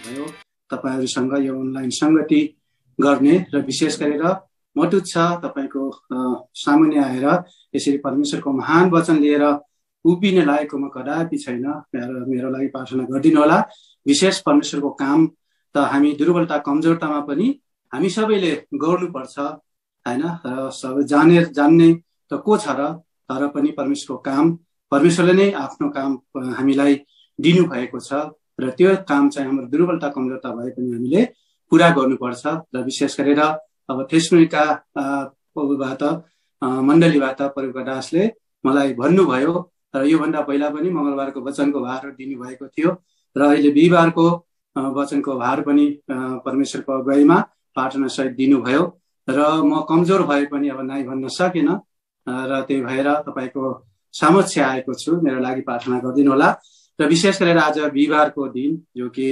भयो तपाईहरुसँग यो अनलाइन संगति गर्ने र विशेष गरेर मटुच्छ तपाईको सामुन्ने आएर यसरी परमेश्वरको महान वचन लिएर उभिने लागेको म कदापि छैन। मेरो लागि प्रार्थना गरिदिनु होला। विशेष परमेश्वरको काम त हामी दुर्बलता कमजोरतामा पनि हामी सबैले गर्नुपर्छ हैन। र सबै जान्ने त को छ र, तर पनि परमेश्वरको काम परमेश्वरले नै आफ्नो काम हामीलाई दिनु भएको छ र त्यो काम चाहिँ हाम्रो दुर्बलता कमजोरता भए पनि हामीले पूरा गर्नुपर्छ। र विशेष गरेर अब थेस्सलोनिका मण्डलीबाट प्रभुका दासले मलाई भन्नुभयो र योभन्दा पहिला पनि मंगलबारको वचनको भार दिनुभएको थियो र अहिले बिहीबारको वचनको भार पनि परमेश्वरको अगुवाईमा प्रार्थना सहित दिनुभयो र म कमजोर भए पनि अब नाइ भन्न सकेन र त्यही भएर तपाईको समक्ष आएको छु। मेरो लागि प्रार्थना गरिदिनु होला। र विशेष गरेर आज बिहीबारको दिन जो कि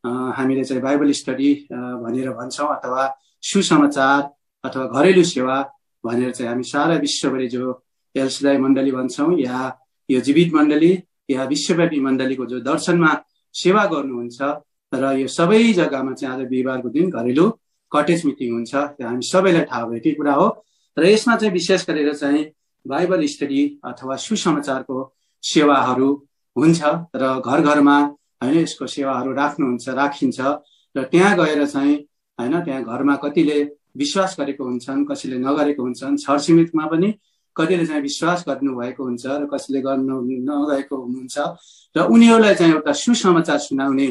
हामीले चाहिँ बाइबल स्टडी भनेर भन्छौं अथवा सुसमाचार अथवा घरेलु सेवा भनेर चाहिँ हामी सारा विश्वभरि जो एलसीआई मण्डली भन्छौं या यो जीवित मण्डली या विश्वव्यापी मण्डलीको जो दर्शनमा सेवा गर्नुहुन्छ र यो सबै जग्गामा चाहिँ आज बिहीबारको दिन घरेलु कटेज मिटिङ हुन्छ। त्यो हामी सबैलाई थाहा भएकै कुरा हो र यसमा चाहिँ विशेष गरेर चाहिँ बाइबल स्टडी अथवा सुसमाचारको सेवाहरू हुन्छ र घर घरमा हैन यसको सेवाहरू राखिन्छ र त्यहाँ गएर चाहिँ हैन त्यहाँ घरमा कतिले विश्वास गरेको हुन्छन्, कसैले नगरेको हुन्छन्, छरछिमेकमा पनि कतिले चाहिँ विश्वास गर्नु भएको हुन्छ र कसैले गर्नु नगएको हुनुहुन्छ र उनीहरूलाई चाहिँ एउटा सुसमाचार सुनाउने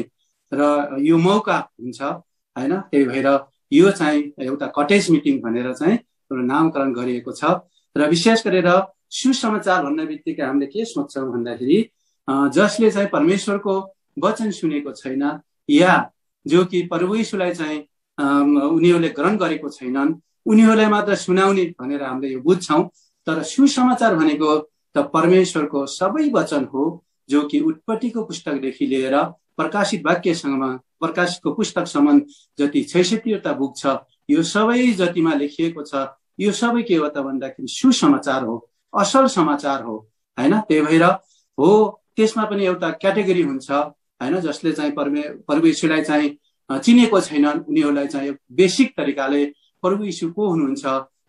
र यो मौका हुन्छ हैन। त्यही भएर यो चाहिँ एउटा कटेज मिटिङ भनेर चाहिँ नामकरण गरिएको छ र विशेष गरेर सुसमाचार भन्ने बित्तिकै हामीले के सोच्छौं भन्दाखेरि जसले चाहिँ परमेश्वरको वचन सुनेको छैन या जो कि प्रभु येशूलाई चाहिँ उनीहरूले ग्रहण गरेको छैनन् उनीहरूलाई मात्र सुनाउने भनेर हामीले यो बुझ्छौं। तर सुसमाचार भनेको त परमेश्वरको सबै वचन हो जो कि उत्पत्तिको पुस्तकदेखि लिएर प्रकाशित वाक्यसम्म प्रकाशितको पुस्तकसम्म जति 66वटा बुक छ यो सबै जतिमा लेखिएको छ यो सबै के हो त भन्दाखेरि सुसमाचार हो, असल समाचार हो हैन। त्यही भएर हो त्यसमा पनि एउटा क्याटेगोरी हुन्छ हैन जसले चाहिँ प्रभु येशूलाई चाहिँ चिनेको छैनन् उनीहरूलाई चाहिँ बेसिक तरिकाले प्रभु येशू को हुनुहुन्छ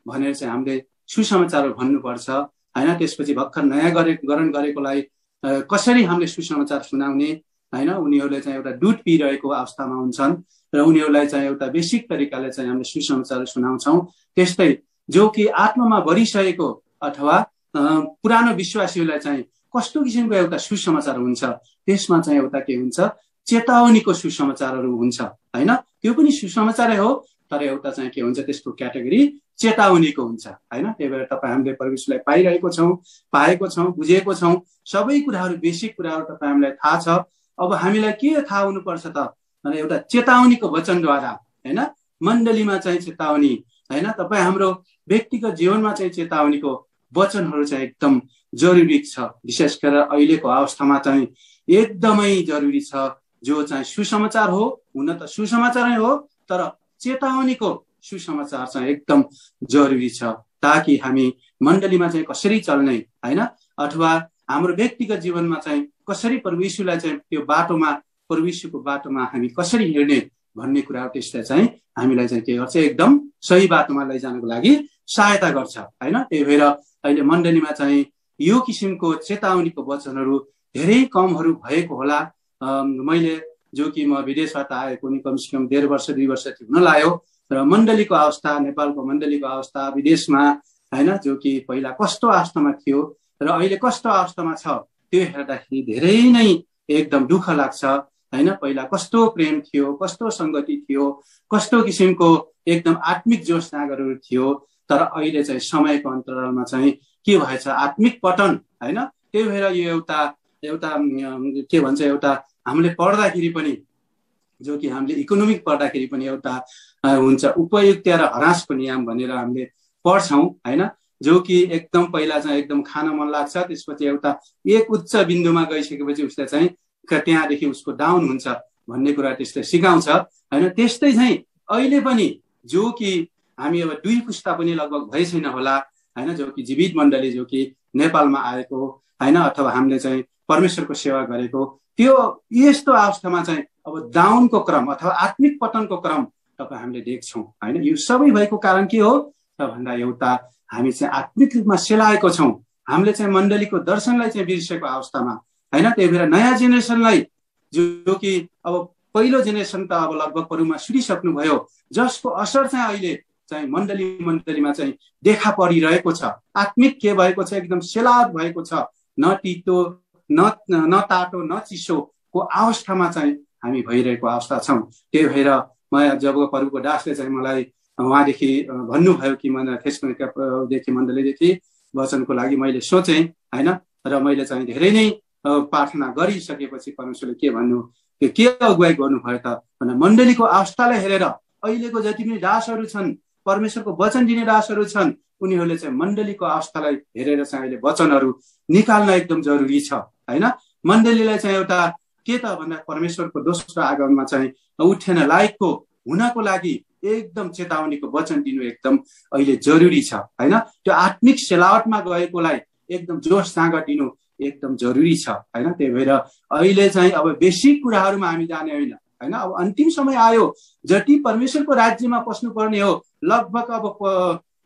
भनेर चाहिँ हामीले सुसमाचार भन्नुपर्छ हैन। त्यसपछि भर्खर नयाँ ग्रहण गरेकोलाई कसरी हामीले सुसमाचार सुनाउने हैन। उनीहरूले चाहिँ एउटा दुध पिइरहेको अवस्थामा हुन्छन् र उनीहरूलाई चाहिँ एउटा बेसिक तरिकाले चाहिँ हामीले सुसमाचार सुनाउँछौं। त्यस्तै जो कि आत्मामा भरिसकेको अथवा पुरानो विश्वासीहरूलाई चाहिँ कस्तो किसिमको एउटा सुसमाचार हुन्छ त्यसमा चाहिँ एउटा के हुन्छ चेतावनीको सुसमाचारहरू हुन्छ हैन। त्यो पनि सुसमाचारै हो तर एउटा चाहिँ के हुन्छ त्यसको क्याटेगोरी चेतावनीको हुन्छ हैन। त्यही भएर तपाईँ हामीले परमेश्वरलाई पाएको छौं बुझेको छौं सबै कुराहरू बेसिक कुराहरू तपाईँ हामीलाई थाहा छ। अब हामीलाई के थाहा हुनुपर्छ त भने एउटा चेतावनीको वचनद्वारा हैन मण्डलीमा चाहिँ चेतावनी हैन तपाईँ हाम्रो व्यक्तिगत जीवनमा चाहिँ चेतावनीको वचनहरू चाहिँ एकदम जरुरी छ। विशेष गरेर अहिलेको अवस्थामा चाहिँ एकदमै जरुरी छ जो चाहिँ सुसमाचार हो हुन त सुसमाचारै हो तर चेतावनीको सुसमाचार चाहिँ एकदम जरुरी छ ताकि हामी मण्डलीमा चाहिँ कसरी चल्ने हैन अथवा हाम्रो व्यक्तिगत जीवनमा चाहिँ कसरी प्रभु येशूलाई चाहिँ त्यो बाटोमा प्रभु येशूको बाटोमा हामी कसरी हिँड्ने भन्ने कुरा त्यसले चाहिँ हामीलाई चाहिँ के गर्छ एकदम सही बाटोमा लैजानको लागि सहायता गर्छ हैन। त्यही भएर अहिले मण्डलीमा चाहिँ यो किसिमको चेतावनीको वचनहरू धेरै कमहरू भएको होला। मैले जो कि म विदेशबाट आएको नि कमसेकम 1.5 वर्ष 2 वर्ष हुन लाग्यो र मण्डलीको अवस्था नेपालको मण्डलीको अवस्था विदेशमा हैन जो कि पहिला कस्तो अवस्थामा थियो र अहिले कस्तो अवस्थामा छ त्यो हेर्दाखेरि धेरै नै एकदम दुःख लाग्छ हैन। पहिला कस्तो प्रेम थियो, कस्तो संगति थियो, कस्तो किसिमको एकदम आत्मिक जोश जागरहरू थियो तर अहिले चाहिँ समयको अन्तरालमा चाहिँ के भएछ आत्मिक पतन हैन। त्यही भएर यो एउटा के भन्छ एउटा हामीले पढ्दाखेरि पनि जो कि हामीले इकोनोमिक पढ्दाखेरि पनि एउटा हुन्छ उपयुक्त र ह्रासको नियम भनेर हामीले पढ्छौं हैन। जो कि एकदम पहिला चाहिँ एकदम खान मन लाग्छ त्यसपछि एउटा एक उच्च बिन्दुमा गइसकेपछि उसले चाहिँ त्यहाँदेखि उसको डाउन हुन्छ भन्ने कुरा त्यसले सिकाउँछ हैन। त्यस्तै चाहिँ अहिले पनि जो कि हामी अब 2 पुस्ता पनि लगभग भइ छैन होला हैन जो कि जीवित मण्डली जो कि नेपालमा आएको हैन अथवा हामीले चाहिँ परमेश्वरको सेवा गरेको, त्यो यस्तो अवस्थामा चाहिँ अब डाउनको क्रम अथवा आत्मिक पतनको क्रम तपाईँ हामीले देख्छौँ होइन। यो सबै भएको कारण के हो त भन्दा एउटा हामी चाहिँ आत्मिक रूपमा सेलाएको छौँ। हामीले चाहिँ मण्डलीको दर्शनलाई चाहिँ बिर्सेको अवस्थामा होइन। त्यही भएर नयाँ जेनेरेसनलाई जो कि अब पहिलो जेनेरेसन त अब लगभग परुमा सुनिसक्नुभयो, जसको असर चाहिँ अहिले चाहिँ मण्डलीमा चाहिँ देखा परिरहेको छ। आत्मिक के भएको छ, एकदम सेलावट भएको छ, न तितो न तातो न चिसोको अवस्थामा चाहिँ हामी भइरहेको अवस्था छौँ। त्यही भएर म जब प्रभुको दासले चाहिँ मलाई उहाँदेखि भन्नुभयो कि म थेसलोनिकेदेखि मण्डलीदेखि वचनको लागि मैले सोचेँ होइन। र मैले चाहिँ धेरै नै प्रार्थना गरिसकेपछि परमेश्वरले के भन्नु, के अगुवाई गर्नुभयो त भन्दा मण्डलीको अवस्थालाई हेरेर अहिलेको जति पनि दासहरू छन्, परमेश्वरको वचन दिने दासहरू छन्, उनीहरूले चाहिँ मण्डलीको अवस्थालाई हेरेर चाहिँ अहिले वचनहरू निकाल्न एकदम जरुरी छ होइन। मण्डलीलाई चाहिँ एउटा के त भन्दा परमेश्वरको दोस्रो आगमनमा चाहिँ उठेन लायकको हुनको लागि एकदम चेतावनीको वचन दिनु एकदम अहिले जरुरी छ होइन। त्यो आत्मिक सेलावटमा गएकोलाई एकदम जोस जाँगर दिनु एकदम जरुरी छ होइन। त्यही भएर अहिले चाहिँ अब बेसिक कुराहरूमा हामी जाने होइन होइन। अब अन्तिम समय आयो, जति परमेश्वरको राज्यमा पस्नुपर्ने हो लगभग अब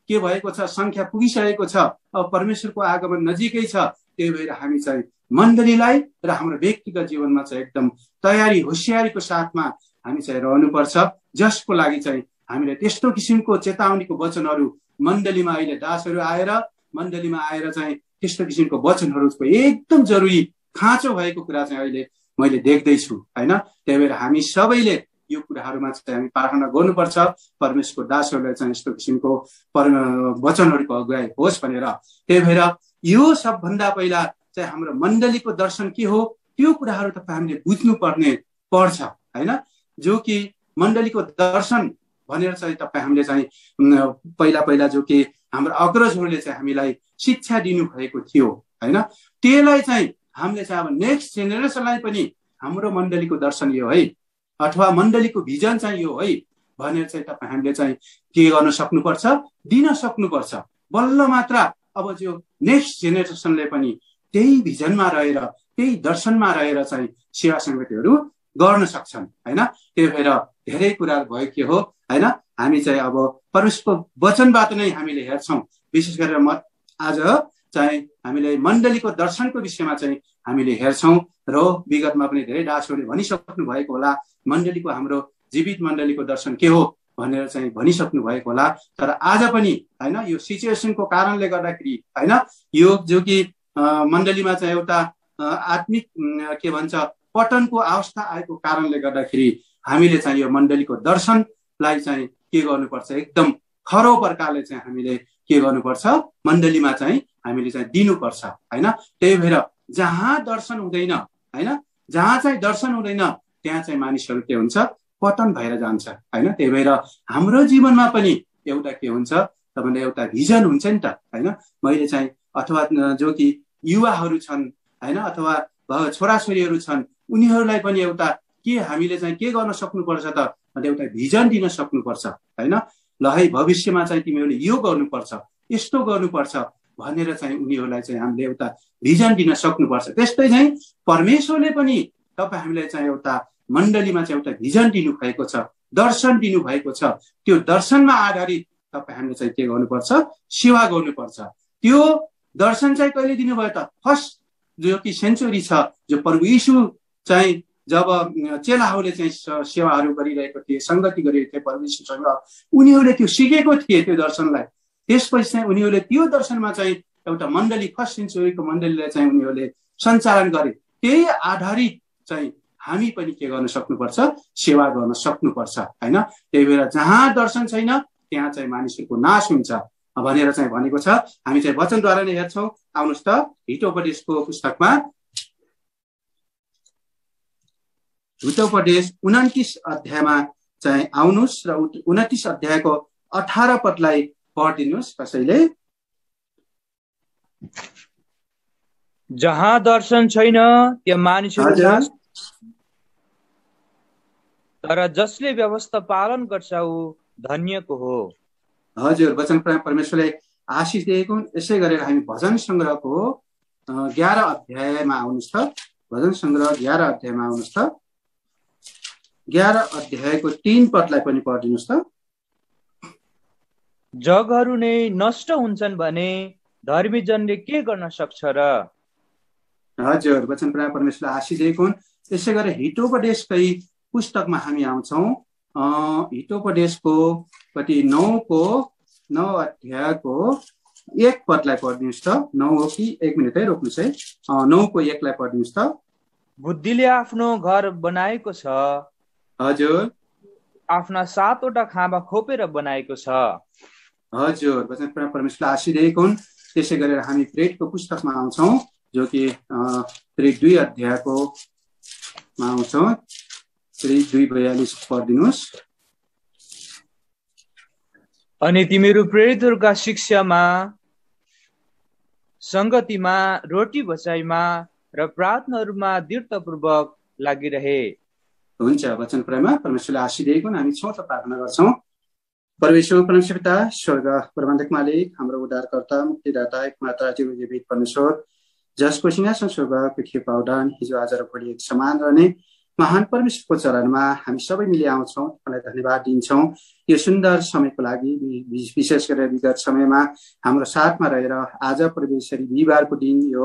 के भएको छ, संख्या पुगिसकेको छ। अब परमेश्वरको आगमन नजिकै छ। त्यही भएर हामी चाहिँ मण्डलीलाई र हाम्रो व्यक्तिगत जीवनमा चाहिँ एकदम तयारी होसियारीको साथमा हामी चाहिँ रहनुपर्छ, जसको लागि चाहिँ हामीले त्यस्तो किसिमको चेतावनीको वचनहरू मण्डलीमा अहिले दासहरू आएर मण्डलीमा आएर चाहिँ त्यस्तो किसिमको वचनहरूको एकदम जरुरी खाँचो भएको कुरा चाहिँ अहिले मैले देख्दैछु होइन। त्यही भएर हामी सबैले यो कुराहरूमा चाहिँ हामी प्रार्थना गर्नुपर्छ, परमेश्वरको दासहरूलाई चाहिँ यस्तो किसिमको वचनहरूको अगुवाई होस् भनेर। त्यही भएर यो सबभन्दा पहिला चाहिँ हाम्रो मण्डलीको दर्शन के हो त्यो कुराहरू तपाईँ हामीले बुझ्नु पर्छ होइन। जो कि मण्डलीको दर्शन भनेर चाहिँ तपाईँ हामीले चाहिँ पहिला जो कि हाम्रो अग्रजहरूले चाहिँ हामीलाई शिक्षा दिनुभएको थियो होइन। त्यसलाई चाहिँ हामीले चाहिँ अब नेक्स्ट जेनेरेसनलाई पनि हाम्रो मण्डलीको दर्शन यो है अथवा मण्डलीको भिजन चाहिँ यो है भनेर चाहिँ तपाईँ हामीले चाहिँ के गर्न सक्नुपर्छ, दिन सक्नुपर्छ। बल्ल मात्र अब जो नेक्स्ट जेनेरेसनले पनि त्यही भिजनमा रहेर त्यही दर्शनमा रहेर चाहिँ सेवा सङ्गतिहरू गर्न सक्छन् होइन। त्यही भएर धेरै कुराहरू भयो के हो होइन। हामी चाहिँ अब परमेश्वरको वचनबाट नै हामीले हेर्छौँ। विशेष गरेर म आज चाहिँ हामीले मण्डलीको दर्शनको विषयमा चाहिँ हामीले हेर्छौँ र विगतमा पनि धेरै दासहरूले भनिसक्नु भएको होला मण्डलीको हाम्रो जीवित मण्डलीको दर्शन के हो भनेर चाहिँ भनिसक्नु भएको होला। तर आज पनि होइन यो सिचुएसनको कारणले गर्दाखेरि होइन यो जो कि मण्डलीमा चाहिँ एउटा आत्मिक के भन्छ पतनको अवस्था आएको कारणले गर्दाखेरि हामीले चाहिँ यो मण्डलीको दर्शनलाई चाहिँ के गर्नुपर्छ, एकदम खरो प्रकारले चाहिँ हामीले के गर्नुपर्छ, मण्डलीमा चाहिँ हामीले चाहिँ दिनुपर्छ होइन। त्यही भएर जहाँ दर्शन हुँदैन होइन, जहाँ चाहिँ दर्शन हुँदैन त्यहाँ चाहिँ मानिसहरू के हुन्छ, पतन भएर जान्छ होइन। त्यही भएर हाम्रो जीवनमा पनि एउटा के हुन्छ त भन्दा एउटा भिजन हुन्छ नि त होइन। मैले चाहिँ अथवा जो कि युवाहरू छन् होइन अथवा छोराछोरीहरू छन् उनीहरूलाई पनि एउटा के हामीले चाहिँ के गर्न सक्नुपर्छ त भन्दा एउटा भिजन दिन सक्नुपर्छ होइन। ल है भविष्यमा चाहिँ तिमीहरूले यो गर्नुपर्छ, यस्तो गर्नुपर्छ भनेर चाहिँ उनीहरूलाई चाहिँ हामीले एउटा भिजन दिन सक्नुपर्छ। त्यस्तै चाहिँ परमेश्वरले पनि तपाईँ हामीलाई चाहिँ एउटा मण्डलीमा चाहिँ एउटा भिजन दिनुभएको छ, दर्शन दिनुभएको छ। त्यो दर्शनमा आधारित तपाईँ हामीले चाहिँ के गर्नुपर्छ, सेवा गर्नुपर्छ। त्यो दर्शन चाहिँ कहिले दिनुभयो त, फर्स्ट जो कि सेन्चुरी छ, जो प्रभु यीशु चाहिँ जब चेलाहरूले चाहिँ सेवाहरू गरिरहेको थिए, सङ्गति गरिरहेको थिए परमेश्वरसँग, उनीहरूले त्यो सिकेको थिए त्यो दर्शनलाई। त्यसपछि चाहिँ उनीहरूले त्यो दर्शनमा चाहिँ एउटा मण्डली फर्स्ट सेन्चुरीको मण्डलीलाई चाहिँ उनीहरूले सञ्चालन गरे। त्यही आधारित चाहिँ हामी पनि के गर्न सक्नुपर्छ, सेवा गर्न सक्नुपर्छ होइन। त्यही भएर जहाँ दर्शन छैन त्यहाँ चाहिँ मानिसहरूको नाश हुन्छ भनेर चाहिँ भनेको छ। हामी चाहिँ वचनद्वारा नै हेर्छौँ। आउनुहोस् त हितोपदेशको पुस्तकमा हितोपदेश 29 अध्यायमा चाहिँ आउनुहोस् र 29 अध्यायको 18 पदलाई पढिदिनुहोस् कसैले। जहाँ दर्शन छैन त्यहाँ मानिसहरू नाश, तर जसले व्यवस्था पालन गर्छ ऊ धन्यको हो। हजुर, वचन परमेश्वरले आशिष दिएको। यसै गरेर हामी भजन सङ्ग्रहको 11 अध्यायमा आउनुहोस् त। भजन सङ्ग्रह 11 अध्यायमा आउनुहोस् त। 11 अध्यायको 3 पदलाई पनि पढिदिनुहोस् त। जगहरू नै नष्ट हुन्छन् भने धर्मीजनले के गर्न सक्छ र? हजुर, वचन प्राय परमेश्वरले आशिष दिएको हुन्। त्यसै गरेर हितोपदेशकै पुस्तकमा हामी आउँछौँ। हितोपदेशको कति 9 अध्यायको 1 पदलाई पढिदिनुहोस् त। 9 हो कि 1 मिनट है, रोक्नुहोस् है। 9को 1 लाई पढिदिनुहोस् त। बुद्धिले आफ्नो घर बनाएको छ, हजुर, आफ्ना 7वटा खाँबा खोपेर बनाएको छ। हजुर, वचन प्राय परमेश्वरले आशिष दिएको हुन्। त्यसै गरेर हामी प्रेरितको पुस्तकमा आउँछौँ, जो कि प्रेरित 2 अध्यायको मा आउँछौँ। प्रेरित 2:42 पढिदिनुहोस्। अनि तिमीहरू प्रेरितहरूका शिक्षामा, संगतिमा, रोटी बसाइमा र प्रार्थनाहरूमा दृढतापूर्वक लागिरहे। हुन्छ, वचन प्रायमा परमेश्वरले आशिष दिएको हुन्। हामी छौँ त प्रार्थना गर्छौँ। परमेश्वर पिता, स्वर्ग प्रबन्धक मालिक, हाम्रो उद्धारकर्ता, मुक्तिदाता, एकमात्र जीवित परमेश्वर, जसको सिंहासन स्वर्ग पृथ्वी पावडान हिजो आज र भोलि एक समान रहने महान परमेश्वरको चरणमा हामी सबै मिली आउँछौँ। तपाईँलाई धन्यवाद दिन्छौँ यो सुन्दर समयको लागि। विशेष गरेर विगत समयमा हाम्रो साथमा रहेर आज परमेश्वरी बिहिबारको दिन, यो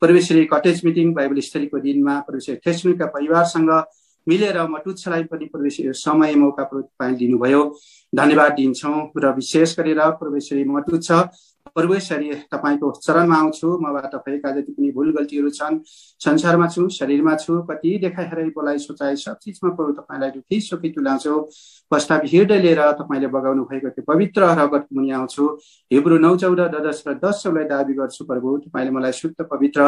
परमेश्वरी कटेज मिटिङ बाइबल स्टडीको दिनमा परमेश्वरी थेस्सलोनिका परिवारसँग मिलेर मटुच्छलाई पनि परमेश्वरी समय मौका तपाईँले दिनुभयो, धन्यवाद दिन्छौँ। र विशेष गरेर परमेश्वरी मटुच्छ परमेश्वरी तपाईँको चरणमा आउँछु। मबाट भएका जति पनि भुल गल्तीहरू छन्, संसारमा छु, शरीरमा छु, कति देखाइ हराइ बोलाइ सोचाइ सब चिजमा प्रभु तपाईँलाई दुखी सुखी तुल्याउँछु। पश्चात हृदय लिएर तपाईँले बगाउनु भएको त्यो पवित्र रगत मुनि आउँछु। हिब्रू 9:14, 10 र 10 दाबी गर्छु प्रभु, तपाईँले मलाई शुद्ध पवित्र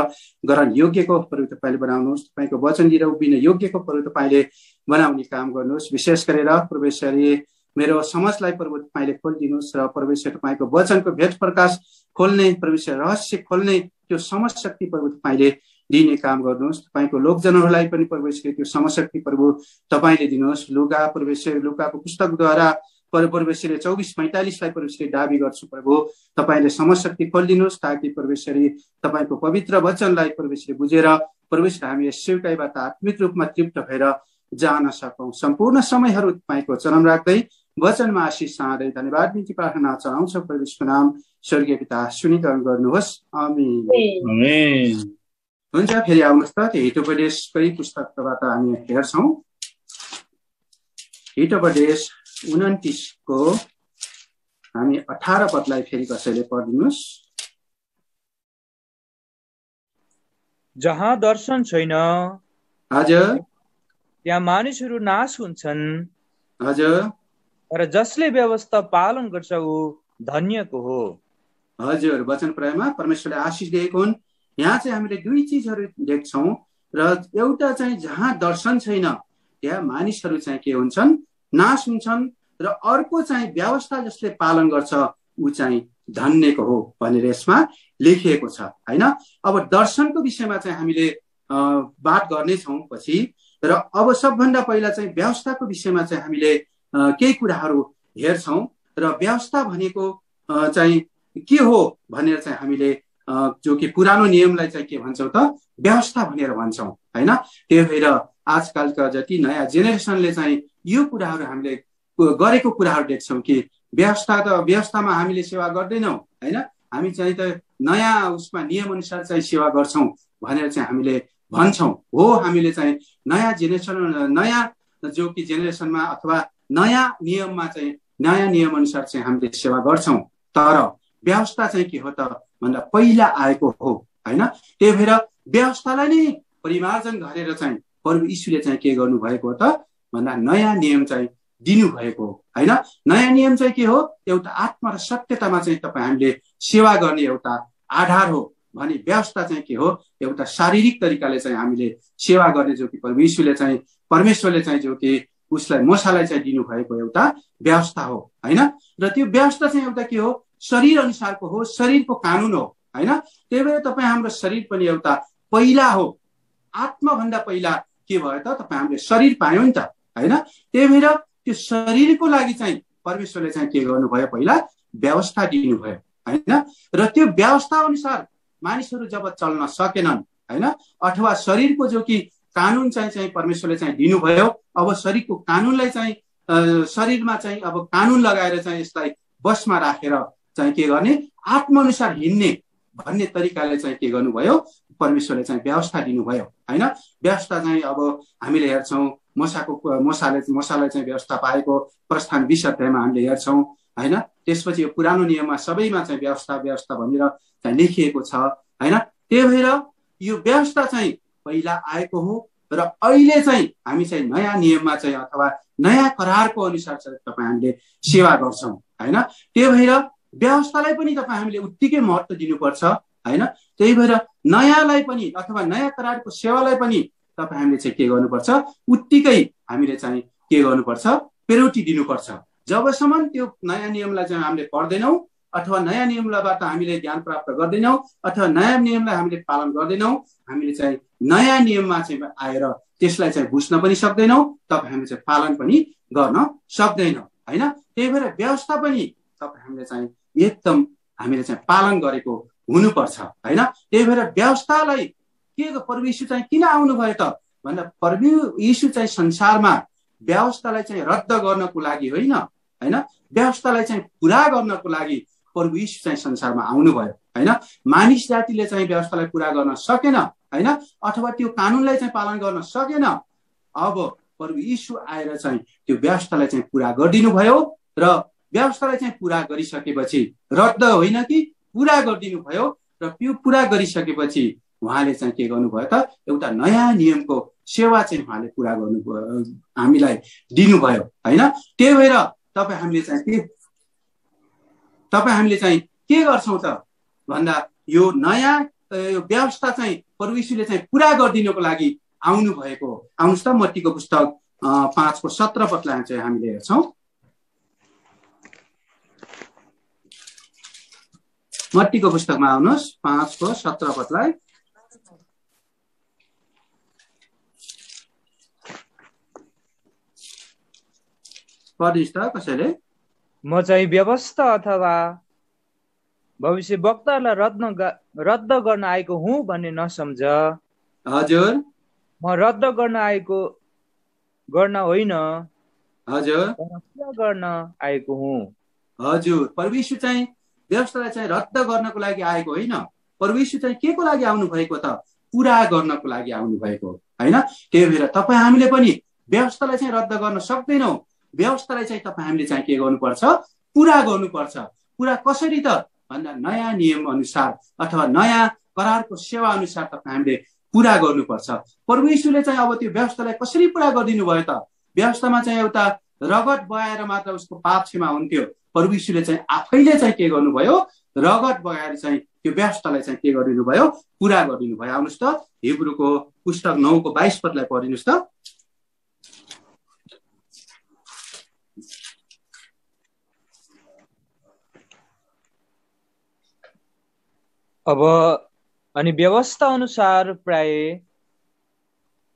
ग्रहण योग्यको प्रभु तपाईँले बनाउनुहोस्। तपाईँको वचन लिएर उभिन योग्यको प्रभु तपाईँले बनाउने काम गर्नुहोस्। विशेष गरेर परमेश्वरी मेरो समाजलाई प्रभु तपाईँले खोलिदिनुहोस् र परमेश्वर तपाईँको वचनको भेद प्रकाश खोल्ने, परमेश्वर रहस्य खोल्ने त्यो समशक्ति प्रभु तपाईँले दिने काम गर्नुहोस्। तपाईँको लोकजनहरूलाई पनि परमेश्वर त्यो समशक्ति प्रभु तपाईँले दिनुहोस्। लुकाको पुस्तकद्वारा परमेश्वरले 24:45 परमेश्वरले दाबी गर्छु प्रभु, तपाईँले समशक्ति खोलिदिनुहोस् ताकि परमेश्वरी तपाईँको पवित्र वचनलाई परमेश्वरले बुझेर परमेश्वर हामी यस सेवकाईबाट आत्मिक रूपमा तृप्त भएर जान सकौँ। सम्पूर्ण समयहरू तपाईँको चरण राख्दै वचनमा आशिष चाहँदै धन्यवाद बिन्ती प्रार्थना चढाउँछ परमेश्वरको नाम स्वर्गीय पिता सुनिकरण गर्नुहोस्, आमीन। हुन्छ, फेरि आउनुहोस् त त्यो हितोपदेशकै पुस्तकबाट हामी हेर्छौँ। हितोपदेश 29 को हामी 18 पदलाई फेरि कसैले पढिदिनुहोस्। जहाँ दर्शन छैन, हजुर, त्यहाँ मानिसहरू नाश हुन्छन्, हजुर, र जसले व्यवस्था पालन गर्छ ऊ धन्यको हो। हजुर, वचन प्रायमा परमेश्वरले आशिष दिएको हुन्। यहाँ चाहिँ हामीले 2 चिजहरू देख्छौँ र एउटा चाहिँ जहाँ दर्शन छैन त्यहाँ मानिसहरू चाहिँ के हुन्छन्, नाश हुन्छन्, र अर्को चाहिँ व्यवस्था जसले पालन गर्छ ऊ चाहिँ धन्यको हो भनेर यसमा लेखिएको छ, हैन। अब दर्शनको विषयमा चाहिँ हामीले बात गर्नेछौँ पछि, र अब सबभन्दा पहिला चाहिँ व्यवस्थाको विषयमा चाहिँ हामीले केही कुराहरू हेर्छौँ। र व्यवस्था भनेको चाहिँ के हो भनेर चाहिँ हामीले जो कि पुरानो नियमलाई चाहिँ के भन्छौँ त, व्यवस्था भनेर भन्छौँ, हैन। त्यही भएर आजकलका जति नयाँ जेनेरेसनले चाहिँ यो कुराहरू हामीले गरेको कुराहरू देख्छौँ कि व्यवस्थामा हामीले सेवा गर्दैनौँ, हैन। हामी चाहिँ त नयाँ उसमा नियम अनुसार चाहिँ सेवा गर्छौँ भनेर चाहिँ हामीले भन्छौँ। हो, हामीले चाहिँ नयाँ जो कि जेनेरेसनमा अथवा नयाँ नियममा चाहिँ नयाँ नियम अनुसार चाहिँ हामीले सेवा गर्छौँ, तर व्यवस्था चाहिँ के हो त भन्दा पहिला आएको हो, हैन। त्यही भएर व्यवस्थालाई नै परिमार्जन गरेर चाहिँ प्रभु यीशुले चाहिँ के गर्नु भएको त भन्दा नयाँ नियम चाहिँ दिनुभएको हो, हैन। नयाँ नियम चाहिँ के हो, एउटा आत्मा र सत्यतामा चाहिँ तपाईँ हामीले सेवा गर्ने एउटा आधार हो भने व्यवस्था चाहिँ के हो, एउटा शारीरिक तरिकाले चाहिँ हामीले सेवा गर्ने जो कि प्रभु यीशुले चाहिँ परमेश्वरले चाहिँ जो कि उसलाई मसालाई चाहिँ दिनुभएको एउटा व्यवस्था हो, हैन। र त्यो व्यवस्था चाहिँ एउटा के हो, शरीर अनुसारको हो, शरीरको कानुन हो, हैन। त्यही भएर तपाईँ हाम्रो शरीर पनि एउटा पहिला हो, आत्माभन्दा पहिला के भयो त तपाईँ हामीले शरीर पायौँ नि त, हैन। त्यही भएर त्यो शरीरको लागि चाहिँ परमेश्वरले चाहिँ के गर्नुभयो, पहिला व्यवस्था दिनुभयो, हैन। र त्यो व्यवस्था अनुसार मानिसहरू जब चल्न सकेनन् हैन, अथवा शरीरको जो कि कानुन चाहिँ परमेश्वरले चाहिँ दिनुभयो, अब शरीरको कानुनलाई चाहिँ शरीरमा चाहिँ अब कानुन लगाएर चाहिँ यसलाई बसमा राखेर चाहिँ के गर्ने, आत्मानुसार हिँड्ने भन्ने तरिकाले चाहिँ के गर्नुभयो, परमेश्वरले चाहिँ व्यवस्था दिनुभयो हैन। व्यवस्था चाहिँ अब हामीले हेर्छौँ मोसालाई चाहिँ व्यवस्था पाएको प्रस्थान 20 अध्यायमा हामीले हेर्छौँ हैन। त्यसपछि यो पुरानो नियममा सबैमा चाहिँ व्यवस्था भनेर चाहिँ लेखिएको छ हैन। त्यही भएर यो व्यवस्था चाहिँ पहिला आएको हो र अहिले चाहिँ हामी चाहिँ नयाँ नियममा चाहिँ अथवा नयाँ करारको अनुसार चाहिँ तपाईँ हामीले सेवा गर्छौँ हैन। त्यही भएर व्यवस्थालाई पनि तपाईँ हामीले उत्तिकै महत्त्व दिनुपर्छ हैन। त्यही भएर नयाँलाई पनि अथवा नयाँ करारको सेवालाई पनि तपाईँ हामीले चाहिँ के गर्नुपर्छ, उत्तिकै हामीले चाहिँ के गर्नुपर्छ, प्रायोरिटी दिनुपर्छ। जबसम्म त्यो नयाँ नियमलाई चाहिँ हामीले पढ्दैनौँ अथवा नयाँ नियमबाट हामीले ज्ञान प्राप्त गर्दैनौँ अथवा नयाँ नियमलाई हामीले पालन गर्दैनौँ, हामीले चाहिँ नयाँ नियममा चाहिँ आएर त्यसलाई चाहिँ बुझ्न पनि सक्दैनौँ, तपाईँ हामीले चाहिँ पालन पनि गर्न सक्दैनौँ हैन। त्यही भएर व्यवस्था पनि तपाईँ हामीले चाहिँ एकदम हामीले चाहिँ पालन गरेको हुनुपर्छ हैन। त्यही भएर व्यवस्थालाई के प्रभु यीशु चाहिँ किन आउनुभयो त भन्दा प्रभु यीशु चाहिँ संसारमा व्यवस्थालाई चाहिँ रद्द गर्नको लागि होइन हैन, व्यवस्थालाई चाहिँ पुरा गर्नको लागि प्रभु यीशु चाहिँ संसारमा आउनुभयो हैन। मानिस जातिले चाहिँ व्यवस्थालाई पुरा गर्न सकेन हैन, अथवा त्यो कानुनलाई चाहिँ पालन गर्न सकेन। अब प्रभु यीशु आएर चाहिँ त्यो व्यवस्थालाई चाहिँ पुरा गरिदिनु भयो र व्यवस्थालाई चाहिँ पुरा गरिसकेपछि, रद्द होइन कि पुरा गरिदिनु भयो र त्यो पुरा गरिसकेपछि उहाँले चाहिँ के गर्नुभयो त, एउटा नयाँ नियमको सेवा चाहिँ उहाँले पुरा गर्नु हामीलाई दिनुभयो हैन। त्यही भएर तपाईँ हामीले चाहिँ के गर्छौँ त भन्दा यो नयाँ व्यवस्था चाहिँ प्रभु यीशुले चाहिँ पुरा गरिदिनको लागि आउनु भएको। आउनुहोस् त मत्तीको पुस्तक 5को 17 पदलाई चाहिँ हामीले हेर्छौँ। मत्तीको पुस्तकमा आउनुहोस् 5को 17 पदलाई। पढ्नुहोस् त कसैले। म चाहिँ व्यवस्था अथवा भविष्य वक्तालाई रद्द गर्न आएको हुँ भन्ने नसम्झ। हजुर, म रद्द गर्न होइन, हजुर, पुरा गर्न आएको हुँ। हजुर, प्रभु यीशु चाहिँ व्यवस्थालाई चाहिँ रद्द गर्नको लागि आएको होइन, प्रभु यीशु चाहिँ के को लागि आउनु भएको त, पुरा गर्नको लागि आउनु भएको हैन। त्यही भएर तपाईँ हामीले पनि व्यवस्थालाई चाहिँ रद्द गर्न सक्दैनौँ, व्यवस्थालाई चाहिँ तपाईँ हामीले चाहिँ के गर्नुपर्छ, पुरा गर्नुपर्छ। पुरा कसरी त भन्दा नयाँ नियम अनुसार अथवा नयाँ करारको सेवा अनुसार तपाईँ हामीले पुरा गर्नुपर्छ। प्रभु यीशुले चाहिँ अब त्यो व्यवस्थालाई कसरी पुरा गरिदिनु भयो त, व्यवस्थामा चाहिँ एउटा रगत बगाएर मात्र उसको पाप क्षमा हुन्थ्यो। प्रभु यीशुले चाहिँ आफैले चाहिँ के गर्नुभयो, रगत बगाएर चाहिँ त्यो व्यवस्थालाई चाहिँ के गरिदिनु भयो, पुरा गरिदिनु भयो। आउनुहोस् त हिब्रूको पुस्तक 9को 22 पदलाई पढिदिनुहोस् त। अब अनि व्यवस्था अनुसार प्राय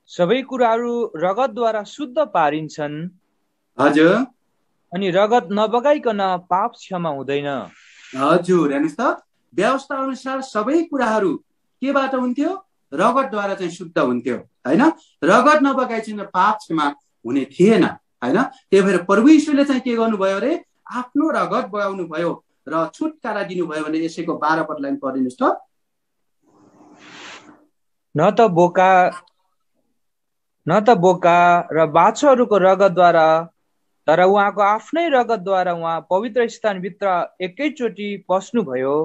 सबै कुराहरू रगतद्वारा शुद्ध पारिन्छन्। हजुर, अनि रगत नबगाइकन पाप क्षमा हुँदैन। हजुर, हेर्नुहोस् त व्यवस्था अनुसार सबै कुराहरू केबाट हुन्थ्यो, रगतद्वारा चाहिँ शुद्ध हुन्थ्यो हैन। रगत नबगाइकन पाप क्षमा हुने थिएन हैन। त्यही भएर प्रभु यीशुले चाहिँ के गर्नुभयो रे, आफ्नो रगत बगाउनु भयो र छुटकारा दिनुभयो भने यसैको 12 पदलाई पढिदिनुहोस् त। न त बोका र बाछाहरूको रगतद्वारा, तर उहाँको आफ्नै रगतद्वारा उहाँ पवित्र स्थानभित्र एकैचोटि पस्नुभयो,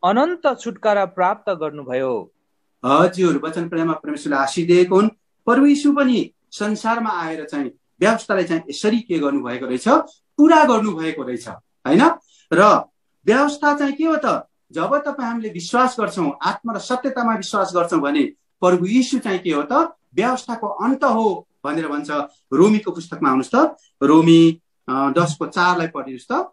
अनन्त छुटकारा प्राप्त गर्नुभयो। हजुर, वचन प्रेममा परमेश्वरले आशीष दिएको हुन्। प्रभु यीशु पनि संसारमा आएर चाहिँ व्यवस्थालाई चाहिँ यसरी के गर्नुभएको रहेछ, पुरा गर्नुभएको रहेछ हैन। र व्यवस्था चाहिँ के हो त, जब तपाईँ हामीले विश्वास गर्छौँ, आत्मा र सत्यतामा विश्वास गर्छौँ भने प्रभु यीशु चाहिँ के हो त, व्यवस्थाको अन्त हो भनेर भन्छ। रोमीको पुस्तकमा आउनुहोस् त, रोमी 10को 4 लाई पढिदिनुहोस् त।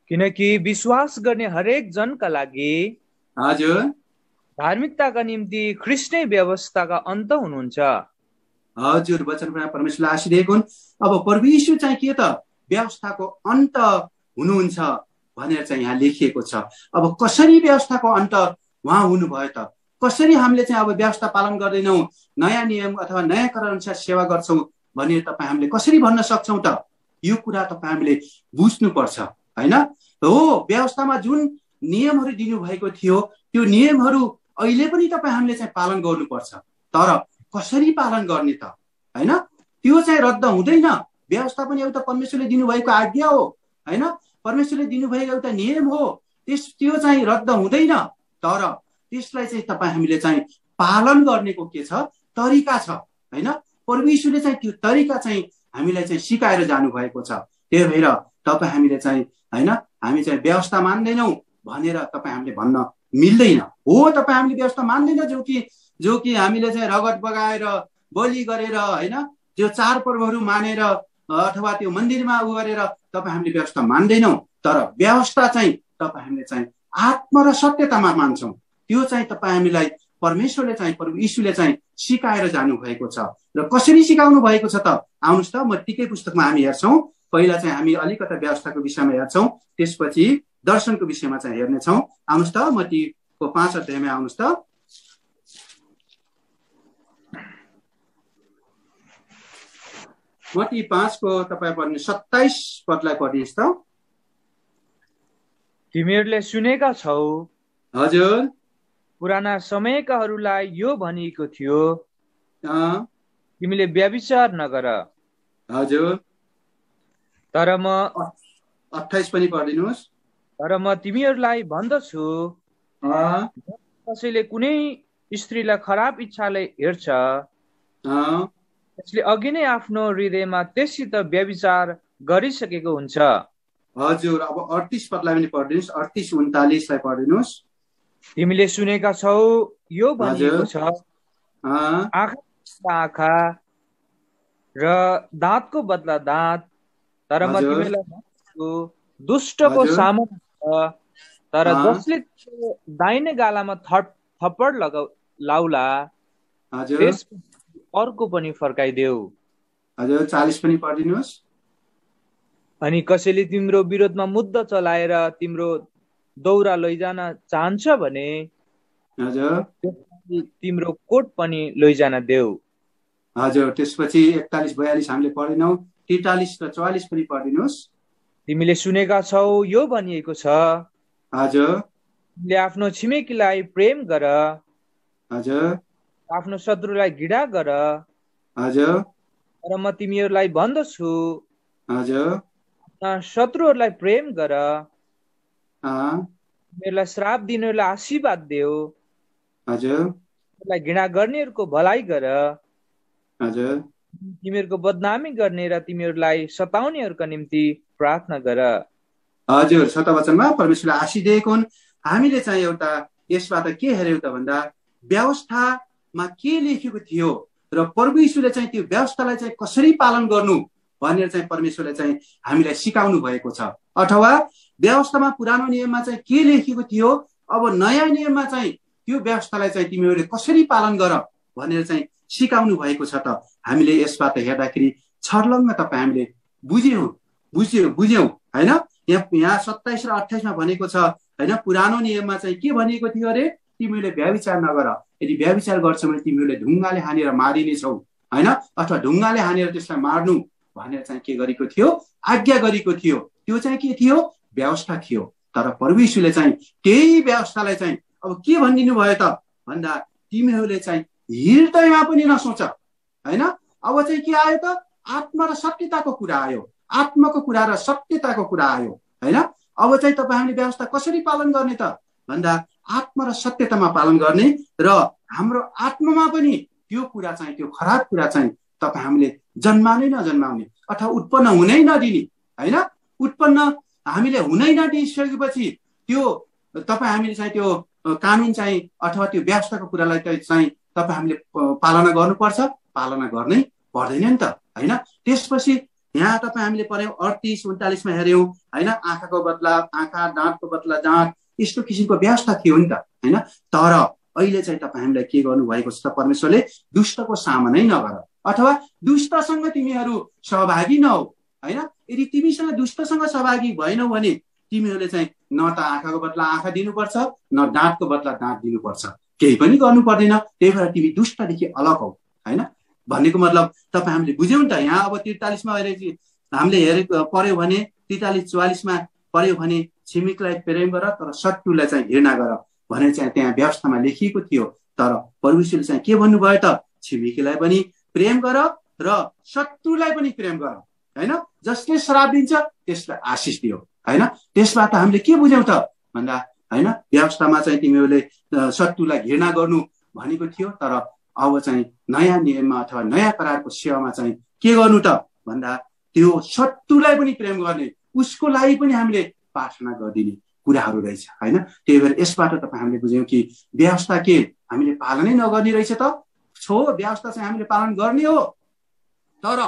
किनकि विश्वास गर्ने हरेक जनका लागि हजुर धार्मिकताका निम्ति ख्रीष्ट नै व्यवस्थाका अन्त हुनुहुन्छ। हजुर, वचन परमेश्वरले आशीष दिएको हुन्। अब प्रभु यीशु चाहिँ के त व्यवस्थाको अन्त हुनुहुन्छ भनेर चाहिँ यहाँ लेखिएको छ। अब कसरी व्यवस्थाको अन्त उहाँ हुनुभयो त? कसरी हामीले चाहिँ अब व्यवस्था पालन गर्दैनौँ, नयाँ नियम अथवा नयाँ करार अनुसार सेवा गर्छौँ भनेर तपाईँ हामीले कसरी भन्न सक्छौँ त? यो कुरा तपाईँ हामीले बुझ्नुपर्छ, होइन? हो, व्यवस्थामा जुन नियमहरू दिनुभएको थियो त्यो नियमहरू अहिले पनि तपाईँ हामीले चाहिँ पालन गर्नुपर्छ। तर कसरी पालन गर्ने त, होइन? त्यो चाहिँ रद्द हुँदैन। व्यवस्था पनि एउटा परमेश्वरले दिनुभएको आज्ञा हो, होइन? परमेश्वरले दिनुभएको एउटा नियम हो। त्यो चाहिँ रद्द हुँदैन। तर त्यसलाई चाहिँ तपाईँ हामीले चाहिँ पालन गर्नेको के छ? तरिका छ, होइन? प्रभु यीशुले चाहिँ त्यो तरिका चाहिँ हामीलाई चाहिँ सिकाएर जानुभएको छ। त्यही भएर तपाईँ हामीले चाहिँ, होइन, हामी चाहिँ व्यवस्था मान्दैनौँ भनेर तपाईँ हामीले भन्न मिल्दैन। हो, तपाईँ हामीले व्यवस्था मान्दैन, जो कि हामीले चाहिँ रगत बगाएर बलि गरेर, होइन, त्यो चाडपर्वहरू मानेर अथवा त्यो मन्दिरमा उ गरेर तपाईँ हामीले व्यवस्था मान्दैनौँ। तर व्यवस्था चाहिँ तपाईँ हामीले चाहिँ आत्मा र सत्यतामा मान्छौँ। त्यो चाहिँ तपाईँ हामीलाई परमेश्वरले चाहिँ, प्रभु यीशुले चाहिँ सिकाएर जानुभएको छ। र कसरी सिकाउनु भएको छ त? आउनुहोस् त मत्तीकै पुस्तकमा हामी हेर्छौँ। पहिला चाहिँ हामी अलिकता व्यवस्थाको विषयमा हेर्छौँ, त्यसपछि दर्शनको विषयमा चाहिँ हेर्नेछौँ। आउनुहोस् त मत्तीको 5 अध्यायमा आउनुहोस् त। मत्ती 5 को तपाईँ पढ्ने 27 पदलाई पढ्नुहोस् त। तिमीहरूले सुनेका छौ, हजुर, पुराना समयकाहरूलाई यो भनिएको थियो, तिमीले व्यभिचार नगर। हजुर, तर म 28 पनि पढिदिनुहोस्। तर म तिमीहरूलाई भन्दछु, कसैले कुनै स्त्रीलाई खराब इच्छाले हेर्छ, त्यसले अघि नै आफ्नो हृदयमा त्यससित व्यभिचार गरिसकेको हुन्छ। हजुर, अब 38 पदलाई पनि पढिदिनुहोस्। 38, 39 लाई पढिदिनुहोस्। तिमीले सुनेका छौ, यो भनिएको छ, आँखा र दाँतको बदला दाँत। तर म तिमीलाई भन्छु, दुष्टको सामना छ, तर जसले दाहिने गालामा थप्पड लाउला, अर्को पनि फर्काइदेऊ। हजुर, 40 पनि पढिदिनुहोस्। अनि कसैले तिम्रो विरोधमा मुद्दा चलाएर तिम्रो दौरा लैजान चाहन्छ भने हजुर तिम्रो कोट पनि लैजान देऊ। हजुर, त्यसपछि 41, 42 हामीले पढेनौँ। 43 र 44 पनि पढिदिनुहोस्। तिमीले सुनेका छौ, यो भनिएको छ, हजुर, तिमीले आफ्नो छिमेकीलाई प्रेम गर, हजुर, आफ्नो शत्रुलाई घृणा गर। हजुर, तर म तिमीहरूलाई भन्दछु, हजुर, शत्रुहरूलाई प्रेम गर, तिमीहरूलाई श्राप दिनेहरूलाई आशीर्वाद देऊ, हजुर, तिमीलाई घृणा गर्नेहरूको भलाइ गर, हजुर, तिमीहरूको बदनामी गर्ने र तिमीहरूलाई सताउनेहरूका निम्ति प्रार्थना गर। हजुर, 7 वचनमा परमेश्वरले आशीष दिएको हुन्। हामीले चाहिँ एउटा यसबाट के हेर्यौँ त भन्दा, व्यवस्थामा के लेखेको थियो र प्रभु यीशुले चाहिँ त्यो व्यवस्थालाई चाहिँ कसरी पालन गर्नु भनेर चाहिँ परमेश्वरले चाहिँ हामीलाई सिकाउनु भएको छ। अथवा व्यवस्थामा पुरानो नियममा चाहिँ के लेखेको थियो, अब नयाँ नियममा चाहिँ त्यो व्यवस्थालाई चाहिँ तिमीहरूले कसरी पालन गर भनेर चाहिँ सिकाउनु भएको छ। त हामीले यसबाट हेर्दाखेरि छर्लङ्ग तपाईँ हामीले बुझ्यौँ, होइन? यहाँ 27 र 28 मा भनेको छ, होइन, पुरानो नियममा चाहिँ के भनिएको थियो अरे, तिमीहरूले व्यभिचार नगर। यदि व्यभिचार गर्छौ भने तिमीहरूले ढुङ्गाले हानेर मारिनेछौ, होइन, अथवा ढुङ्गाले हानेर त्यसलाई मार्नु भनेर चाहिँ के गरेको थियो, आज्ञा गरेको थियो। त्यो चाहिँ के थियो, व्यवस्था थियो। तर प्रभु यीशुले चाहिँ त्यही व्यवस्थालाई चाहिँ अब के भनिदिनु भयो त भन्दा, तिमीहरूले चाहिँ हृदयमा पनि नसोच, होइन? अब चाहिँ के आयो त, आत्मा र सत्यताको कुरा आयो। आत्माको कुरा र सत्यताको कुरा आयो, होइन? अब चाहिँ तपाईँ हामीले व्यवस्था कसरी पालन गर्ने त भन्दा, आत्मा र सत्यतामा पालन गर्ने र हाम्रो आत्मामा पनि त्यो कुरा चाहिँ, त्यो खराब कुरा चाहिँ तपाईँ हामीले जन्मानै नजन्माउने अथवा उत्पन्न हुनै नदिने, होइन? उत्पन्न हामीले हुनै नदिइसकेपछि त्यो तपाईँ हामीले चाहिँ त्यो कानुन चाहिँ अथवा त्यो व्यवस्थाको कुरालाई चाहिँ तपाईँ हामीले पालना गर्नुपर्छ, पालना गर्नै पर्दैन नि त, होइन? त्यसपछि यहाँ तपाईँ हामीले पढ्यौँ 38, 39 मा हेऱ्यौँ, होइन? आँखाको बदला आँखा, दाँतको बदला दाँत, यस्तो किसिमको व्यवस्था थियो नि त, होइन? तर अहिले चाहिँ तपाईँ हामीलाई के गर्नुभएको छ त परमेश्वरले दुष्टको सामनै नगर अथवा दुष्टसँग तिमीहरू सहभागी नहौ होइन। यदि तिमीसँग दुष्टसँग सहभागी भएनौ भने तिमीहरूले चाहिँ न त आँखाको बदला आँखा दिनुपर्छ न दाँतको बदला दाँत दिनुपर्छ, केही पनि गर्नु पर्दैन। त्यही भएर तिमी दुष्टदेखि अलग हौ होइन भन्नेको मतलब तपाईँ हामीले बुझ्यौँ नि त। यहाँ अब 43मा अहिले हामीले पढ्यो भने 43-44मा पढ्यो भने छिमेकीलाई प्रेम गर तर शत्रुलाई चाहिँ घृणा गर भनेर चाहिँ त्यहाँ व्यवस्थामा लेखिएको थियो। तर परमेश्वरले चाहिँ के भन्नुभयो त, छिमेकीलाई पनि प्रेम गर र शत्रुलाई पनि प्रेम गर होइन। जसले श्राप दिन्छ त्यसलाई आशिष दियो होइन। त्यसबाट हामीले के बुझ्यौँ त भन्दा होइन व्यवस्थामा चाहिँ तिमीहरूले शत्रुलाई घृणा गर्नु भनेको थियो, तर अब चाहिँ नयाँ नियममा अथवा नयाँ करारको सेवामा चाहिँ के गर्नु त भन्दा त्यो शत्रुलाई पनि प्रेम गर्ने, उसको लागि पनि हामीले प्रार्थना गरिदिने कुराहरू रहेछ होइन। त्यही भएर यसबाट तपाईँ हामीले बुझ्यौँ कि व्यवस्था के हामीले पालनै नगर्ने रहेछ त व्यवस्था चाहिँ हामीले पालन गर्ने हो, तर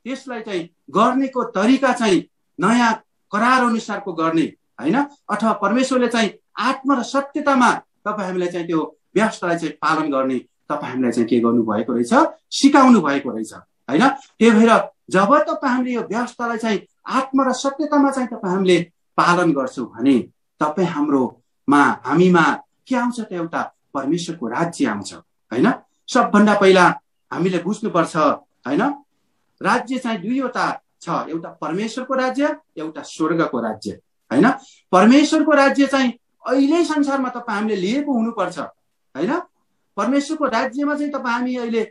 त्यसलाई चाहिँ गर्नेको तरिका चाहिँ नयाँ करार अनुसारको गर्ने होइन। अथवा परमेश्वरले चाहिँ आत्मा र सत्यतामा तपाईँ हामीलाई चाहिँ त्यो व्यवस्थालाई चाहिँ पालन गर्ने तपाईँ हामीलाई चाहिँ के गर्नु भएको रहेछ, सिकाउनु भएको रहेछ होइन। त्यही भएर जब तपाईँ हामीले यो व्यवस्थालाई चाहिँ आत्मा र सत्यतामा चाहिँ तपाईँ हामीले पालन गर्छौँ भने तपाईँ हामीमा के आउँछ त, एउटा परमेश्वरको राज्य आउँछ होइन। सबभन्दा पहिला हामीले बुझ्नुपर्छ होइन, राज्य चाहिँ दुईवटा छ, एउटा परमेश्वरको राज्य एउटा स्वर्गको राज्य होइन। परमेश्वरको राज्य चाहिँ अहिले संसारमा तपाईँ हामीले लिएको हुनुपर्छ होइन। परमेश्वरको राज्यमा चाहिँ तपाईँ हामी अहिले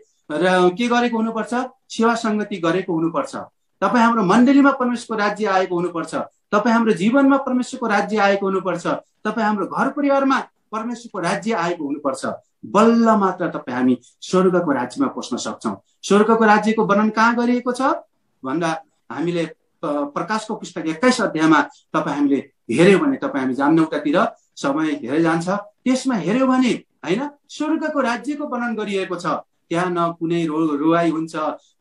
के गरेको हुनुपर्छ, सेवा सङ्गति गरेको हुनुपर्छ। तपाईँ हाम्रो मण्डलीमा परमेश्वरको राज्य आएको हुनुपर्छ, तपाईँ हाम्रो जीवनमा परमेश्वरको राज्य आएको हुनुपर्छ, तपाईँ हाम्रो घर परिवारमा परमेश्वरको राज्य आएको हुनुपर्छ। बल्ल मात्र तपाईँ हामी स्वर्गको राज्यमा पस्न सक्छौँ। स्वर्गको राज्यको वर्णन कहाँ गरिएको छ भन्दा हामीले प्रकाशको पुस्तक 21 अध्यायमा तपाईँ हामीले हेऱ्यौँ भने तपाईँ हामी जान्ने उतातिर समय धेरै जान्छ, त्यसमा हेऱ्यौँ भने होइन स्वर्गको राज्यको वर्णन गरिएको छ। त्यहाँ न कुनै रुवाई हुन्छ,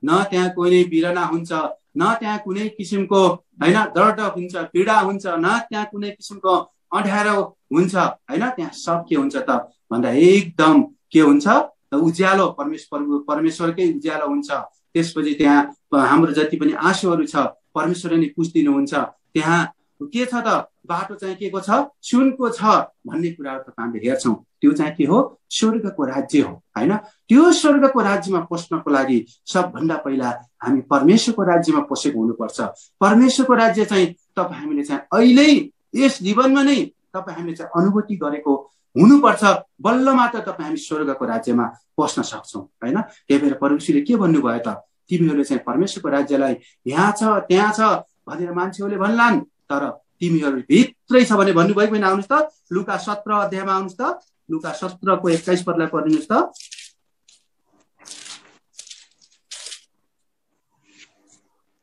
न त्यहाँ कुनै पीडना हुन्छ, न त्यहाँ कुनै किसिमको होइन दर्द हुन्छ, पीडा हुन्छ, न त्यहाँ कुनै किसिमको अँध्यारो हुन्छ होइन। त्यहाँ सब के हुन्छ त भन्दा एकदम के हुन्छ, उज्यालो, परमेश्वरकै उज्यालो हुन्छ। त्यसपछि त्यहाँ हाम्रो जति पनि आँसुहरू छ परमेश्वरले नै पुछिदिनुहुन्छ। त्यहाँ के छ त, बाटो चाहिँ के को छ, सुनको छ भन्ने कुराहरू त हामीले हेर्छौँ। त्यो चाहिँ के हो, स्वर्गको राज्य हो होइन। त्यो स्वर्गको राज्यमा पस्नको लागि सबभन्दा पहिला हामी परमेश्वरको राज्यमा पसेको हुनुपर्छ। परमेश्वरको राज्य चाहिँ तपाईँ हामीले चाहिँ अहिले यस जीवनमा नै तपाईँ हामीले चाहिँ अनुभूति गरेको हुनुपर्छ, बल्ल मात्र तपाईँ हामी स्वर्गको राज्यमा पस्न सक्छौँ होइन। त्यही भएर परमेश्वरले के भन्नुभयो त, तिमीहरूले चाहिँ परमेश्वरको राज्यलाई यहाँ छ त्यहाँ छ भनेर मान्छेहरूले भन्लान्, तर तिमीहरू भित्रै छ भने भन्नुभएको होइन। आउनुहोस् त लुका 17 अध्यायमा आउनुहोस् त, लुका 17को 21 पदलाई पढिदिनुहोस् त।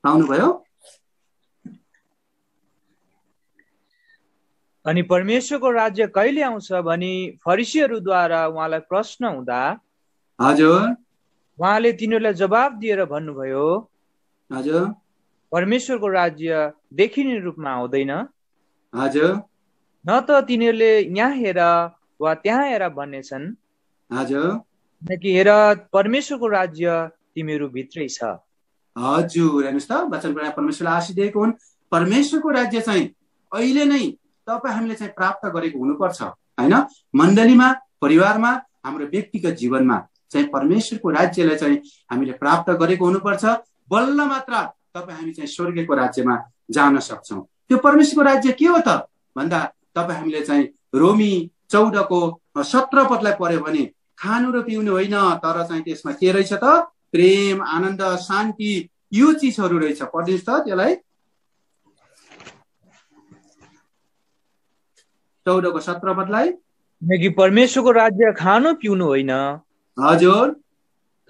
आउनुभयो? अनि परमेश्वरको राज्य कहिले आउँछ भनी फरिसीहरूद्वारा उहाँलाई प्रश्न हुँदा हजुर उहाँले तिनीहरूलाई जवाब दिएर भन्नुभयो, हजुर परमेश्वरको राज्य देखिने रूपमा आउँदैन, हजुर न त तिनीहरूले यहाँ हेर वा त्यहाँ हेर भन्नेछन्, हजुर कि हेर परमेश्वरको राज्य तिमीहरू भित्रै छ। हजुर हेर्नुहोस् त, वचन परमेश्वरले आशिष दिएको हुन्। परमेश्वरको राज्य चाहिँ अहिले नै तपाईँ हामीले चाहिँ प्राप्त गरेको हुनुपर्छ होइन। मण्डलीमा, परिवारमा, हाम्रो व्यक्तिगत जीवनमा चाहिँ परमेश्वरको राज्यलाई चाहिँ हामीले प्राप्त गरेको हुनुपर्छ, बल्ल मात्र तपाईँ हामी चाहिँ स्वर्गको राज्यमा जान सक्छौँ। त्यो परमेश्वरको राज्य के हो त भन्दा तपाईँ हामीले चाहिँ रोमी 14को 17 पदलाई पढ्यो भने खानु र पिउनु होइन, तर चाहिँ त्यसमा के रहेछ त, प्रेम, आनन्द, शान्ति, यो चिजहरू रहेछ। पढ्नुहोस् त त्यसलाई, 14को 17 पदलाई। कि परमेश्वरको राज्य खानु पिउनु होइन, हजुर,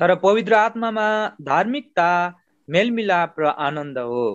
तर पवित्र आत्मामा धार्मिकता, मेलमिलाप र आनन्द हो।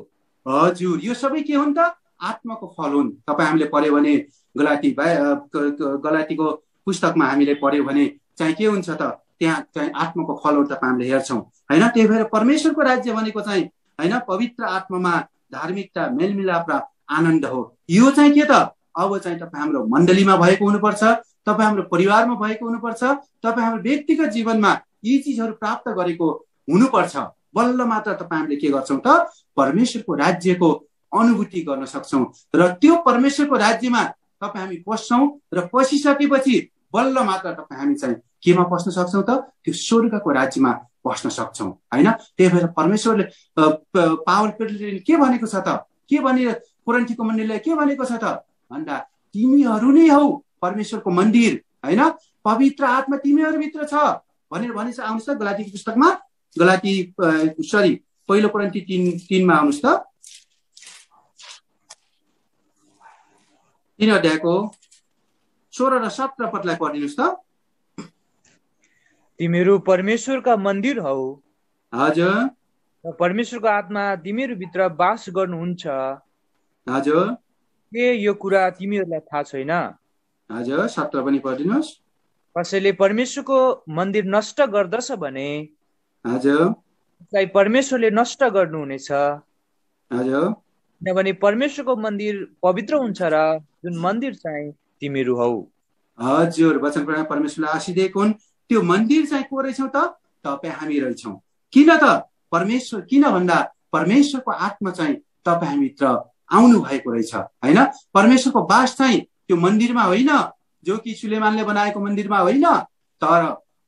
हजुर यो सबै के हुन् त, आत्माको फल हुन्। तपाईँ हामीले पढ्यो भने गलातीको पुस्तकमा हामीले पढ्यो भने चाहिँ के हुन्छ त, त्यहाँ चाहिँ आत्माको फलहरू तपाईँ हामीले हेर्छौँ होइन। त्यही भएर परमेश्वरको राज्य भनेको चाहिँ होइन पवित्र आत्मामा धार्मिकता, मेलमिलाप र आनन्द हो। यो चाहिँ के त, अब चाहिँ तपाईँ हाम्रो मण्डलीमा भएको हुनुपर्छ, तपाईँ हाम्रो परिवारमा भएको हुनुपर्छ, तपाईँ हाम्रो व्यक्तिगत जीवनमा यी चिजहरू प्राप्त गरेको हुनुपर्छ। बल्ल मात्र तपाईँ हामीले के गर्छौँ त परमेश्वरको राज्यको अनुभूति गर्न सक्छौँ। र त्यो परमेश्वरको राज्यमा तपाईँ हामी पस्छौँ र पसिसकेपछि बल्ल मात्र तपाईँ हामी चाहिँ केमा पस्न सक्छौँ त त्यो स्वर्गको राज्यमा पस्न सक्छौँ होइन। त्यही भएर परमेश्वरले पावल पेट्रोले के भनेको छ त, के भने कोरिन्थीको मण्डलीलाई के भनेको छ त भन्दा तिमीहरू नै हौ परमेश्वरको मन्दिर होइन, पवित्र आत्मा तिमीहरूभित्र छ भनेर भनिन्छ। आउनुहोस् त गलातीको पुस्तकमा, पहिलो कोरिन्थी 3:3 आउनुहोस् त, 3 अध्यायको 16 र 17 पदलाई पढिदिनुहोस् त। तिमीहरू परमेश्वरका मन्दिर हौ, हजुर, परमेश्वरको आत्मा तिमीहरूभित्र वास गर्नुहुन्छ। हजुर, के यो कुरा तिमीहरूलाई थाहा छैन? हजुर, 17 पनि पढिदिनुहोस्। कसैले परमेश्वरको मन्दिर नष्ट गर्दछ भने हजुर, उसलाई परमेश्वरले नष्ट गर्नुहुनेछ। हजुर, किनभने परमेश्वरको मन्दिर पवित्र हुन्छ र जुन मन्दिर चाहिँ तिमीहरू हौ। हजुर, वचन पढाइ परमेश्वरले आशिदिएको हुन्। त्यो मन्दिर चाहिँ को रहेछौँ त तपाईँ हामी रहेछौँ। किन त परमेश्वर, किन भन्दा परमेश्वरको आत्मा चाहिँ तपाईँ हामीभित्र आउनु भएको रहेछ होइन। परमेश्वरको बास चाहिँ त्यो मन्दिरमा होइन, जो कि सुलेमानले बनाएको मन्दिरमा होइन, तर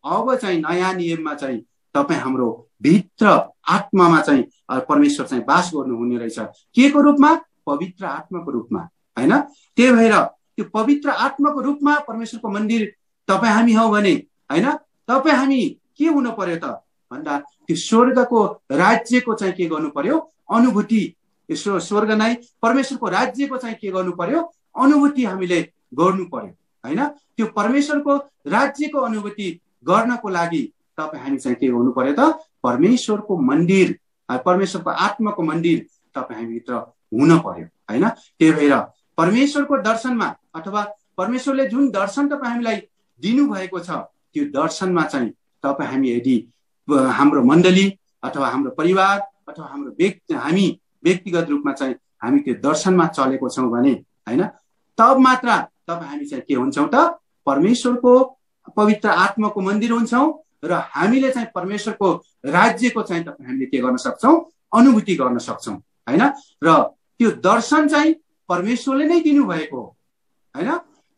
अब चाहिँ नयाँ नियममा चाहिँ तपाईँ हाम्रो भित्र आत्मामा चाहिँ परमेश्वर चाहिँ बास गर्नुहुने रहेछ। के को रूपमा? पवित्र आत्माको रूपमा होइन। त्यही भएर त्यो पवित्र आत्माको रूपमा परमेश्वरको मन्दिर तपाईँ हामी हौ भने होइन, तपाईँ हामी के हुनु पर्यो त भन्दा त्यो स्वर्गको राज्यको चाहिँ के गर्नु पर्यो अनुभूति। स्वर्ग नै परमेश्वरको राज्यको चाहिँ के गर्नु पर्यो अनुभूति हामीले गर्नु पर्यो होइन। त्यो परमेश्वरको राज्यको अनुभूति गर्नको लागि तपाईँ हामी चाहिँ के गर्नु पर्यो त परमेश्वरको मन्दिर, परमेश्वरको आत्माको मन्दिर तपाईँ हामीभित्र हुन पर्यो होइन। त्यही भएर परमेश्वरको दर्शनमा अथवा परमेश्वरले जुन दर्शन तपाईँ हामीलाई दिनुभएको छ त्यो दर्शनमा चाहिँ तपाईँ हामी यदि हाम्रो मण्डली अथवा हाम्रो परिवार अथवा हाम्रो हामी व्यक्तिगत रूपमा चाहिँ हामी त्यो दर्शनमा चलेको छौँ भने होइन, तब मात्र तपाईँ हामी चाहिँ के हुन्छौँ त परमेश्वरको पवित्र आत्माको मन्दिर हुन्छौँ र हामीले चाहिँ परमेश्वरको राज्यको चाहिँ तपाईँ हामीले के गर्न सक्छौँ अनुभूति गर्न सक्छौँ होइन। र त्यो दर्शन चाहिँ परमेश्वरले नै दिनुभएको हो होइन।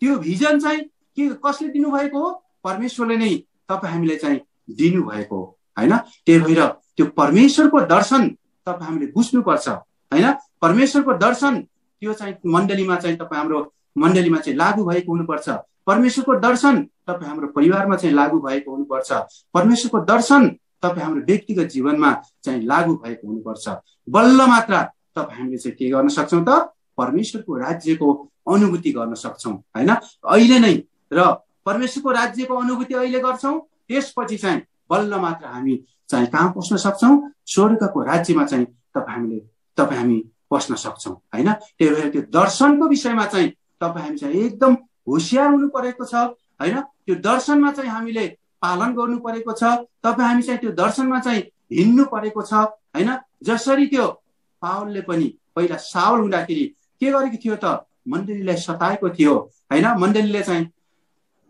त्यो भिजन चाहिँ के कसले दिनुभएको हो? परमेश्वरले नै तपाईँ हामीले चाहिँ दिनुभएको हो होइन। त्यही भएर त्यो परमेश्वरको दर्शन तपाईँ हामीले बुझ्नुपर्छ होइन। परमेश्वरको दर्शन त्यो चाहिँ मण्डलीमा चाहिँ तपाईँ हाम्रो मण्डलीमा चाहिँ लागू भएको हुनुपर्छ। परमेश्वरको दर्शन तपाईँ हाम्रो परिवारमा चाहिँ लागू भएको हुनुपर्छ। परमेश्वरको दर्शन तपाईँ हाम्रो व्यक्तिगत जीवनमा चाहिँ लागू भएको हुनुपर्छ। बल्ल मात्र तपाईँ हामीले चाहिँ के गर्न सक्छौँ त परमेश्वरको राज्यको अनुभूति गर्न सक्छौँ होइन। अहिले नै र परमेश्वरको राज्यको अनुभूति अहिले गर्छौँ, त्यसपछि चाहिँ बल्ल मात्र हामी चाहिँ कहाँ पस्न सक्छौँ स्वर्गको राज्यमा चाहिँ तपाईँ हामी पस्न सक्छौँ होइन। त्यही भएर त्यो दर्शनको विषयमा चाहिँ तपाईँ हामी चाहिँ एकदम होसियार हुनु परेको छ होइन। त्यो दर्शनमा चाहिँ हामीले पालन गर्नु परेको छ। तपाईँ हामी चाहिँ त्यो दर्शनमा चाहिँ हिँड्नु परेको छ होइन। जसरी त्यो पावलले पनि पहिला साउल हुँदाखेरि के गरेको थियो त मण्डलीलाई सताएको थियो होइन।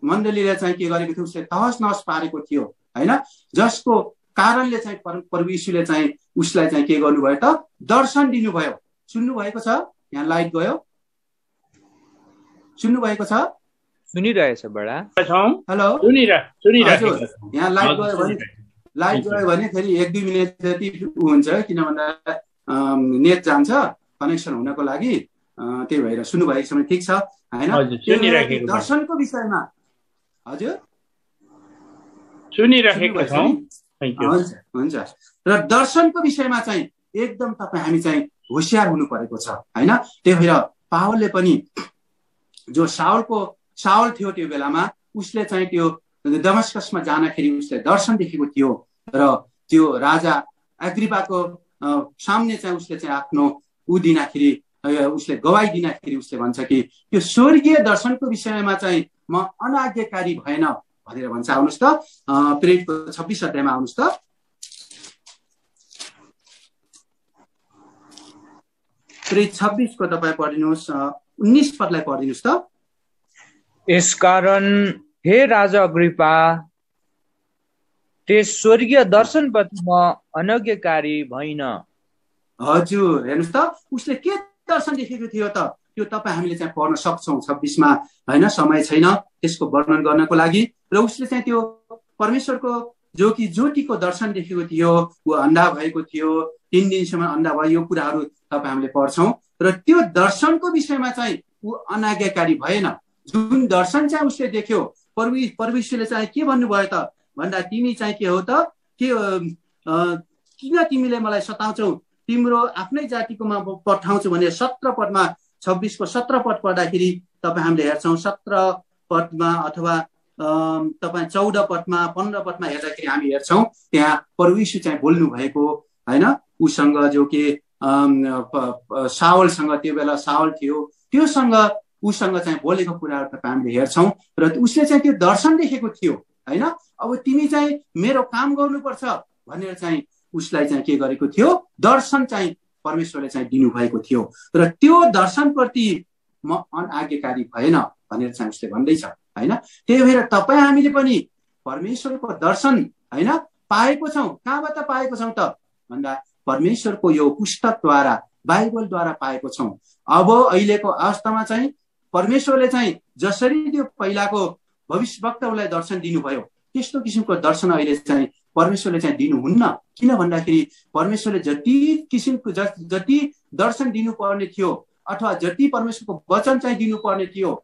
मण्डलीले चाहिँ के गरेको थियो उसले तहस नहस पारेको थियो होइन। जसको कारणले चाहिँ प्रभु यीशुले चाहिँ उसलाई चाहिँ के गर्नुभयो त दर्शन दिनुभयो। सुन्नु भएको छ? यहाँ लाइट गयो, सुन्नु भएको छ? सुनिरहेछ बडा। हेलो, हजुर, यहाँ लाइट गयो भने फेरि 1-2 मिनट जति हुन्छ, किन भन्दा नेट जान्छ कनेक्सन हुनको लागि। त्यही भएर सुन्नुभएको समय ठिक छ होइन। दर्शनको विषयमा हजुर सुनिरहेको छौँ। हुन्छ। र दर्शनको विषयमा चाहिँ एकदम तपाईँ हामी चाहिँ होसियार हुनु परेको छ होइन। त्यही भएर पावलले पनि जो साउल थियो त्यो बेलामा उसले चाहिँ त्यो दमस्कसमा जाँदाखेरि उसले दर्शन देखेको थियो र त्यो राजा अग्रिपाको सामने चाहिँ उसले चाहिँ आफ्नो दिँदाखेरि उसले गवाई दिँदाखेरि उसले भन्छ कि त्यो स्वर्गीय दर्शनको विषयमा चाहिँ म अनाज्ञाकारी भएन भनेर भन्छ। आउनुहोस् त प्रेरितको 26 अध्यायमा आउनुहोस् त। प्रेरित 26 को तपाईँ पढिनुहोस्, 19 पदलाई पढिदिनुहोस् त। यसकारण हे राजा अग्रिपा, त्यस स्वर्गीय दर्शनप्रति म अनज्ञकारी भइन। हजुर, हेर्नुहोस् त उसले के दर्शन देखेको थियो त, त्यो तपाईँ हामीले चाहिँ पढ्न सक्छौँ 26मा, होइन? समय छैन त्यसको वर्णन गर्नको लागि। र उसले चाहिँ त्यो परमेश्वरको जो कि ज्योतिको दर्शन देखेको थियो, ऊ अन्धा भएको थियो, 3 दिनसम्म अन्धा भयो, यो कुराहरू तपाईँ हामीले पढ्छौँ। र त्यो दर्शनको विषयमा चाहिँ ऊ अनाज्ञाकारी भएन। जुन दर्शन चाहिँ उसले देख्यो, परमेश्वरले चाहिँ के भन्नुभयो त भन्दा, तिमी चाहिँ के हो त, के किन तिमीले मलाई सताउँछौ, तिम्रो आफ्नै जातिको म पठाउँछु भने 17 पदमा 26को 17 पद पढ्दाखेरि तपाईँ हामीले हेर्छौँ, 17 पदमा अथवा तपाईँ 14 पदमा 15 पदमा हेर्दाखेरि हामी हेर्छौँ त्यहाँ परमेश्वर चाहिँ बोल्नु भएको, होइन? उसँग जो कि सावलसँग, त्यो बेला सावल थियो, त्योसँग उसँग चाहिँ बोलेको कुराहरू तपाईँ हामीले हेर्छौँ। र उसले चाहिँ त्यो दर्शन देखेको थियो, होइन? अब तिमी चाहिँ मेरो काम गर्नुपर्छ भनेर चाहिँ उसलाई चाहिँ के गरेको थियो, दर्शन चाहिँ परमेश्वरले चाहिँ दिनुभएको थियो। र त्यो दर्शनप्रति म अनाज्ञाकारी भएन भनेर चाहिँ उसले भन्दैछ, होइन? त्यही भएर तपाईँ हामीले पनि परमेश्वरको दर्शन, होइन, पाएको छौँ। कहाँबाट पाएको छौँ त भन्दा परमेश्वरको यो पुस्तकद्वारा, बाइबलद्वारा पाएको छौँ। अब अहिलेको अवस्थामा चाहिँ परमेश्वरले चाहिँ जसरी त्यो पहिलाको भविष्यवक्ताहरूलाई दर्शन दिनुभयो, त्यस्तो किसिमको दर्शन अहिले चाहिँ परमेश्वरले चाहिँ दिनुहुन्न। किन भन्दाखेरि परमेश्वरले जति किसिमको जति दर्शन दिनुपर्ने थियो अथवा जति परमेश्वरको वचन चाहिँ दिनुपर्ने थियो,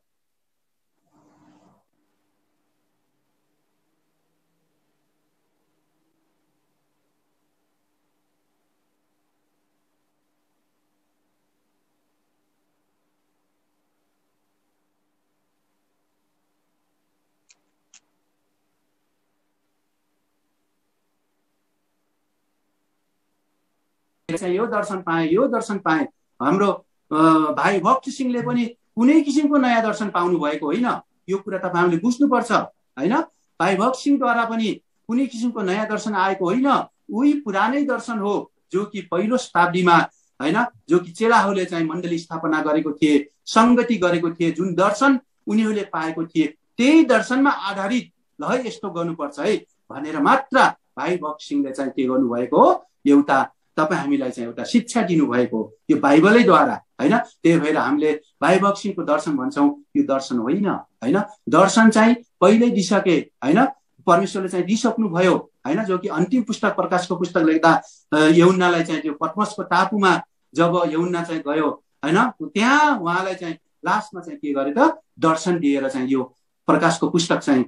यो दर्शन पाए, यो दर्शन पाए। हाम्रो भाइ भक्त सिंहले पनि कुनै किसिमको नयाँ दर्शन पाउनु भएको होइन। यो कुरा तपाईँ हामीले बुझ्नुपर्छ, होइन? भाइ भक्त सिंहद्वारा पनि कुनै किसिमको नयाँ दर्शन आएको होइन। उही पुरानै दर्शन हो जो कि पहिलो शताब्दीमा, होइन, जो कि चेलाहरूले चाहिँ मण्डली स्थापना गरेको थिए, सङ्गति गरेको थिए, जुन दर्शन उनीहरूले पाएको थिए, त्यही दर्शनमा आधारित ल है यस्तो गर्नुपर्छ है भनेर मात्र भाइ भक्त सिंहले चाहिँ के गर्नुभएको हो, एउटा तपाईँ हामीलाई चाहिँ एउटा शिक्षा दिनुभएको, यो बाइबलैद्वारा, होइन? त्यही भएर हामीले भाइ भक्त सिंहको दर्शन भन्छौँ, यो दर्शन होइन, होइन? दर्शन चाहिँ पहिल्यै दिइसके, होइन? परमेश्वरले चाहिँ दिइसक्नु भयो, होइन? जो कि अन्तिम पुस्तक, प्रकाशको पुस्तक लेख्दा यूहन्नालाई चाहिँ त्यो पत्मसको टापुमा जब यूहन्ना चाहिँ गयो, होइन, त्यहाँ उहाँलाई चाहिँ लास्टमा चाहिँ के गरे त, दर्शन दिएर चाहिँ यो प्रकाशको पुस्तक चाहिँ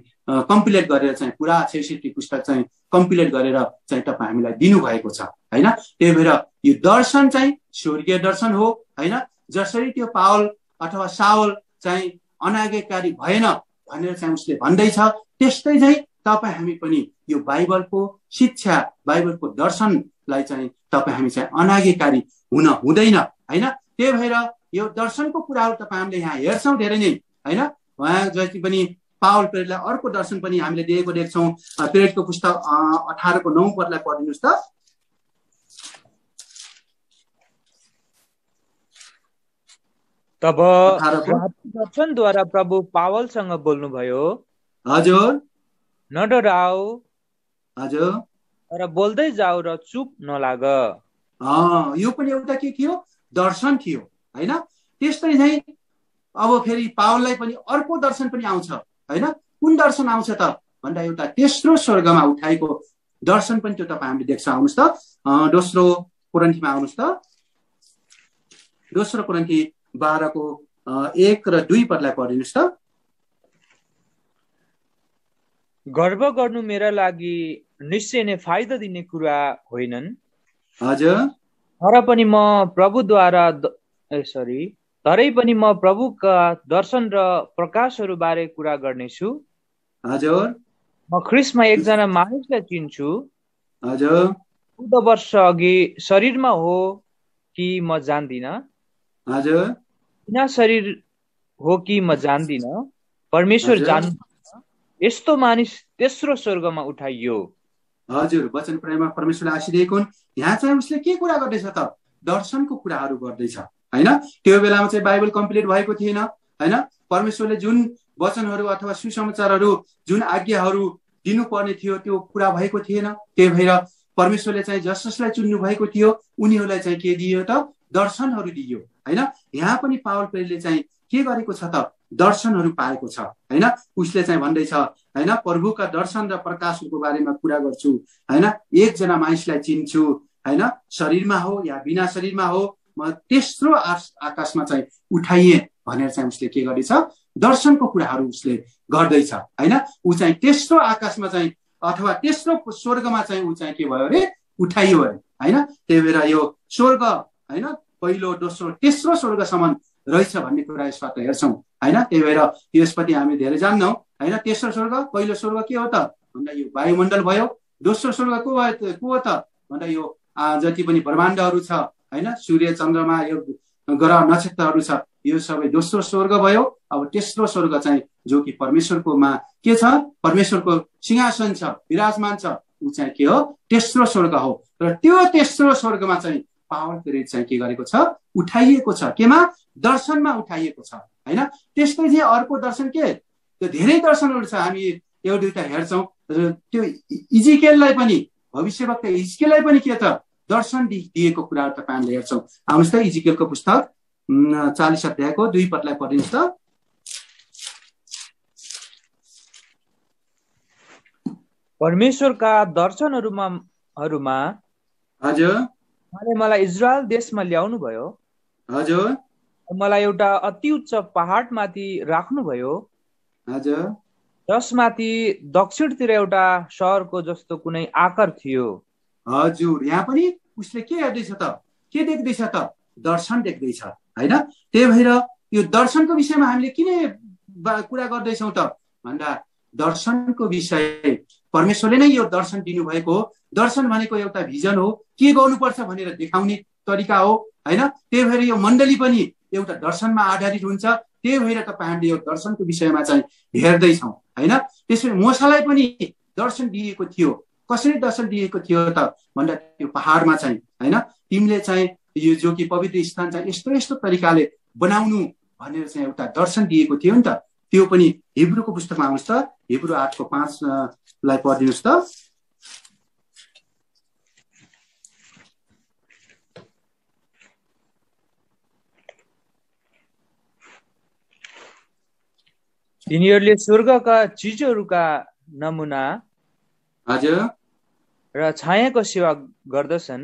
कम्प्लिट गरेर चाहिँ पुरा 66 पुस्तक चाहिँ कम्प्लिट गरेर चाहिँ तपाईँ हामीलाई दिनुभएको छ, होइन? त्यही भएर यो दर्शन चाहिँ स्वर्गीय दर्शन हो, होइन? जसरी त्यो पावल अथवा सावल चाहिँ अनाज्ञाकारी भएन भनेर चाहिँ उसले भन्दैछ, त्यस्तै चाहिँ तपाईँ हामी पनि यो बाइबलको शिक्षा, बाइबलको दर्शनलाई चाहिँ तपाईँ हामी चाहिँ अनाज्ञाकारी हुन हुँदैन, होइन? त्यही भएर यो दर्शनको कुराहरू तपाईँ हामीले यहाँ हेर्छौँ धेरै नै, होइन? उहाँ जति पनि पावल प्रेरितलाई अर्को दर्शन पनि हामीले दिएको देख्छौँ। प्रेरितको पुस्तक 18को 9 पदलाई पढिदिनुहोस् त। तब दर्शनद्वारा प्रभु पावलसँग बोल्नुभयो, हजुर, न डराऊ, हजुर, र बोल्दै जाऊ र चुप नलाग। यो पनि एउटा के थियो, दर्शन थियो, होइन? त्यस्तै चाहिँ अब फेरि पावललाई पनि अर्को दर्शन पनि आउँछ, होइन? कुन दर्शन आउँछ त भन्दा एउटा तेस्रो स्वर्गमा उठाएको दर्शन पनि त्यो तपाईँ हामीले देख्छ। आउनुहोस् त दोस्रो कोरिन्थीमा आउनुहोस् त। दोस्रो कोरिन्थी 12को 1 र 2 पदलाई पढिदिनुहोस् त। गर्व गर्नु मेरा लागि निश्चय नै फाइदा दिने कुरा होइनन्, हजुर, तरै पनि म प्रभुका दर्शन र प्रकाशहरू बारे कुरा गर्नेछु। हजुर, म ख्रिस्टमा एकजना मानिसलाई चिन्छु, हजुर, 14 वर्ष अघि शरीरमा हो कि म जान्दिन, हजुर, बिना शरीर हो कि म जान्दिन, परमेश्वर जान्नु। यस्तो मानिस तेस्रो स्वर्गमा उठाइयो। हजुर, वचन प्रेममा परमेश्वरले आशीष दिएको हुन्। यहाँ चाहिँ उसले के कुरा गर्दैछ त, दर्शनको कुराहरू गर्दैछ, होइन? त्यो बेलामा चाहिँ बाइबल कम्प्लिट भएको थिएन, होइन? परमेश्वरले जुन वचनहरू अथवा सुसमाचारहरू जुन आज्ञाहरू दिनुपर्ने थियो त्यो पुरा भएको थिएन। त्यही भएर परमेश्वरले चाहिँ जस जसलाई चुन्नु भएको थियो उनीहरूलाई चाहिँ के दियो त? दर्शनहरू दियो होइन। यहाँ पनि पावल प्रेरितले चाहिँ के गरेको छ त? दर्शनहरू पाएको छ होइन। उसले चाहिँ भन्दैछ होइन, प्रभुका दर्शन र प्रकाशहरूको बारेमा कुरा गर्छु होइन। एकजना मानिसलाई चिन्छु होइन, शरीरमा हो या बिना शरीरमा हो, म तेस्रो आकाशमा चाहिँ उठाइए भनेर चाहिँ उसले के गरेछ? दर्शनको कुराहरू उसले गर्दैछ होइन। ऊ चाहिँ तेस्रो आकाशमा चाहिँ अथवा तेस्रो स्वर्गमा चाहिँ ऊ चाहिँ के भयो अरे? उठाइयो अरे होइन। त्यही भएर यो स्वर्ग होइन, पहिलो दोस्रो तेस्रो स्वर्गसम्म रहेछ भन्ने कुरा यसबाट हेर्छौँ होइन। त्यही भएर यसपछि हामी धेरै जान्दैनौँ होइन। तेस्रो स्वर्ग, पहिलो स्वर्ग के हो त भन्दा यो वायुमण्डल भयो। दोस्रो स्वर्ग को हो त भन्दा यो जति पनि ब्रह्माण्डहरू छ होइन, सूर्य चन्द्रमा यो ग्रह नक्षत्रहरू छ, यो सबै दोस्रो स्वर्ग भयो। अब तेस्रो स्वर्ग चाहिँ जो कि परमेश्वरकोमा के छ? परमेश्वरको सिंहासन छ, विराजमान छ, ऊ चाहिँ के हो? तेस्रो स्वर्ग हो। र त्यो तेस्रो स्वर्गमा चाहिँ पावल प्रेरित चाहिँ के गरेको छ? उठाइएको छ। केमा? दर्शनमा उठाइएको छ होइन। त्यसपछि अर्को दर्शन के? त्यो धेरै दर्शनहरू छ, हामी एउटा दुईटा हेर्छौँ। त्यो इजिकेललाई पनि, भविष्यवक्ता इजिकेललाई पनि के त? दर्शन दिएको कुराहरू तपाईँ हामीले हेर्छौँ। आउनुहोस् त इजिकेलको पुस्तक 40 अध्यायको 2 पदलाई पढिनुहोस् त। परमेश्वरका दर्शनहरूमा हजुर मलाई इजरायल देशमा ल्याउनु भयो। हजुर मलाई एउटा अति उच्च पहाडमाथि राख्नुभयो। हजुर जसमाथि दक्षिणतिर एउटा सहरको जस्तो कुनै आकार थियो। हजुर यहाँ पनि उसले के हेर्दैछ त? के देख्दैछ त? दर्शन देख्दैछ होइन। त्यही भएर यो दर्शनको विषयमा हामीले किन कुरा गर्दैछौँ त भन्दा दर्शनको विषय परमेश्वरले नै यो दर्शन दिनुभएको हो। दर्शन भनेको एउटा भिजन हो, के गर्नुपर्छ भनेर देखाउने तरिका हो होइन। त्यही भएर यो मण्डली पनि एउटा दर्शनमा आधारित हुन्छ। त्यही भएर तपाईँ हामीले यो दर्शनको विषयमा चाहिँ हेर्दैछौँ होइन। त्यसरी मूसालाई पनि दर्शन दिएको थियो। कसरी दर्शन दिएको थियो त भन्दा त्यो पहाडमा चाहिँ होइन, तिमीले चाहिँ यो जो कि पवित्र स्थान चाहिँ यस्तो यस्तो तरिकाले बनाउनु भनेर चाहिँ एउटा दर्शन दिएको थियो नि त। त्यो पनि हिब्रूको पुस्तकमा आउनुहोस् त, हिब्रू 8:5 पढिदिनुहोस् त। तिनीहरूले स्वर्गका चिजहरूका नमुना हजुर र छायाको सेवा गर्दछन्।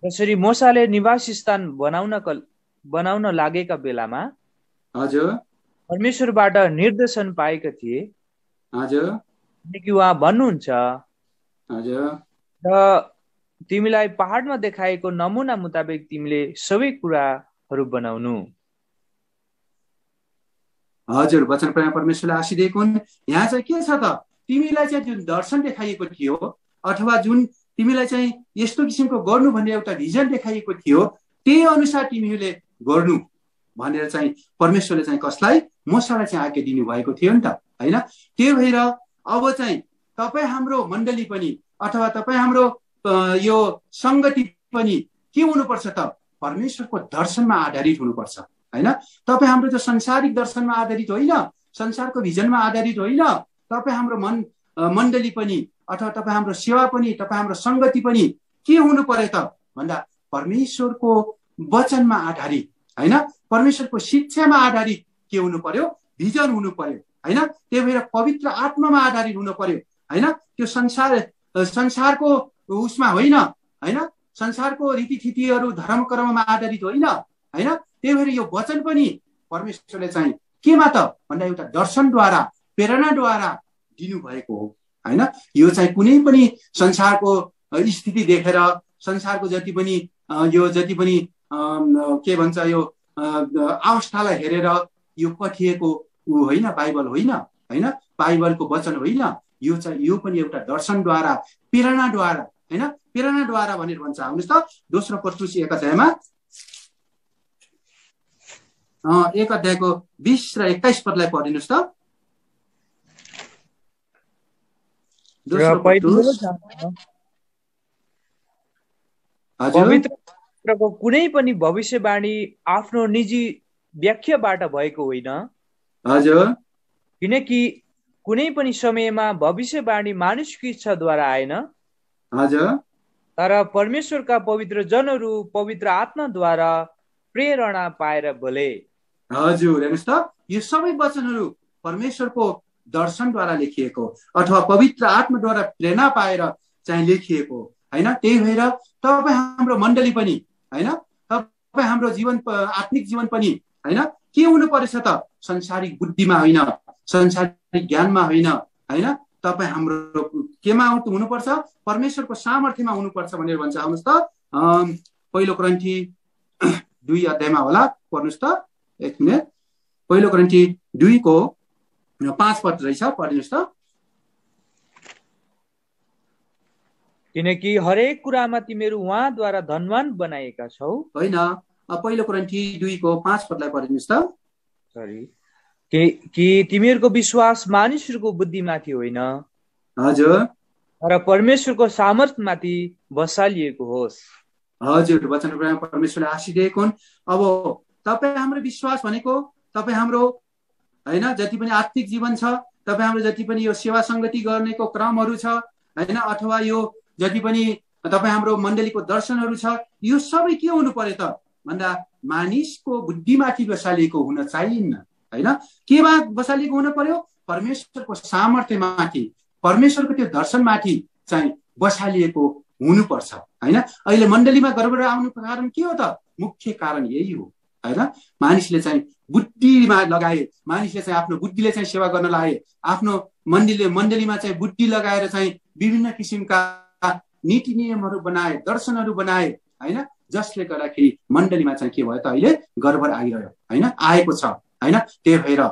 जसरी मूसाले निवास स्थान बनाउन लागेका बेलामा हजुर परमेश्वरबाट निर्देशन पाएका थिए। हजुर कि उहाँ भन्नुहुन्छ हजुर र तिमीलाई पहाडमा देखाएको नमुना मुताबिक तिमीले सबै कुराहरू बनाउनु। हजुर वचन परमेश्वरले आशीष दिएको हुन्। यहाँ चाहिँ के छ त? तिमीलाई चाहिँ जुन दर्शन देखाइएको थियो अथवा जुन तिमीलाई चाहिँ यस्तो किसिमको गर्नु भन्ने एउटा भिजन देखाइएको थियो, त्यही अनुसार तिमीहरूले गर्नु भनेर चाहिँ परमेश्वरले चाहिँ कसलाई? मूसालाई चाहिँ आज्ञा दिनुभएको थियो नि त होइन। त्यही भएर अब चाहिँ तपाईँ हाम्रो मण्डली पनि अथवा तपाईँ हाम्रो यो सङ्गति पनि के हुनुपर्छ त? परमेश्वरको दर्शनमा आधारित हुनुपर्छ होइन। तपाईँ हाम्रो जो संसारिक दर्शनमा आधारित होइन, संसारको भिजनमा आधारित होइन। तपाईँ हाम्रो मण्डली पनि अथवा तपाईँ हाम्रो सेवा पनि, तपाईँ हाम्रो सङ्गति पनि के हुनु पर्यो त भन्दा परमेश्वरको वचनमा आधारित होइन, परमेश्वरको शिक्षामा आधारित के हुनु पर्यो? भिजन हुनु पर्यो होइन। त्यही भएर पवित्र आत्मामा आधारित हुनु पर्यो होइन। त्यो संसारको उसमा होइन होइन, संसारको रीतिथितिहरू धर्म कर्ममा आधारित होइन होइन। त्यही भएर यो वचन पनि परमेश्वरले चाहिँ केमा त भन्दा एउटा दर्शनद्वारा, प्रेरणाद्वारा दिनुभएको हो होइन। यो चाहिँ कुनै पनि संसारको स्थिति देखेर, संसारको जति पनि के भन्छ यो अवस्थालाई हेरेर यो कथिएको होइन, बाइबल होइन होइन, बाइबलको वचन होइन। यो चाहिँ यो पनि एउटा दर्शनद्वारा, प्रेरणाद्वारा होइन, प्रेरणाद्वारा भनेर भन्छ। आउनुहोस् त दोस्रो पत्रुस 1 अध्यायमा 1 अध्यायको 20 र 21 पदलाई पढिदिनुहोस् त। पवित्रको कुनै पनि भविष्यवाणी आफ्नो निजी व्याख्याबाट भएको होइन। हजुर किनकि कुनै पनि समयमा भविष्यवाणी मानिसको इच्छाद्वारा आएन, हजुर तर परमेश्वरका पवित्र जनहरू पवित्र आत्माद्वारा प्रेरणा पाएर बोले। हजुर हेर्नुहोस् त, यो सबै वचनहरू परमेश्वरको दर्शनद्वारा लेखिएको अथवा पवित्र आत्माद्वारा प्रेरणा पाएर चाहिँ लेखिएको होइन। त्यही भएर तपाईँ हाम्रो मण्डली पनि होइन, तपाईँ हाम्रो जीवन आत्मिक जीवन पनि होइन के हुनु पर्छ त, संसारिक बुद्धिमा होइन, संसारिक ज्ञानमा होइन होइन, तपाईँ हाम्रो केमा हुनुपर्छ, परमेश्वरको सामर्थ्यमा हुनुपर्छ भनेर भन्छ। आउनुहोस् त पहिलो कोरिन्थी 2 अध्यायमा होला, पढ्नुहोस् त एक मिनट। पहिलो कोरिन्थी 2 को 5 पद रहेछ, पढ्नुहोस् त। किनकि हरेक कुरामा तिमीहरू उहाँद्वारा धनवान बनाएका छौ। होइन, पहिलो कोरिन्थी 2 को 5 पदलाई पढ्नुहोस् त। सरी, कि तिमीहरूको विश्वास मानिसहरूको बुद्धिमाथि होइन, हजुर, तर परमेश्वरको सामर्थ्यमाथि बसालिएको होस्। हजुर, वचन परमेश्वरले आशीष दिएको हुन्। अब तपाईँ हाम्रो विश्वास भनेको तपाईँ हाम्रो होइन जति पनि आत्मिक जीवन छ, तपाईँ हाम्रो जति पनि यो सेवा सङ्गति गर्नेको क्रमहरू छ होइन, अथवा यो जति पनि तपाईँ हाम्रो मण्डलीको दर्शनहरू छ, यो सबै के हुनु पर्यो त भन्दा मानिसको बुद्धिमाथि बसालिएको हुन चाहिन्न होइन। केमा बसालिएको हुन पर्यो, परमेश्वरको सामर्थ्यमाथि, परमेश्वरको त्यो दर्शनमाथि चाहिँ बसालिएको हुनुपर्छ होइन। अहिले मण्डलीमा गडबड आउनुको कारण के हो त, मुख्य कारण यही हो होइन। मानिसले चाहिँ बुद्धिमा लगाए, मानिसले चाहिँ आफ्नो बुद्धिले चाहिँ सेवा गर्न लागे, आफ्नो मण्डलीमा चाहिँ बुद्धि लगाएर चाहिँ विभिन्न किसिमका नीति नियमहरू बनाए, दर्शनहरू बनाए होइन, जसले गर्दाखेरि मण्डलीमा चाहिँ के भयो त, अहिले गडबड आइरह्यो होइन, आएको छ होइन। त्यही भएर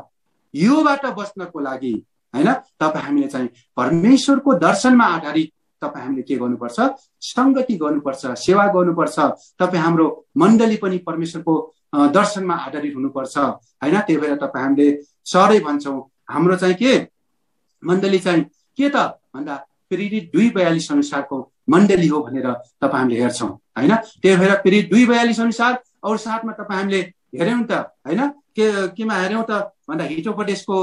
योबाट बच्नको लागि होइन तपाईँ हामीले चाहिँ परमेश्वरको दर्शनमा आधारित तपाईँ हामीले के गर्नुपर्छ, सङ्गति गर्नुपर्छ, सेवा गर्नुपर्छ। तपाईँ हाम्रो मण्डली पनि परमेश्वरको दर्शनमा आधारित हुनुपर्छ होइन। त्यही भएर तपाईँ हामीले सधैँ भन्छौँ हाम्रो चाहिँ के मण्डली चाहिँ के त भन्दा प्रेरित 2:42 अनुसारको मण्डली हो भनेर तपाईँ हामीले हेर्छौँ होइन। त्यही भएर प्रेरित 2:42 अनुसार अरू साथमा तपाईँ हामीले हेऱ्यौँ त होइन, केमा हेऱ्यौँ त भन्दा हितोपदेशको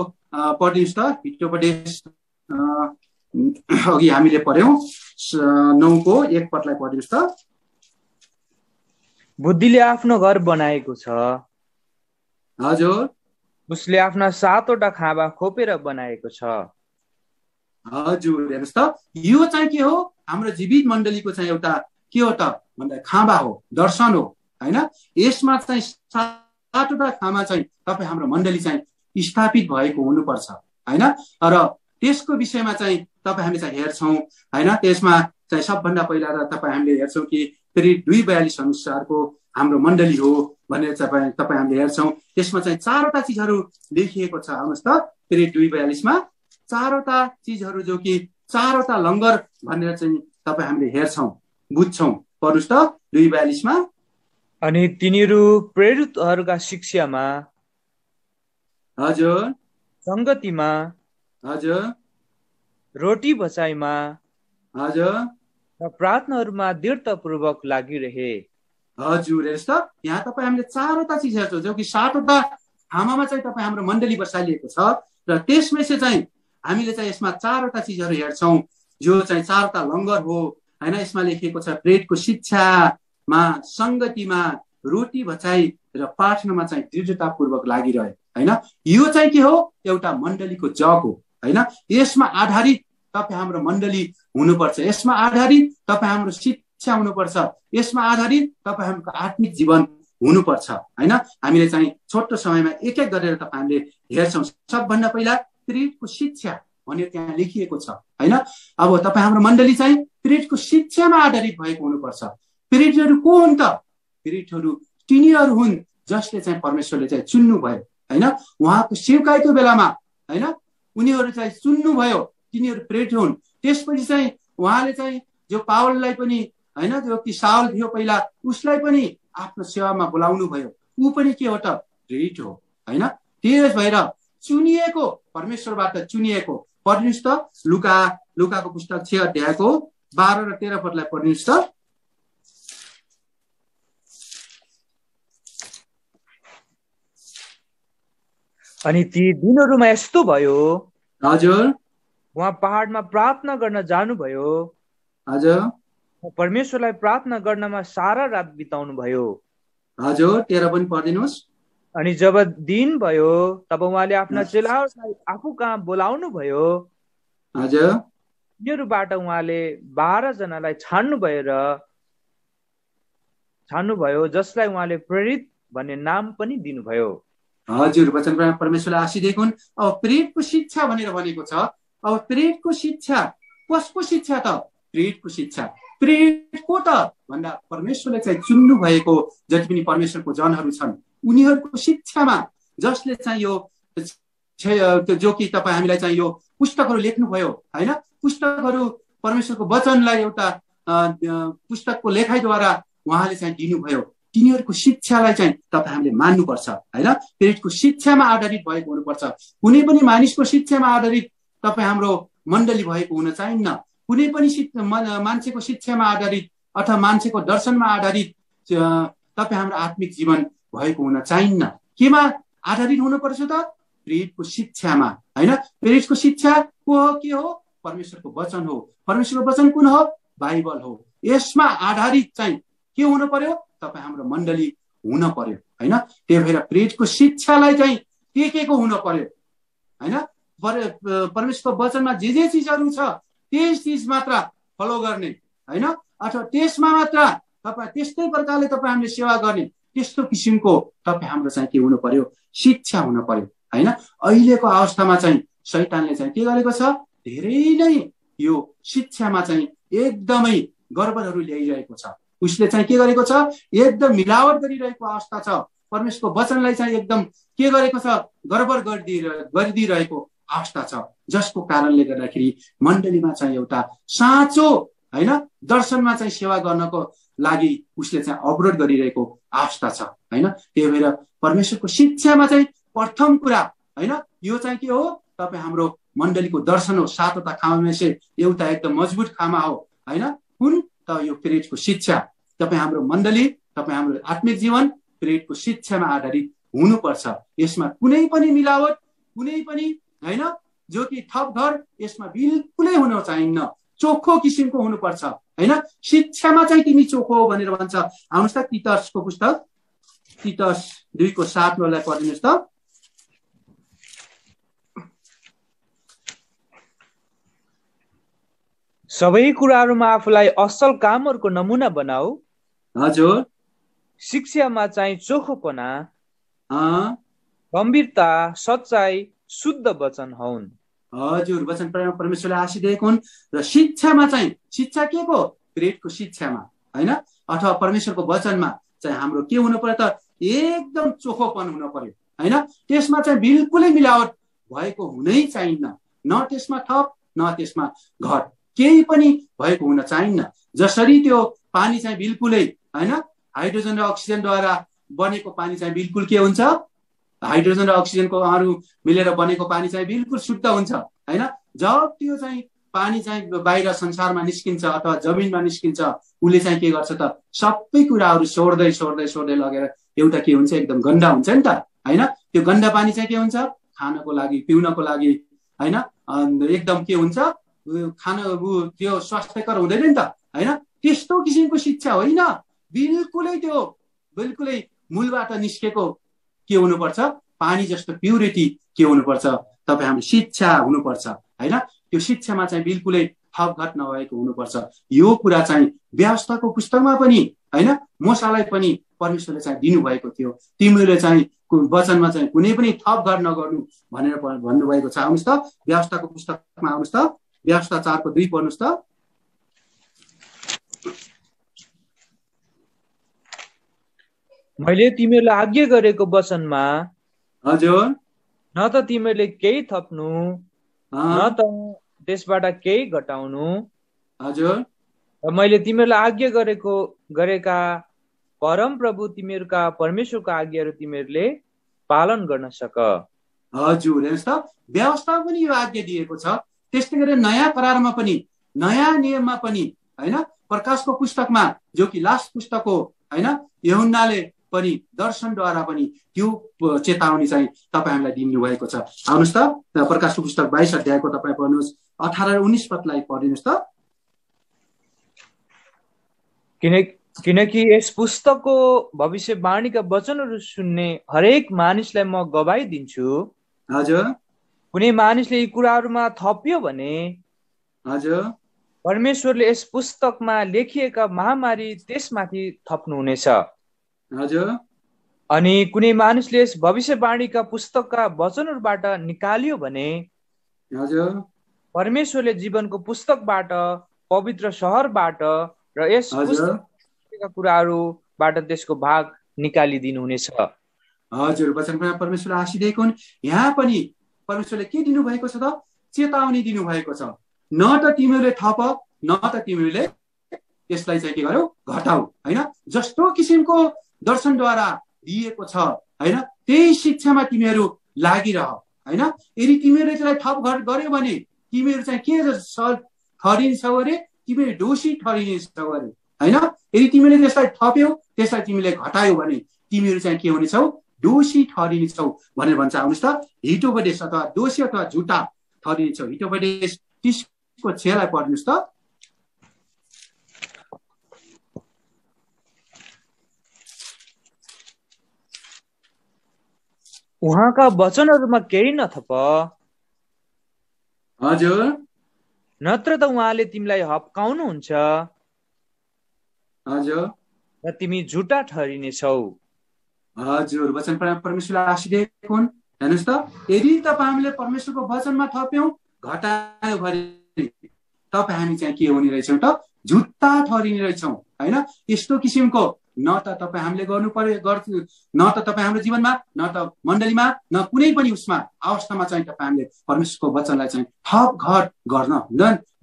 पढ्नुहोस् त, हितोपदेश अघि हामीले पढ्यौँ 9 को 1 पदलाई पढ्नुहोस् त। बुद्धिले आफ्नो घर बनाएको छ, हजुर, उसले आफ्ना 7वटा खाँबा खोपेर बनाएको छ। हजुर हेर्नुहोस् त, यो चाहिँ के हो, हाम्रो जीवित मण्डलीको चाहिँ एउटा के हो त भन्दा खाँबा हो, दर्शन हो होइन। यसमा चाहिँ 7वटा खाँबा चाहिँ तपाईँ हाम्रो मण्डली चाहिँ स्थापित भएको हुनुपर्छ होइन। र त्यसको विषयमा चाहिँ तपाईँ हामीले चाहिँ हेर्छौँ होइन। त्यसमा चाहिँ सबभन्दा पहिला त तपाईँ हामीले हेर्छौँ कि प्रेरित 2:42 अनुसारको हाम्रो मण्डली हो भनेर तपाईँ हामीले हेर्छौँ। त्यसमा चाहिँ 4वटा चिजहरू लेखिएको छ। आउनुहोस् त, प्रेरित 2:42 मा 4वटा चिजहरू जो कि 4वटा लङ्गर भनेर चाहिँ तपाईँ हामीले हेर्छौँ, बुझ्छौँ। पढ्नुहोस् त 2:42 मा। अनि तिनीहरू प्रेरितहरूका शिक्षामा, हजुर, सङ्गतिमा, हजुर, रोटी बचाइमा, हजुर, र प्रार्थनाहरूमा दृढतापूर्वक लागिरहे। हजुर हेर्नुहोस् त, यहाँ तपाईँ हामीले 4वटा चिज हेर्छौँ जो कि 7वटा खामामा चाहिँ तपाईँ हाम्रो मण्डली बसालिएको छ। र त्यसमै चाहिँ हामीले चाहिँ यसमा 4वटा चिजहरू हेर्छौँ जो चाहिँ 4वटा लङ्गर हो होइन। यसमा लेखिएको छ प्रेरितको शिक्षामा, सङ्गतिमा, रोटी बचाइ र प्रार्थनामा चाहिँ दृढतापूर्वक लागिरहे होइन। यो चाहिँ के हो, एउटा मण्डलीको जग हो होइन। यसमा आधारित तपाईँ हाम्रो मण्डली हुनुपर्छ, यसमा आधारित तपाईँ हाम्रो शिक्षा हुनुपर्छ, यसमा आधारित तपाईँ हाम्रो आत्मिक जीवन हुनुपर्छ होइन। हामीले चाहिँ छोटो समयमा एक एक गरेर तपाईँ हामीले हेर्छौँ। सबभन्दा पहिला प्रेरितको शिक्षा भनेर त्यहाँ लेखिएको छ होइन। अब तपाईँ हाम्रो मण्डली चाहिँ प्रेरितको शिक्षामा आधारित भएको हुनुपर्छ। प्रेरितहरू को हुन् त, प्रेरितहरू तिनीहरू हुन् जसले चाहिँ परमेश्वरले चाहिँ चुन्नु भयो होइन। उहाँको सेवकाईको बेलामा होइन उनीहरू चाहिँ चुन्नु भयो, तिनीहरू प्रेरित हुन्। त्यसपछि चाहिँ उहाँले चाहिँ जो पावललाई पनि होइन, जो कि साउल थियो पहिला, उसलाई पनि आफ्नो सेवामा बोलाउनु भयो, ऊ पनि के हो त, प्रेरित हो होइन। त्यस भएर चुनिएको, परमेश्वरबाट चुनिएको। पढ्नुहोस् त लुकाको पुस्तक 6 अध्यायको 12 र 13 पदलाई पढ्नुहोस् त। अनि ती दिनहरूमा यस्तो भयो, हजुर उहाँ पहाडमा प्रार्थना गर्न जानुभयो, हजुर परमेश्वरलाई प्रार्थना गर्नमा सारा रात बिताउनु भयो। हजुर 13 पनि पढिदिनुहोस्। अनि जब दिन भयो तब उहाँले आफ्ना चेलाहरूलाई आफू कहाँ बोलाउनु भयो। हजुर तिनीहरूबाट उहाँले 12 जनालाई छान्नुभयो, जसलाई उहाँले प्रेरित भन्ने नाम पनि दिनुभयो। हजुर वचन परमेश्वरले आशीष दिएको हुन्। अब प्रेरितको शिक्षा भनेर भनेको छ। अब प्रेरितको शिक्षा कसको शिक्षा त? प्रेरितको शिक्षा प्रेरित को त भन्दा परमेश्वरले चाहिँ चुन्नु भएको जति पनि परमेश्वरको जनहरू छन् उनीहरूको शिक्षामा, जसले चाहिँ यो जो कि तपाईँ हामीलाई चाहिँ यो पुस्तकहरू लेख्नुभयो होइन, पुस्तकहरू परमेश्वरको वचनलाई एउटा पुस्तकको लेखाइद्वारा उहाँले चाहिँ दिनुभयो, तिनीहरूको शिक्षालाई चाहिँ तपाईँ हामीले मान्नुपर्छ होइन। प्रेरितको शिक्षामा आधारित भएको हुनुपर्छ। कुनै पनि मानिसको शिक्षामा आधारित तपाईँ हाम्रो मण्डली भएको हुन चाहिन्न। कुनै पनि मान्छेको शिक्षामा आधारित अथवा मान्छेको दर्शनमा आधारित तपाईँ हाम्रो आत्मिक जीवन भएको हुन चाहिन्न। केमा आधारित हुनुपर्छ त? प्रेरितको शिक्षामा होइन। प्रेरितको शिक्षा को हो? के हो? परमेश्वरको वचन हो। परमेश्वरको वचन कुन हो? बाइबल हो। यसमा आधारित चाहिँ के हुनु पर्यो? तपाईँ हाम्रो मण्डली हुन पर्यो होइन। त्यही भएर प्रेरितको शिक्षालाई चाहिँ के को हुन पर्यो होइन। परमेश्वरको वचनमा जे चिजहरू छ त्यस चिज मात्र फलो गर्ने होइन, अथवा त्यसमा मात्र तपाईँ त्यस्तै प्रकारले तपाईँ हामीले सेवा गर्ने, त्यस्तो किसिमको तपाईँ हाम्रो चाहिँ के हुनु पर्यो? शिक्षा हुनु पर्यो होइन। अहिलेको अवस्थामा चाहिँ शैतानले चाहिँ के गरेको छ? धेरै नै यो शिक्षामा चाहिँ एकदमै गडबडहरू ल्याइरहेको छ। उसले चाहिँ के गरेको छ? एकदम मिलावट गरिरहेको अवस्था छ। परमेश्वरको वचनलाई चाहिँ एकदम के गरेको छ? गडबड गरिदिइरहेको अवस्था छ, जसको कारणले गर्दाखेरि मण्डलीमा चाहिँ एउटा साँचो होइन दर्शनमा चाहिँ सेवा गर्नको लागि उसले चाहिँ अवरोध गरिरहेको अवस्था छ होइन। त्यही भएर परमेश्वरको शिक्षामा चाहिँ प्रथम कुरा होइन यो चाहिँ के हो? तपाईँ हाम्रो मण्डलीको दर्शन हो। सातवटा खामामा चाहिँ एउटा एकदम मजबुत खामा हो होइन। कुन त? यो प्रेरितको शिक्षा। तपाईँ हाम्रो मण्डली, तपाईँ हाम्रो आत्मिक जीवन प्रेरितको शिक्षामा आधारित हुनुपर्छ। यसमा कुनै पनि मिलावट, कुनै पनि होइन जो कि थप घर यसमा बिल्कुलै हुन चाहिन्न। चोखो किसिमको हुनुपर्छ होइन। शिक्षामा चाहिँ तिमी चोखो हो भनेर भन्छ। आउनुहोस् त तीतसको पुस्तक, तीतस 2:7 पढिदिनुहोस् त। सबै कुराहरूमा आफूलाई असल कामहरूको नमुना बनाऊ। हजुर शिक्षामा चाहिँ चोखोपना, गम्भीरता, सच्चाई, शुद्ध वचन हुन्। हजुर वचन परमेश्वरले आशीष दिएको हुन्। र शिक्षामा चाहिँ शिक्षा के को? प्रेरितको शिक्षामा होइन, अथवा परमेश्वरको वचनमा चाहिँ हाम्रो के हुनु पर्यो त? एकदम चोखोपन हुनु पर्यो होइन। त्यसमा चाहिँ बिल्कुलै मिलावट भएको हुनै चाहिन्न। न त्यसमा थप न त्यसमा घट, केही पनि भएको हुन चाहिन्न। जसरी त्यो पानी चाहिँ बिल्कुलै होइन हाइड्रोजन र अक्सिजनद्वारा बनेको पानी चाहिँ बिल्कुल के हुन्छ? हाइड्रोजन र अक्सिजनको अणु मिलेर बनेको पानी चाहिँ बिल्कुल शुद्ध हुन्छ होइन। जब त्यो चाहिँ पानी चाहिँ बाहिर संसारमा निस्किन्छ अथवा जमिनमा निस्किन्छ, उसले चाहिँ के गर्छ त? सबै कुराहरू सोर्दै सोर्दै सोर्दै लगेर एउटा के हुन्छ? एकदम गन्दा हुन्छ नि त होइन। त्यो गन्दा पानी चाहिँ के हुन्छ? खानको लागि, पिउनको लागि होइन एकदम के हुन्छ? खाना त्यो स्वास्थ्यकर हुँदैन नि त होइन। त्यस्तो किसिमको शिक्षा होइन। बिल्कुलै त्यो बिल्कुलै मूलबाट निस्केको के हुनुपर्छ? पानी जस्तो प्युरिटी के हुनुपर्छ? तपाईँ हाम्रो शिक्षा हुनुपर्छ होइन। त्यो शिक्षामा चाहिँ बिल्कुलै थपघट नभएको हुनुपर्छ। यो कुरा चाहिँ व्यवस्थाको पुस्तकमा पनि होइन मूसालाई पनि परमेश्वरले चाहिँ दिनुभएको थियो। तिमीले चाहिँ वचनमा चाहिँ कुनै पनि थपघट नगर्नु भनेर भन्नुभएको छ। आउनुहोस् त व्यवस्थाको पुस्तकमा, आउनुहोस् त व्यवस्था 4:2 पढ्नुहोस् त। मैले तिमीहरूलाई आज्ञा गरेको वचनमा हजुर न त तिमीहरूले केही थप्नु न त त्यसबाट केही घटाउनु। हजुर र मैले तिमीहरूलाई आज्ञा गरेका परम प्रभु तिमीहरूका परमेश्वरको आज्ञाहरू तिमीहरूले पालन गर्न सक। हजुर हेर्नुहोस् त व्यवस्था पनि यो आज्ञा दिएको छ। त्यस्तै गरेर नयाँ करारमा पनि, नयाँ नियममा पनि होइन प्रकाशको पुस्तकमा जो कि लास्ट पुस्तक हो होइन, यूहन्नाले पनि दर्शनद्वारा पनि त्यो चेतावनी चाहिँ तपाईँ हामीलाई दिनुभएको छ। आउनुहोस् त प्रकाशको पुस्तक 22 अध्यायको तपाईँ पढ्नुहोस् 18 र 19 पदलाई पढिदिनुहोस् त। किनकि यस पुस्तकको भविष्यवाणीका वचनहरू सुन्ने हरेक मानिसलाई म गवाही दिन्छु। हजुर। कुनै मानिसले यी कुराहरूमा थप्यो भने हजुर परमेश्वरले यस पुस्तकमा लेखिएका महामारी त्यसमाथि थप्नुहुनेछ। हजुर। अनि कुनै मानिसले यस भविष्यवाणीका पुस्तकका वचनहरूबाट निकालियो भने हजुर परमेश्वरले जीवनको पुस्तकबाट, पवित्र सहरबाट र यस पुस्तकका कुराहरूबाट त्यसको भाग निकालिदिनुहुनेछ। हजुर, वचनमा परमेश्वरले आशीष दिएको हुन्। यहाँ पनि परमेश्वरले के दिनुभएको छ त? चेतावनी दिनुभएको छ। न त तिमीहरूले थप, न त तिमीहरूले यसलाई चाहिँ के गर्यौ, घटाऊ, हैन? जस्तो किसिमको दर्शनद्वारा दिएको छ, हैन, त्यही शिक्षामा तिमीहरू लागिरह, हैन? यदि तिमीहरूले त्यसलाई थप घट गर्यो भने तिमीहरू चाहिँ के ठहरिन्छौ अरे? तिमीहरू दोषी ठहरिन्छौ अरे, हैन? यदि तिमीले त्यसलाई थप्यौ, त्यसलाई तिमीले घटायौ भने तिमीहरू चाहिँ के हुनेछौ? दोषी ठहरिन्छौ भनेर भन्छ। आउनुहोस् त, हितोपदेश अथवा दोषी अथवा झुटा ठहरिन्छौ। हितोपदेश 30 को 6 लाई पढ्नुस् त। उहाँका वचनहरूमा केही नथप। हजुर। नत्र त उहाँले तिमीलाई हप्काउनुहुन्छ। हजुर। र तिमी झुटा ठहरिनेछौ। हजुर, वचन परमेश्वरले आशीष दिएको हुन्। हेर्नुहोस् त, यदि तपाईँ हामीले परमेश्वरको वचनमा थप्यौं, घटायो भने तपाईँ हामी चाहिँ के हुने रहेछौँ त? झुट्टा ठहरिने रहेछौँ, हैन? यस्तो किसिमको न त तपाईँ हामीले गर्नु पर्यो, न त तपाईँ हाम्रो जीवनमा, न त मण्डलीमा, न कुनै पनि उसमा अवस्थामा चाहिँ तपाईँ हामीले परमेश्वरको वचनलाई चाहिँ थप घट गर्न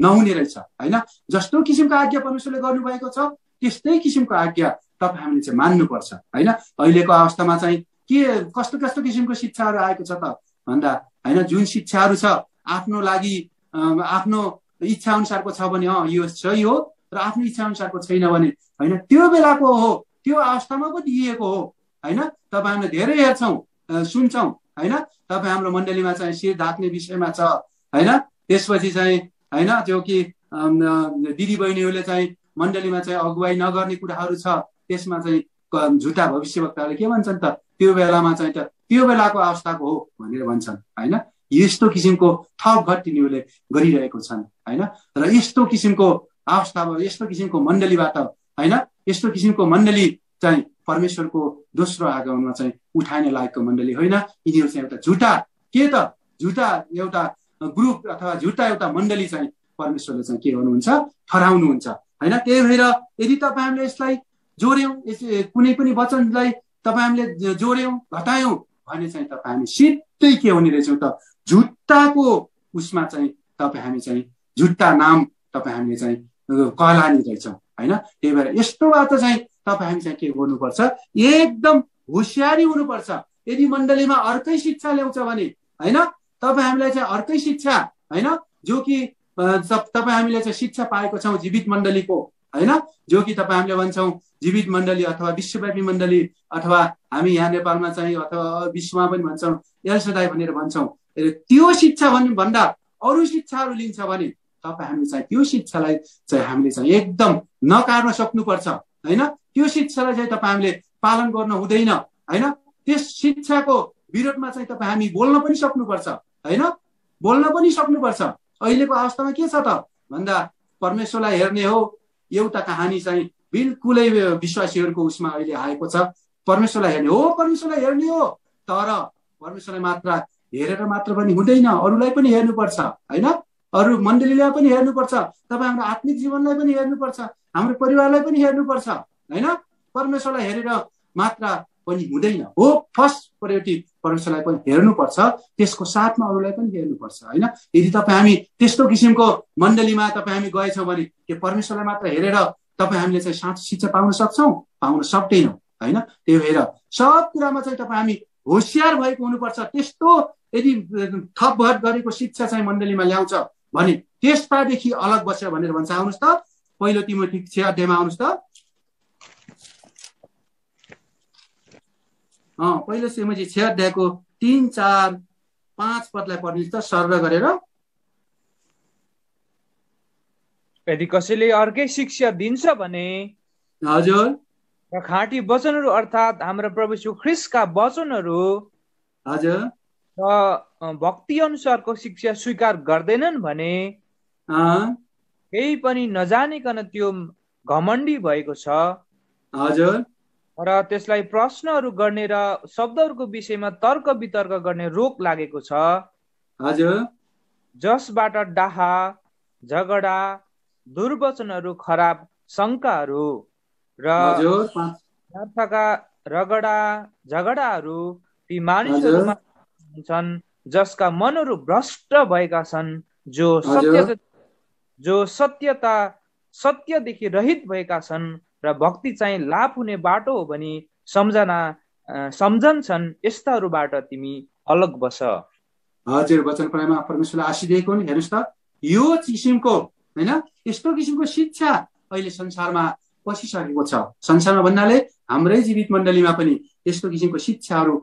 नहुने रहेछ, हैन? जस्तो किसिमको आज्ञा परमेश्वरले गर्नुभएको छ त्यस्तै किसिमको आज्ञा तपाईँ हामीले चाहिँ मान्नुपर्छ, हैन? अहिलेको अवस्थामा चाहिँ के कस्तो कस्तो किसिमको शिक्षाहरू आएको छ त भन्दा, हैन, जुन शिक्षाहरू छ आफ्नो लागि आफ्नो इच्छा अनुसारको छ भने यो सही हो, र आफ्नो इच्छा अनुसारको छैन भने हैन, त्यो बेलाको हो, त्यो अवस्थामा पो दिएको हो, हैन? तपाईँ हामीले धेरै हेर्छौँ, सुन्छौँ, हैन? तपाईँ हाम्रो मण्डलीमा चाहिँ शिर ढाक्ने विषयमा छ, हैन? त्यसपछि चाहिँ हैन, जो कि दिदी बहिनीहरूले चाहिँ मण्डलीमा चाहिँ अगुवाई नगर्ने कुराहरू छ, त्यसमा चाहिँ झुटा भविष्यवक्ताहरूले के भन्छन् त? त्यो बेलामा चाहिँ त त्यो बेलाको अवस्थाको हो भनेर भन्छन्, हैन? यस्तो किसिमको थप घट तिनीहरूले गरिरहेको छन्, हैन? र यस्तो किसिमको अवस्था, यस्तो किसिमको मण्डलीबाट, हैन, यस्तो किसिमको मण्डली चाहिँ परमेश्वरको दोस्रो आगमनमा चाहिँ उठाइने लायकको मण्डली होइन। यिनीहरू चाहिँ एउटा झुटा, के त झुटा एउटा ग्रुप अथवा झुटा एउटा मण्डली चाहिँ परमेश्वरले चाहिँ के गर्नुहुन्छ? ठहराउनुहुन्छ, हैन? त्यही भएर यदि तपाईँ हामीले यसलाई जोड्यौँ, कुनै पनि वचनलाई तपाईँ हामीले जोड्यौँ, घटायौँ भने चाहिँ तपाईँ हामी सिधै के हुने रहेछौँ त? झुट्टाको उसमा चाहिँ तपाईँ हामी चाहिँ झुट्टा नाम तपाईँ हामीले चाहिँ कहलाने रहेछौँ, हैन? त्यही भएर यस्तोबाट चाहिँ तपाईँ हामी चाहिँ के गर्नुपर्छ? एकदम होसियारी हुनुपर्छ। यदि मण्डलीमा अर्कै शिक्षा ल्याउँछ भने, हैन, तपाईँ हामीलाई चाहिँ अर्कै शिक्षा, हैन, जो कि तपाईँ हामीले चाहिँ शिक्षा पाएको छौँ जीवित मण्डलीको, हैन, जो कि तपाईँ हामीले भन्छौँ जीवित मण्डली अथवा विश्वव्यापी मण्डली, अथवा हामी यहाँ नेपालमा चाहिँ अथवा विश्वमा पनि भन्छौँ एल सदाई भनेर भन्छौँ। त्यो शिक्षा भन्दा अरू शिक्षाहरू लिन्छ भने तपाईँ हामीले चाहिँ त्यो शिक्षालाई चाहिँ हामीले चाहिँ एकदम नकार्न सक्नुपर्छ, हैन? त्यो शिक्षालाई चाहिँ तपाईँ हामीले पालन गर्न हुँदैन, हैन? त्यस शिक्षाको विरोधमा चाहिँ तपाईँ हामी बोल्न पनि सक्नुपर्छ, हैन? बोल्न पनि सक्नुपर्छ। अहिलेको अवस्थामा के छ त भन्दा, परमेश्वरलाई हेर्ने हो एउटा कहानी चाहिँ बिल्कुलै विश्वासीहरूको उसमा अहिले आएको छ। परमेश्वरलाई हेर्ने हो, परमेश्वरलाई हेर्ने हो, तर परमेश्वरलाई मात्र हेरेर मात्र पनि हुँदैन, अरूलाई पनि हेर्नुपर्छ, हैन? अरू मण्डलीलाई पनि हेर्नुपर्छ, तपाईँ हाम्रो आत्मिक जीवनलाई पनि हेर्नुपर्छ, हाम्रो परिवारलाई पनि हेर्नुपर्छ, हैन? परमेश्वरलाई हेरेर मात्र पनि हुँदैन हो। फर्स्ट प्रायोरिटी परमेश्वरलाई पनि हेर्नुपर्छ, त्यसको साथमा अरूलाई पनि हेर्नुपर्छ, हैन? यदि तपाईँ हामी त्यस्तो किसिमको मण्डलीमा तपाईँ हामी गएछौँ भने के परमेश्वरलाई मात्र हेरेर तपाईँ हामीले चाहिँ साँचो शिक्षा पाउन सक्छौँ? पाउन सक्दैनौँ, हैन? त्यही भएर सब कुरामा चाहिँ तपाईँ हामी होसियार भएको हुनुपर्छ। त्यस्तो यदि थपघट गरेको शिक्षा चाहिँ मण्डलीमा ल्याउँछ भने त्यसपादेखि अलग बस्छ भनेर भन्छ। आउनुहोस् त, पहिलो तिमोथी 6 अध्यायमा आउनुहोस् त। पहिलो तिमोथी 6 अध्यायको 3, 4, 5 पदलाई पढ्नुहोस् त सरल गरेर। यदि कसैले अर्कै शिक्षा दिन्छ भने हजुर र खाँटी वचनहरू अर्थात् हाम्रो प्रभु यीशु ख्रीष्टका वचनहरू हजुर र भक्ति अनुसारको शिक्षा स्वीकार गर्दैनन् भने केही पनि नजानिकन त्यो घमण्डी भएको छ। हजुर र त्यसलाई प्रश्नहरू गर्ने र शब्दहरूको विषयमा तर्क वितर्क गर्ने रोग लागेको छ। हजुर जसबाट डाहा, झगडा, दुर्वचनहरू, खराब शङ्काहरू र व्यर्थका झगडाहरू ती मानिसहरूमा छन् जसका मनहरू भ्रष्ट भएका छन्, जो सत्यदेखि रहित भएका छन् र भक्ति चाहिँ लाभ हुने बाटो हो भनी सम्झन्छन्। यस्ताहरूबाट तिमी अलग बस। हजुर वचन पढाइमा परमेश्वरले आशीष दिएको नि। हेर्नुहोस् त, यो किसिमको हैन यस्तो किसिमको शिक्षा अहिले संसारमा पसिसकेको छ। संसारमा भन्नाले हाम्रै जीवित मण्डलीमा पनि यस्तो किसिमको शिक्षाहरू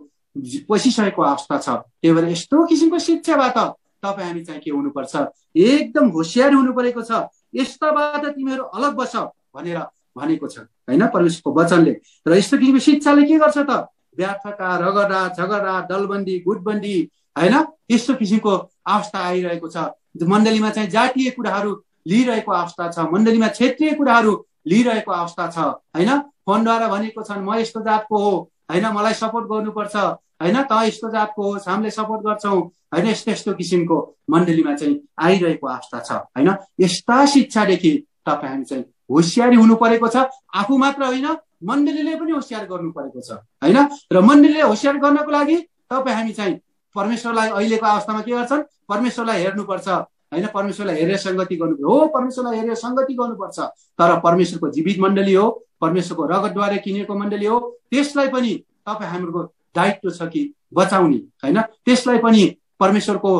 पसिसकेको अवस्था छ। त्यही भएर यस्तो किसिमको शिक्षाबाट तपाईँ हामी चाहिँ के हुनुपर्छ, एकदम होसियार हुनु परेको छ। यस्ताबाट तिमीहरू अलग बस भनेर भनेको छ हैन परमेश्वरको वचनले। र यस्तो किसिमको शिक्षाले के गर्छ त, व्यर्थका रगडा, झगडा, दलबन्दी, गुटबन्दी हैन यस्तो किसिमको अवस्था आइरहेको छ। मण्डलीमा चाहिँ जातीय कुराहरू लिइरहेको अवस्था छ, मण्डलीमा क्षेत्रीय कुराहरू लिइरहेको अवस्था छ हैन। फोनद्वारा भनेको छन् म यस्तो जातको हो हैन, मलाई सपोर्ट गर्नुपर्छ हैन, त यस्तो जातको हो, हामीले सपोर्ट गर्छौँ हैन। यस्तो यस्तो किसिमको मण्डलीमा चाहिँ आइरहेको अवस्था छ हैन। यस्ता शिक्षादेखि तपाईँ हामी चाहिँ होसियारी हुनु परेको छ। आफू मात्र होइन, मण्डलीले पनि होसियार गर्नु परेको छ हैन। र मण्डलीले होसियार गर्नको लागि तपाईँ हामी चाहिँ परमेश्वरलाई अहिलेको अवस्थामा के गर्छन्, परमेश्वरलाई हेर्नुपर्छ हैन। परमेश्वरलाई हेरेर संगति गर्नु हो, परमेश्वरलाई हेरेर संगति गर्नुपर्छ। तर परमेश्वरको जीवित मण्डली हो, परमेश्वरको रगतद्वारा किनेको मण्डली हो, त्यसलाई पनि तपाईँ हाम्रो दायित्व छ कि बचाउने हैन। त्यसलाई पनि परमेश्वरको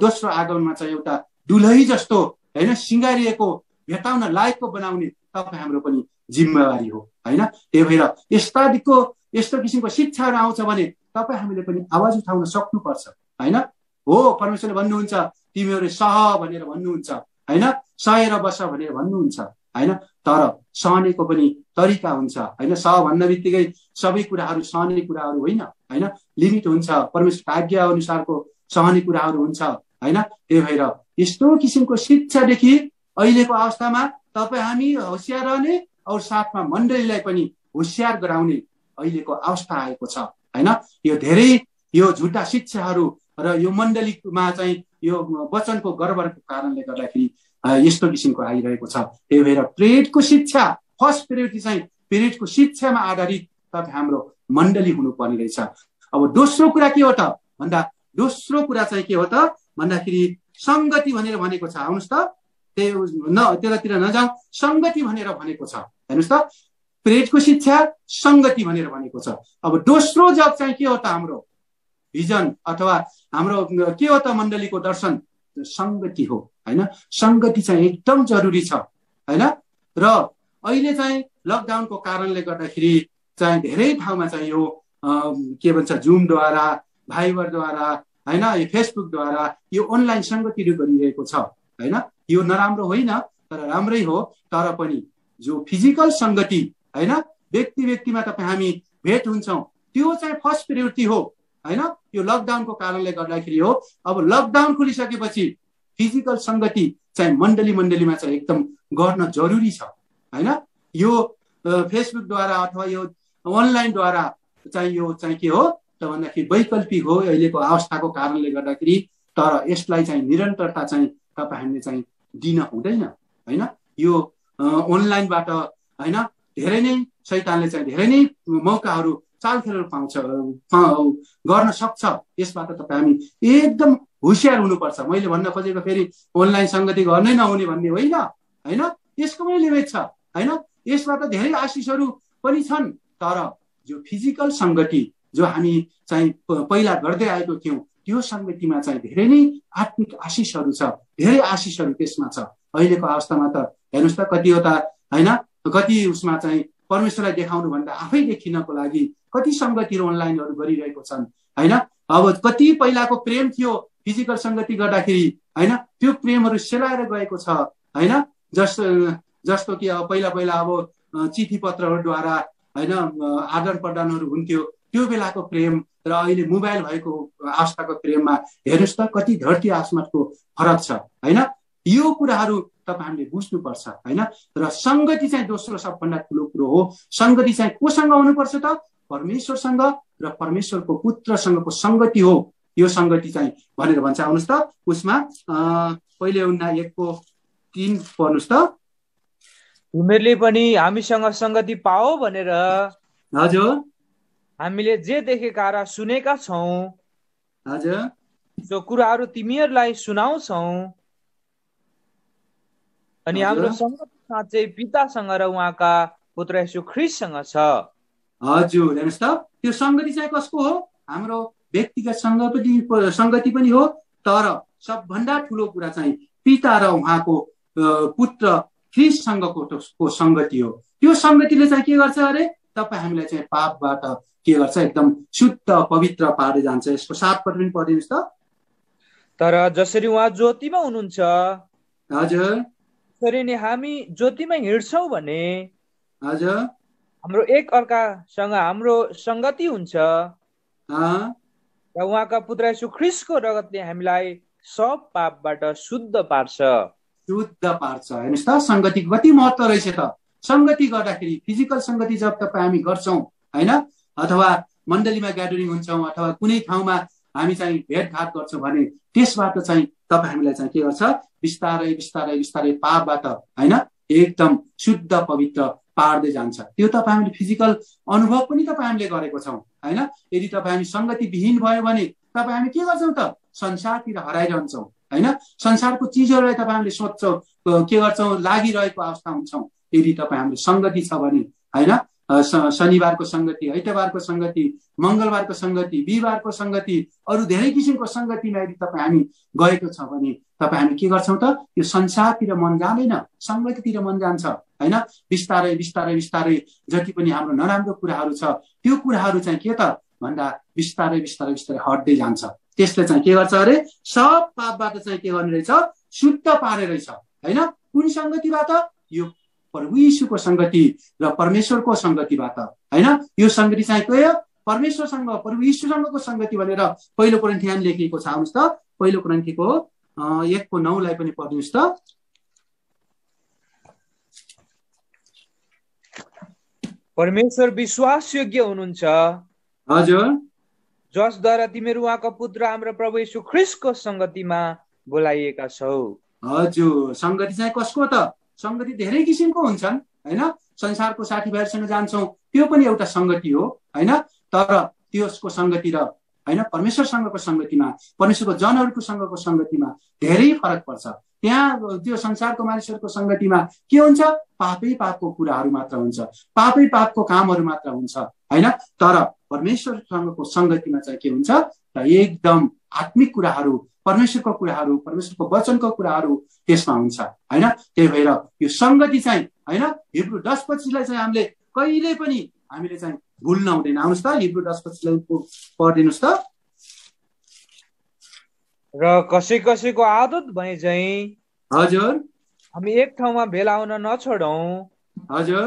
दोस्रो आगमनमा चाहिँ एउटा दुलही जस्तो हैन सिँगारिएको, भेटाउन लायकको बनाउने तपाईँ हाम्रो पनि जिम्मेवारी हो हैन। त्यही भएर यस्तो किसिमको शिक्षाहरू आउँछ भने तपाईँ हामीले पनि आवाज उठाउन सक्नुपर्छ हैन। हो परमेश्वरले भन्नुहुन्छ तिमीहरू सह भनेर भन्नुहुन्छ हैन, सहेर बस भनेर भन्नुहुन्छ हैन। तर सहनेको पनि तरिका हुन्छ हैन। सह भन्न बित्तिकै सबै कुराहरू सहने कुराहरू होइन हैन। लिमिट हुन्छ, परमेश्वरको आज्ञा अनुसारको सहने कुराहरू हुन्छ हैन। त्यही भएर यस्तो किसिमको शिक्षादेखि अहिलेको अवस्थामा तपाईँ हामी होसियार रहने और साथमा मण्डलीलाई पनि होसियार गराउने अहिलेको अवस्था आएको छ हैन। यो धेरै यो झुटा शिक्षाहरू र यो मण्डलीमा चाहिँ यो वचनको गडबडको कारणले गर्दाखेरि यस्तो किसिमको आइरहेको छ। त्यही भएर प्रेरितको शिक्षा, फर्स्ट प्रेरिटी चाहिँ प्रेरितको शिक्षामा आधारित तपाईँ हाम्रो मण्डली हुनुपर्ने रहेछ। अब दोस्रो कुरा के हो त भन्दा, दोस्रो कुरा चाहिँ के हो त भन्दाखेरि संगति भनेर भनेको छ। आउनुहोस् त त्यतातिर नजाउँ, संगति भनेर भनेको छ। हेर्नुहोस् त, प्रेरितको शिक्षा संगति भनेर भनेको छ। अब दोस्रो जग चाहिँ के हो त, हाम्रो भिजन अथवा हाम्रो के हो त मण्डलीको दर्शन, संगति हो हैन। संगति चाहिँ एकदम जरुरी छ हैन। र अहिले चाहिँ लकडाउनको कारणले गर्दाखेरि चाहिँ धेरै ठाउँमा चाहिँ यो के भन्छ जुमद्वारा, भाइबरद्वारा हैन, यो फेसबुकद्वारा यो अनलाइन संगतिहरू गरिरहेको छ हैन। यो नराम्रो होइन, तर राम्रै हो। तर पनि जो फिजिकल संगति हैन, व्यक्ति व्यक्तिमा तपाईँ हामी भेट हुन्छौँ, त्यो चाहिँ फर्स्ट प्रायोरिटी हो हैन। यो लकडाउनको कारणले गर्दाखेरि हो। अब लकडाउन खोलिसकेपछि फिजिकल संगति चाहिँ मण्डलीमा चाहिँ एकदम गर्न जरुरी छ हैन। यो फेसबुकद्वारा अथवा यो अनलाइनद्वारा चाहिँ यो चाहिँ के हो त भन्दाखेरि वैकल्पिक हो अहिलेको अवस्थाको कारणले गर्दाखेरि। तर यसलाई चाहिँ निरन्तरता चाहिँ तपाईँ हामीले चाहिँ दिन हुँदैन हैन। यो अनलाइनबाट हैन धेरै नै शैतानले चाहिँ धेरै नै मौकाहरू, चालखेलहरू गर्न सक्छ। यसबाट तपाईँ हामी एकदम होसियार हुनुपर्छ। मैले भन्न खोजेको फेरि अनलाइन संगति गर्नै नहुने भन्ने होइन हैन। यसको पनि लिमिट छ हैन। यसबाट धेरै आशिषहरू पनि छन्। तर जो फिजिकल संगति जो हामी चाहिँ पहिला गर्दै आएको थियौँ, त्यो संगतिमा चाहिँ धेरै नै आत्मिक आशिषहरू छ, धेरै आशिषहरू त्यसमा छ। अहिलेको अवस्थामा त हेर्नुहोस् त कति हो त हैन, कति उसमा चाहिँ परमेश्वरलाई देखाउनु भन्दा आफै देखिनको लागि कति सङ्गतिहरू अनलाइनहरू गरिरहेको छन् होइन। अब कति पहिलाको प्रेम थियो फिजिकल सङ्गति गर्दाखेरि होइन, त्यो प्रेमहरू सेलाएर गएको छ होइन। जस्तो कि अब पहिला अब चिठी पत्रहरूद्वारा होइन आदान प्रदानहरू हुन्थ्यो, त्यो बेलाको प्रेम र अहिले मोबाइल भएको अवस्थाको प्रेममा हेर्नुहोस् त कति धरती आसमानको फरक छ होइन। यो कुराहरू तपाईँ हामीले बुझ्नुपर्छ होइन। र सङ्गति चाहिँ दोस्रो सबभन्दा ठुलो कुरो हो। सङ्गति चाहिँ कोसँग हुनुपर्छ त? परमेश्वरसँग र परमेश्वरको पुत्रसँगको सङ्गति हो यो सङ्गति चाहिँ भनेर भन्छ। आउनुहोस् त उसमा पहिले उन्ना 1:3 पढ्नुहोस् त। तिमीहरूले पनि हामीसँग सङ्गति पाओ भनेर हजुर हामीले जे देखेका र सुनेका छौँ हजुर त्यो कुराहरू तिमीहरूलाई सुनाउँछौँ। अनि हाम्रो सङ्गति साँच्चै पितासँग र उहाँका पुत्र येशू ख्रीष्टसँग छ। हजुर हेर्नुहोस् त त्यो सङ्गति चाहिँ कसको हो? हाम्रो व्यक्तिगत सङ्गति पनि हो, तर सबभन्दा ठुलो कुरा चाहिँ पिता र उहाँको पुत्र ख्रीष्टसँगको सङ्गति हो। त्यो सङ्गतिले चाहिँ के गर्छ अरे? तपाईँ हामीलाई चाहिँ पापबाट के गर्छ? एकदम शुद्ध पवित्र पार्दै जान्छ। यसको 7 पद पनि पढिदिनुहोस् त। तर जसरी उहाँ ज्योतिमा हुनुहुन्छ हजुर त्यसरी नै हामी ज्योतिमा हिँड्छौँ भने हजुर हाम्रो एक अर्कासँग हाम्रो सङ्गति हुन्छ र उहाँका पुत्र येशू ख्रीष्टको रगतले हामीलाई सब पापबाट शुद्ध पार्छ। शुद्ध पार्छ। हेर्नुहोस् त सङ्गतिको कति महत्त्व रहेछ त। सङ्गति गर्दाखेरि फिजिकल सङ्गति जब तपाईँ हामी गर्छौँ होइन, अथवा मण्डलीमा ग्यादरिङ हुन्छौँ अथवा कुनै ठाउँमा हामी चाहिँ भेटघाट गर्छौँ भने त्यसबाट चाहिँ तपाईँ हामीलाई चाहिँ के गर्छ? बिस्तारै बिस्तारै बिस्तारै पापबाट होइन एकदम शुद्ध पवित्र पार्दै जान्छ। त्यो तपाईँ हामीले फिजिकल अनुभव पनि तपाईँ हामीले गरेको छौँ होइन। यदि तपाईँ हामी सङ्गति विहीन भयो भने तपाईँ हामी के गर्छौँ त? संसारतिर हराइरहन्छौँ होइन। संसारको चिजहरूलाई तपाईँ हामीले सोध्छौँ, के गर्छौँ? लागिरहेको अवस्था हुन्छौँ। यदि तपाईँ हाम्रो सङ्गति छ भने होइन, शनिबारको सङ्गति, आइतबारको सङ्गति, मङ्गलबारको सङ्गति, बिहिबारको सङ्गति, अरू धेरै किसिमको सङ्गतिमा यदि तपाईँ हामी गएको छ भने तपाईँ हामी के गर्छौँ त? यो संसारतिर मन जाँदैन, सङ्गतितिर मन जान्छ होइन। बिस्तारै बिस्तारै बिस्तारै जति पनि हाम्रो नराम्रो कुराहरू छ त्यो कुराहरू चाहिँ के त भन्दा बिस्तारै बिस्तारै बिस्तारै हट्दै जान्छ। त्यसले चाहिँ के गर्छ अरे? सब पापबाट चाहिँ के गर्ने रहेछ? शुद्ध पारे रहेछ होइन। कुन सङ्गतिबाट? यो प्रभु यीशुको सङ्गति र परमेश्वरको सङ्गतिबाट होइन। यो सङ्गति चाहिँ के हो? परमेश्वरसँग प्रभु यीशुसँगको सङ्गति भनेर पहिलो कोरिन्थीमा लेखिएको छ। आउनुहोस् त पहिलो कोरिन्थीको 1:9 पनि पढ्नुहोस् त। परमेश्वर विश्वासयोग्य हुनुहुन्छ हजुर, जसद्वारा तिमीहरू उहाँको पुत्र हाम्रो प्रभु येशू ख्रीष्टको सङ्गतिमा बोलाइएका छौ। हजुर सङ्गति चाहिँ कसको त? सङ्गति धेरै किसिमको हुन्छन् होइन। संसारको साथीभाइहरूसँग जान्छौँ त्यो पनि एउटा सङ्गति हो होइन। तर त्यसको सङ्गति र होइन परमेश्वरसँगको सङ्गतिमा, परमेश्वरको जनहरूको सँगको सङ्गतिमा धेरै फरक पर्छ। त्यहाँ त्यो संसारको मानिसहरूको सङ्गतिमा के हुन्छ? पापै पापको कुराहरू मात्र हुन्छ, पापै पापको कामहरू मात्र हुन्छ होइन। तर परमेश्वरसँगको सङ्गतिमा चाहिँ के हुन्छ त? एकदम आत्मिक कुराहरू, परमेश्वरको कुराहरू, परमेश्वरको वचनको कुराहरू त्यसमा हुन्छ होइन। त्यही भएर यो सङ्गति चाहिँ होइन हिब्रू 10:25 चाहिँ हामीले कहिले पनि हामीले चाहिँ भुल्न हुँदैन। आउनुहोस् त हिब्रू 10:25 पढिदिनुहोस् त। र कसै कसैको आदत भने चाहिँ हजुर हामी एक ठाउँमा भेला हुन नछोडौँ, हजुर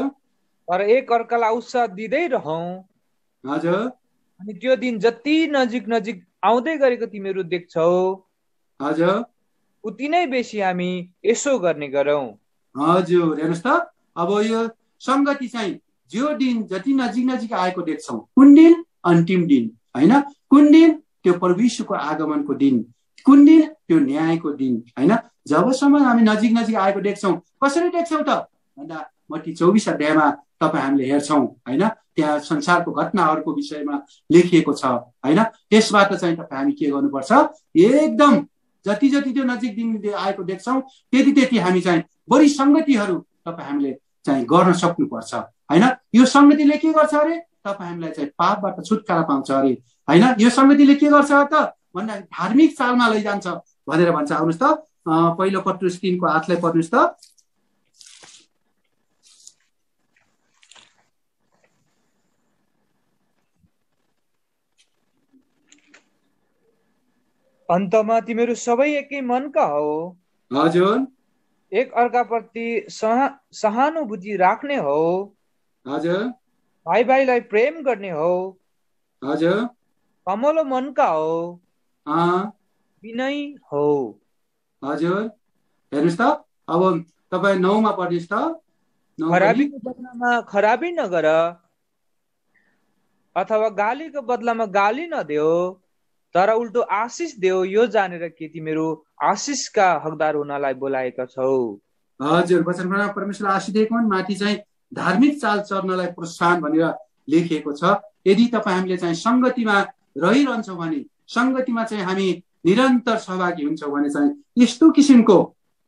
तर एक अर्कालाई उत्साह दिँदै रहौँ। हजुर अनि त्यो दिन जति नजिक नजिक आउँदै गरेको तिमीहरू देख्छौ हजुर उति नै बेसी हामी यसो गर्ने गरौँ। हजुर हेर्नुहोस् त अब यो सङ्गति चाहिँ जो दिन जति नजिक नजिक आएको देख्छौँ, कुन दिन? अन्तिम दिन होइन। कुन दिन? त्यो प्रभु यीशुको आगमनको दिन। कुन दिन? त्यो न्यायको दिन होइन। जबसम्म हामी नजिक नजिक आएको देख्छौँ, कसरी देख्छौँ त भन्दा मत्ती 24 अध्यायमा तपाईँ हामीले हेर्छौँ होइन। त्यहाँ संसारको घटनाहरूको विषयमा लेखिएको छ होइन। त्यसबाट चाहिँ तपाईँ हामी के गर्नुपर्छ? एकदम जति जति त्यो नजिक दिन आएको देख्छौँ त्यति त्यति हामी चाहिँ बढी सङ्गतिहरू तपाईँ हामीले चाहिँ गर्न सक्नुपर्छ होइन। यो सङ्गतिले के गर्छ अरे? तपाईँ हामीलाई चाहिँ पापबाट छुटकारा पाउँछ अरे होइन। यो सङ्गतिले के गर्छ त भन्दा धार्मिक चालमा लैजान्छ भनेर भन्छ। आउनुहोस् त पहिलो पत्रुस 3:8 पढ्नुहोस् त। अन्तमा तिमीहरू सबै एकै मनका हो। हजुर एक अर्काप्रति सहानुभूति राख्ने हो। हजुर भाइ भाइलाई प्रेम गर्ने हो। हजुर कमलो मनका हो। विनयी हो। हजुर हेर्नुहोस् त, अब तपाईँ 9 मा पढ्नुहोस् त। खराबीको बदलामा खराबी नगर, अथवा गालीको बदलामा गाली नदेऊ, तर उल्टो आशिष देऊ, यो जानेर कि तिमीहरू आशिषका हकदार हुनलाई बोलाएका छौ। हजुर वचनमा परमेश्वरले आशिष दिएको हुन्, माथि चाहिँ धार्मिक चाल चल्नलाई प्रोत्साहन भनेर लेखिएको छ। यदि तपाईँ हामीले चाहिँ सङ्गतिमा रहिरहन्छौँ भने, सङ्गतिमा चाहिँ हामी निरन्तर सहभागी हुन्छौँ भने चाहिँ यस्तो किसिमको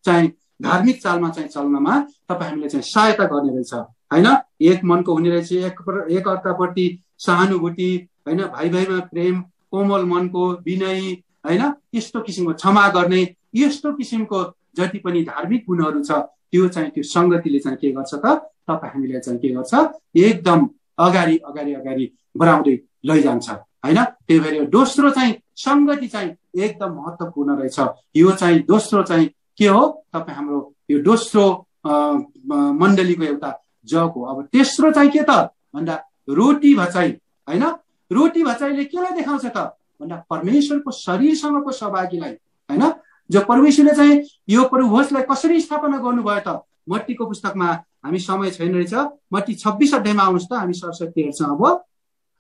चाहिँ धार्मिक चालमा चाहिँ चल्नमा तपाईँ हामीले चाहिँ सहायता गर्ने रहेछ होइन। एक मनको हुने रहेछ, एक अर्काप्रति सहानुभूति होइन, भाइ भाइमा प्रेम, कोमल मनको, विनयी होइन, यस्तो किसिमको क्षमा गर्ने, यस्तो किसिमको जति पनि धार्मिक गुणहरू छ त्यो चाहिँ त्यो सङ्गतिले चाहिँ के गर्छ त, तपाईँ हामीले चाहिँ के गर्छ, एकदम अगाडि अगाडि अगाडि बढाउँदै लैजान्छ होइन। त्यही भएर दोस्रो चाहिँ सङ्गति चाहिँ एकदम महत्त्वपूर्ण रहेछ। यो चाहिँ दोस्रो चाहिँ के हो, तपाईँ हाम्रो यो दोस्रो मण्डलीको एउटा जग हो। अब तेस्रो चाहिँ के त भन्दा रोटी भचाइ होइन। रोटी भचाइले केलाई देखाउँछ त भन्दा परमेश्वरको शरीरसँगको सहभागीलाई होइन, जो परमेश्वरले चाहिँ यो प्रभुभोजलाई कसरी स्थापना गर्नुभयो त। मत्तीको पुस्तकमा हामी समय छैन रहेछ, मत्ती 26 अध्यायमा आउनुहोस् त, हामी सरस्वती हेर्छौँ।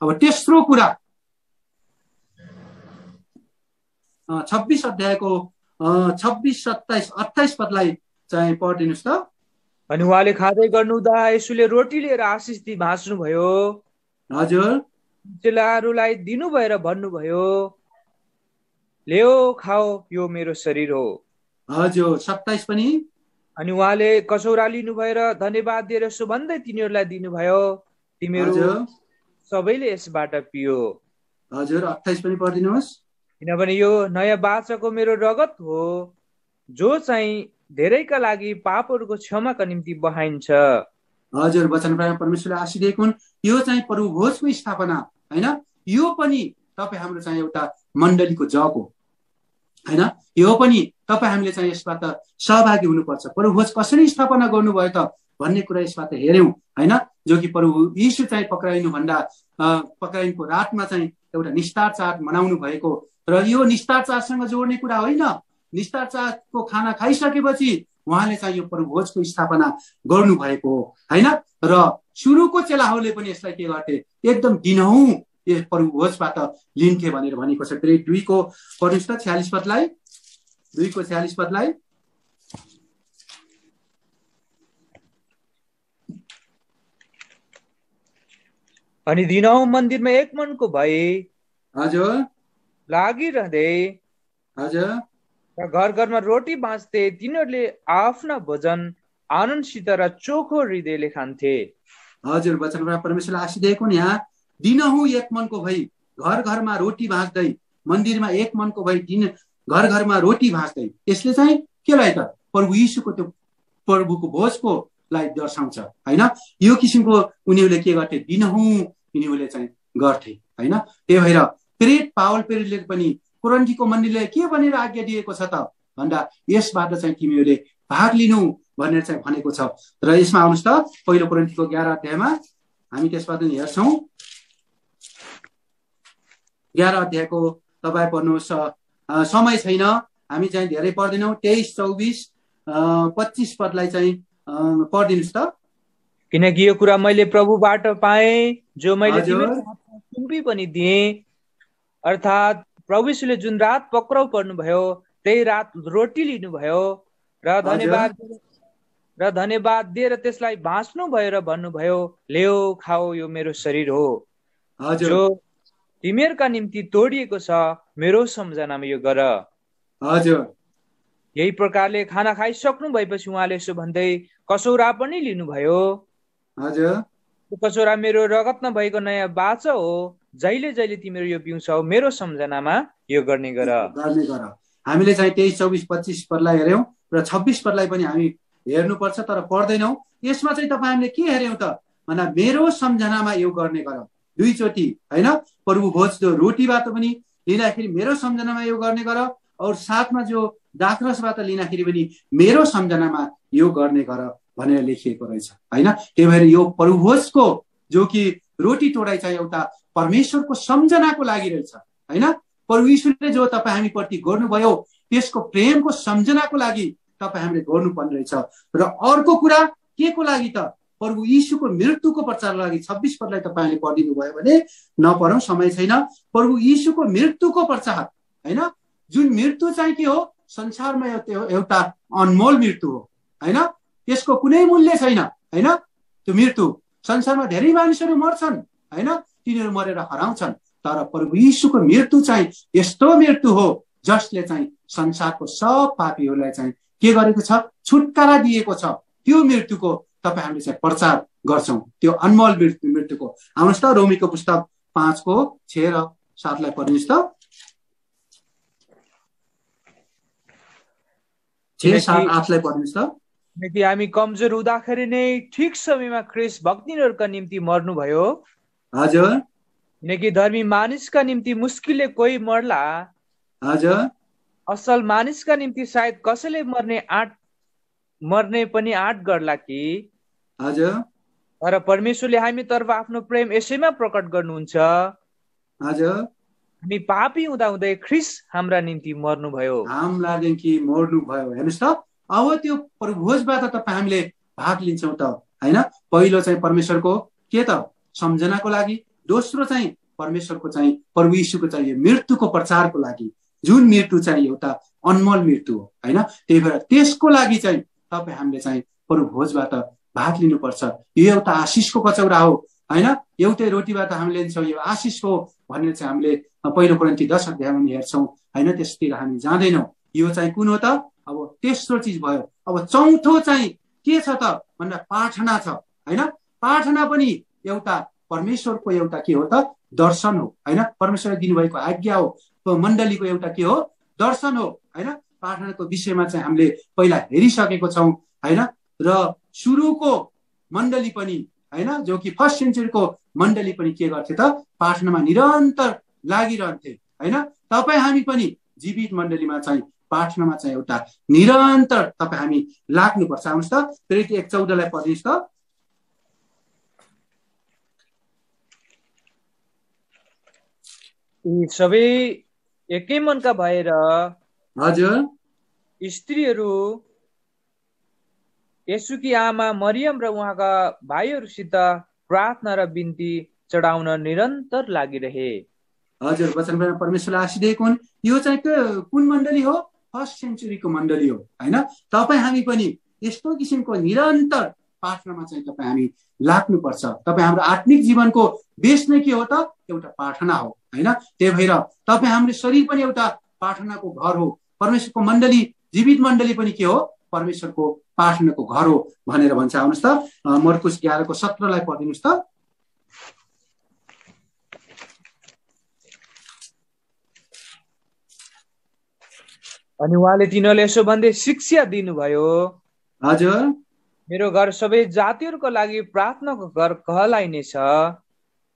अब तेस्रो कुरा 26 अध्यायको 26, 27, 28 पदलाई चाहिँ पढिदिनुहोस् त। अनि उहाँले खाँदै गर्नुहुँदा यसुले रोटी लिएर आशिष दिई भाँच्नुभयो। हजुर चेलाहरूलाई दिनुभयो र भन्नुभयो, ल्याऊ खाओ, यो मेरो शरीर हो। हजुर 27 पनि। अनि उहाँले कसौरा लिनुभयो र धन्यवाद दिएर यसो भन्दै तिनीहरूलाई दिनुभयो, तिमीहरू सबैले यसबाट पियो। हजुर 28 पनि पढिदिनुहोस्। किनभने यो नयाँ बाचाको मेरो रगत हो, जो चाहिँ धेरैका लागि पापहरूको क्षमाका निम्ति बहाइन्छ। हजुर वचन परमेश्वरले आशिष दिएको हुन्। यो चाहिँ प्रभुभोजको स्थापना होइन, यो पनि तपाईँ हाम्रो चाहिँ एउटा मण्डलीको जग हो होइन। यो पनि तपाईँ हामीले चाहिँ यसबाट सहभागी हुनुपर्छ। प्रभुभोज कसरी स्थापना गर्नुभयो त भन्ने कुरा यसबाट हेऱ्यौँ होइन। जो कि प्रभु यीशु चाहिँ पक्राइनुको रातमा चाहिँ एउटा निस्तार चाड मनाउनु भएको, र यो निस्तार चाडसँग जोड्ने कुरा होइन। निस्तार चाडको खाना खाइसकेपछि उहाँले चाहिँ यो प्रभुभोजको स्थापना गर्नुभएको हो होइन। र सुरुको चेलाहरूले पनि यसलाई के गर्थे, एकदम दिनहुँ यस प्रभुभोजबाट लिन्थे भनेर भनेको छ। 2 को पढ्नुहोस् त 46 पदलाई, 2 को 46 पदलाई। अनि दिनहुँ मन्दिरमा एक मनको भए हजुर लागिरहँदै हजुर घर घरमा रोटी बाँच्थे, तिनीहरूले आफ्ना भोजन आनन्दसित र चोखो हृदयले खान्थे। हजुर वचनमा परमेश्वरले आशिष दिएको नि। यहाँ दिनहुँ एक मनको भई घर घरमा रोटी भाँच्दै, मन्दिरमा एक मनको भई घर घरमा रोटी भाँच्दै, यसले चाहिँ केलाई त प्रभु यीशुको त्यो प्रभुको भोजको लाई दर्शाउँछ होइन। यो किसिमको उनीहरूले के गर्थे, दिनहुँ यिनीहरूले चाहिँ गर्थे होइन। त्यही भएर प्रेरित पावल प्रेरितले पनि कोरिन्थीको मण्डलीले के भनेर आज्ञा दिएको छ त भन्दा यसबाट चाहिँ तिमीहरूले भाग लिनु भनेर चाहिँ भनेको छ। र यसमा आउनुहोस् त, पहिलो कोरिन्थीको 11 अध्यायमा हामी त्यसबाट नि हेर्छौँ। 11 अध्यायको तपाईँ पढ्नुहोस्, समय छैन हामी चाहिँ धेरै पढ्दैनौँ। 23, 24, 25 पदलाई चाहिँ पढिदिनुहोस् त। किनकि यो कुरा मैले प्रभुबाट पाएँ, जो मैले सुम्पी पनि दिएँ, अर्थात् प्रभु यीशुले जुन रात पक्राउ पर्नुभयो त्यही रात रोटी लिनुभयो र धन्यवाद दिएर त्यसलाई भाँच्नु भयो र भन्नुभयो, ल्याऊ खाओ, यो मेरो शरीर हो, जो तिमीहरूका निम्ति तोडिएको छ, मेरो सम्झनामा यो गर। हजुर यही प्रकारले खाना खाइसक्नु भएपछि उहाँले यसो भन्दै कसौरा पनि लिनुभयो। हजुर कसौरा मेरो रगत नभएको नयाँ बाचा हो, जहिले जहिले तिमीहरू यो पिउँछौ, मेरो सम्झनामा यो गर्ने गर। हामीले चाहिँ 23, 24, 25 पदलाई हेऱ्यौँ र 26 पदलाई पनि हामी हेर्नुपर्छ, तर पढ्दैनौँ। यसमा चाहिँ तपाईँ हामीले के हेऱ्यौँ त भन्दा मेरो सम्झनामा यो गर्ने गर। 2 चोटि होइन, प्रभु भोज रोटीबाट पनि लिँदाखेरि मेरो सम्झनामा यो गर्ने गर, और साथमा जो दाखरसबाट लिँदाखेरि पनि मेरो सम्झनामा यो गर्ने गर भनेर लेखिएको रहेछ हैन। त्यही भएर यो प्रभुभोजको जो कि रोटी तोडाइ चाहिँ एउटा परमेश्वरको सम्झनाको लागि रहेछ हैन। प्रभु यीशुले जो तपाईँ हामीप्रति गर्नुभयो त्यसको प्रेमको सम्झनाको लागि तपाईँ हामीले गर्नुपर्ने रहेछ। र अर्को कुरा के को लागि त? प्रभु यीशुको मृत्युको प्रचारको लागि। 26 पदलाई तपाईँले पढिदिनु भयो भने नपढौँ, समय छैन। प्रभु यीशुको मृत्युको प्रचार हैन, जुन मृत्यु चाहिँ के हो? संसारमा एउटा अनमोल मृत्यु हो हैन, त्यसको कुनै मूल्य छैन हैन। त्यो मृत्यु संसारमा धेरै मानिसहरू मर्छन् हैन, तिनीहरू मरेर हराउँछन्, तर प्रभु यीशुको मृत्यु चाहिँ यस्तो मृत्यु हो जसले चाहिँ संसारको सब पापीहरूलाई चाहिँ के गरेको छ? छुटकारा दिएको छ। त्यो मृत्युको तपाईँ हामीले चाहिँ प्रचार गर्छौं, त्यो अनमोल मृत्युको। आउनुहोस् त रोमीको पुस्तक 5को 6 र 7लाई पढ्नुहोस् त। 6, 7, 8लाई पढ्नुहोस् त। किनकि हामी कमजोर हुँदाखेरि नै ठिक समयमा ख्रीष्ट भक्तिहरूका निम्ति मर्नुभयो। हजुर। किनकि धर्मी मानिसका निम्ति मुस्किलले कोही मर्ला, हजुर, असल मानिसका निम्ति सायद कसैले मर्ने पनि आँट गर्ला कि। हजुर। तर परमेश्वरले हामी तर्फ आफ्नो प्रेम यसैमा प्रकट गर्नुहुन्छ, हजुर, हामी पापी हुँदाहुँदै ख्रीष्ट हाम्रा निम्ति मर्नुभयो, हाम्रा निम्ति मर्नुभयो। हेर्नुहोस् त, अब त्यो प्रभुभोजबाट तपाईँ हामीले भाग लिन्छौँ त हैन। पहिलो चाहिँ परमेश्वरको के त? सम्झनाको लागि। दोस्रो चाहिँ परमेश्वरको चाहिँ प्रभु यीशुको चाहिँ मृत्युको प्रचारको लागि, जुन मृत्यु चाहिँ एउटा अनमोल मृत्यु हो हैन। त्यही भएर त्यसको लागि चाहिँ तपाईँ हामीले चाहिँ प्रभुभोजबाट भाग लिनुपर्छ। यो एउटा आशिषको कचौरा हो हैन, एउटै रोटीबाट हामीले लिन्छौँ, यो आशिष हो भनेर चाहिँ हामीले पहिलो कोरिन्थी 10 अध्यायमा हेर्छौँ हैन। त्यसतिर हामी जाँदैनौँ। यो चाहिँ कुन हो त? अब तेस्रो चिज भयो। अब चौथो चाहिँ के छ त भन्दा प्रार्थना छ हैन। प्रार्थना पनि एउटा परमेश्वरको एउटा के हो त? दर्शन हो हैन। परमेश्वरले दिनुभएको आज्ञा हो, मण्डलीको एउटा के हो? दर्शन हो हैन। प्रार्थनाको विषयमा चाहिँ हामीले पहिला हेरिसकेको छौँ हैन। र सुरुको मण्डली पनि हैन, जो कि फर्स्ट सेन्चुरीको मण्डली पनि के गर्थे त? प्रार्थनामा निरन्तर लागिरहन्थे हैन। तपाईँ हामी पनि जीवित मण्डलीमा चाहिँ प्रार्थनामा चाहिँ एउटा निरन्तर तपाईँ हामी लाग्नुपर्छ। आउनुहोस् त प्रेरित 1:14लाई पढ्नुहोस् त। यी सबै एकै मनका भएर हजुर स्त्रीहरू येशूकी आमा मरियम र उहाँका भाइहरूसित प्रार्थना र बिन्ती चढाउन निरन्तर लागिरहे। हजुर, वचन परमेश्वरले आशीष दिएको हुन्। यो चाहिँ कुन मण्डली हो? फर्स्ट सेन्चुरीको मण्डली हो हैन। तपाईँ हामी पनि यस्तो किसिमको निरन्तर प्रार्थनामा चाहिँ तपाईँ हामी लाग्नुपर्छ। तपाईँ हाम्रो आत्मिक जीवनको बेस नै के हो त? एउटा प्रार्थना हो हैन। त्यही भएर तपाईँ हाम्रो शरीर पनि एउटा प्रार्थनाको घर हो। परमेश्वरको मण्डली, जीवित मण्डली पनि के हो? परमेश्वरको प्रार्थनाको घर हो भनेर भन्छ। आउनुहोस् त मर्कुस 11:17लाई पढिदिनुहोस् त। अनि उहाँले तिनीहरूले यसो भन्दै शिक्षा दिनुभयो, हजुर, मेरो घर सबै जातिहरूको लागि प्रार्थनाको घर कहलाइनेछ।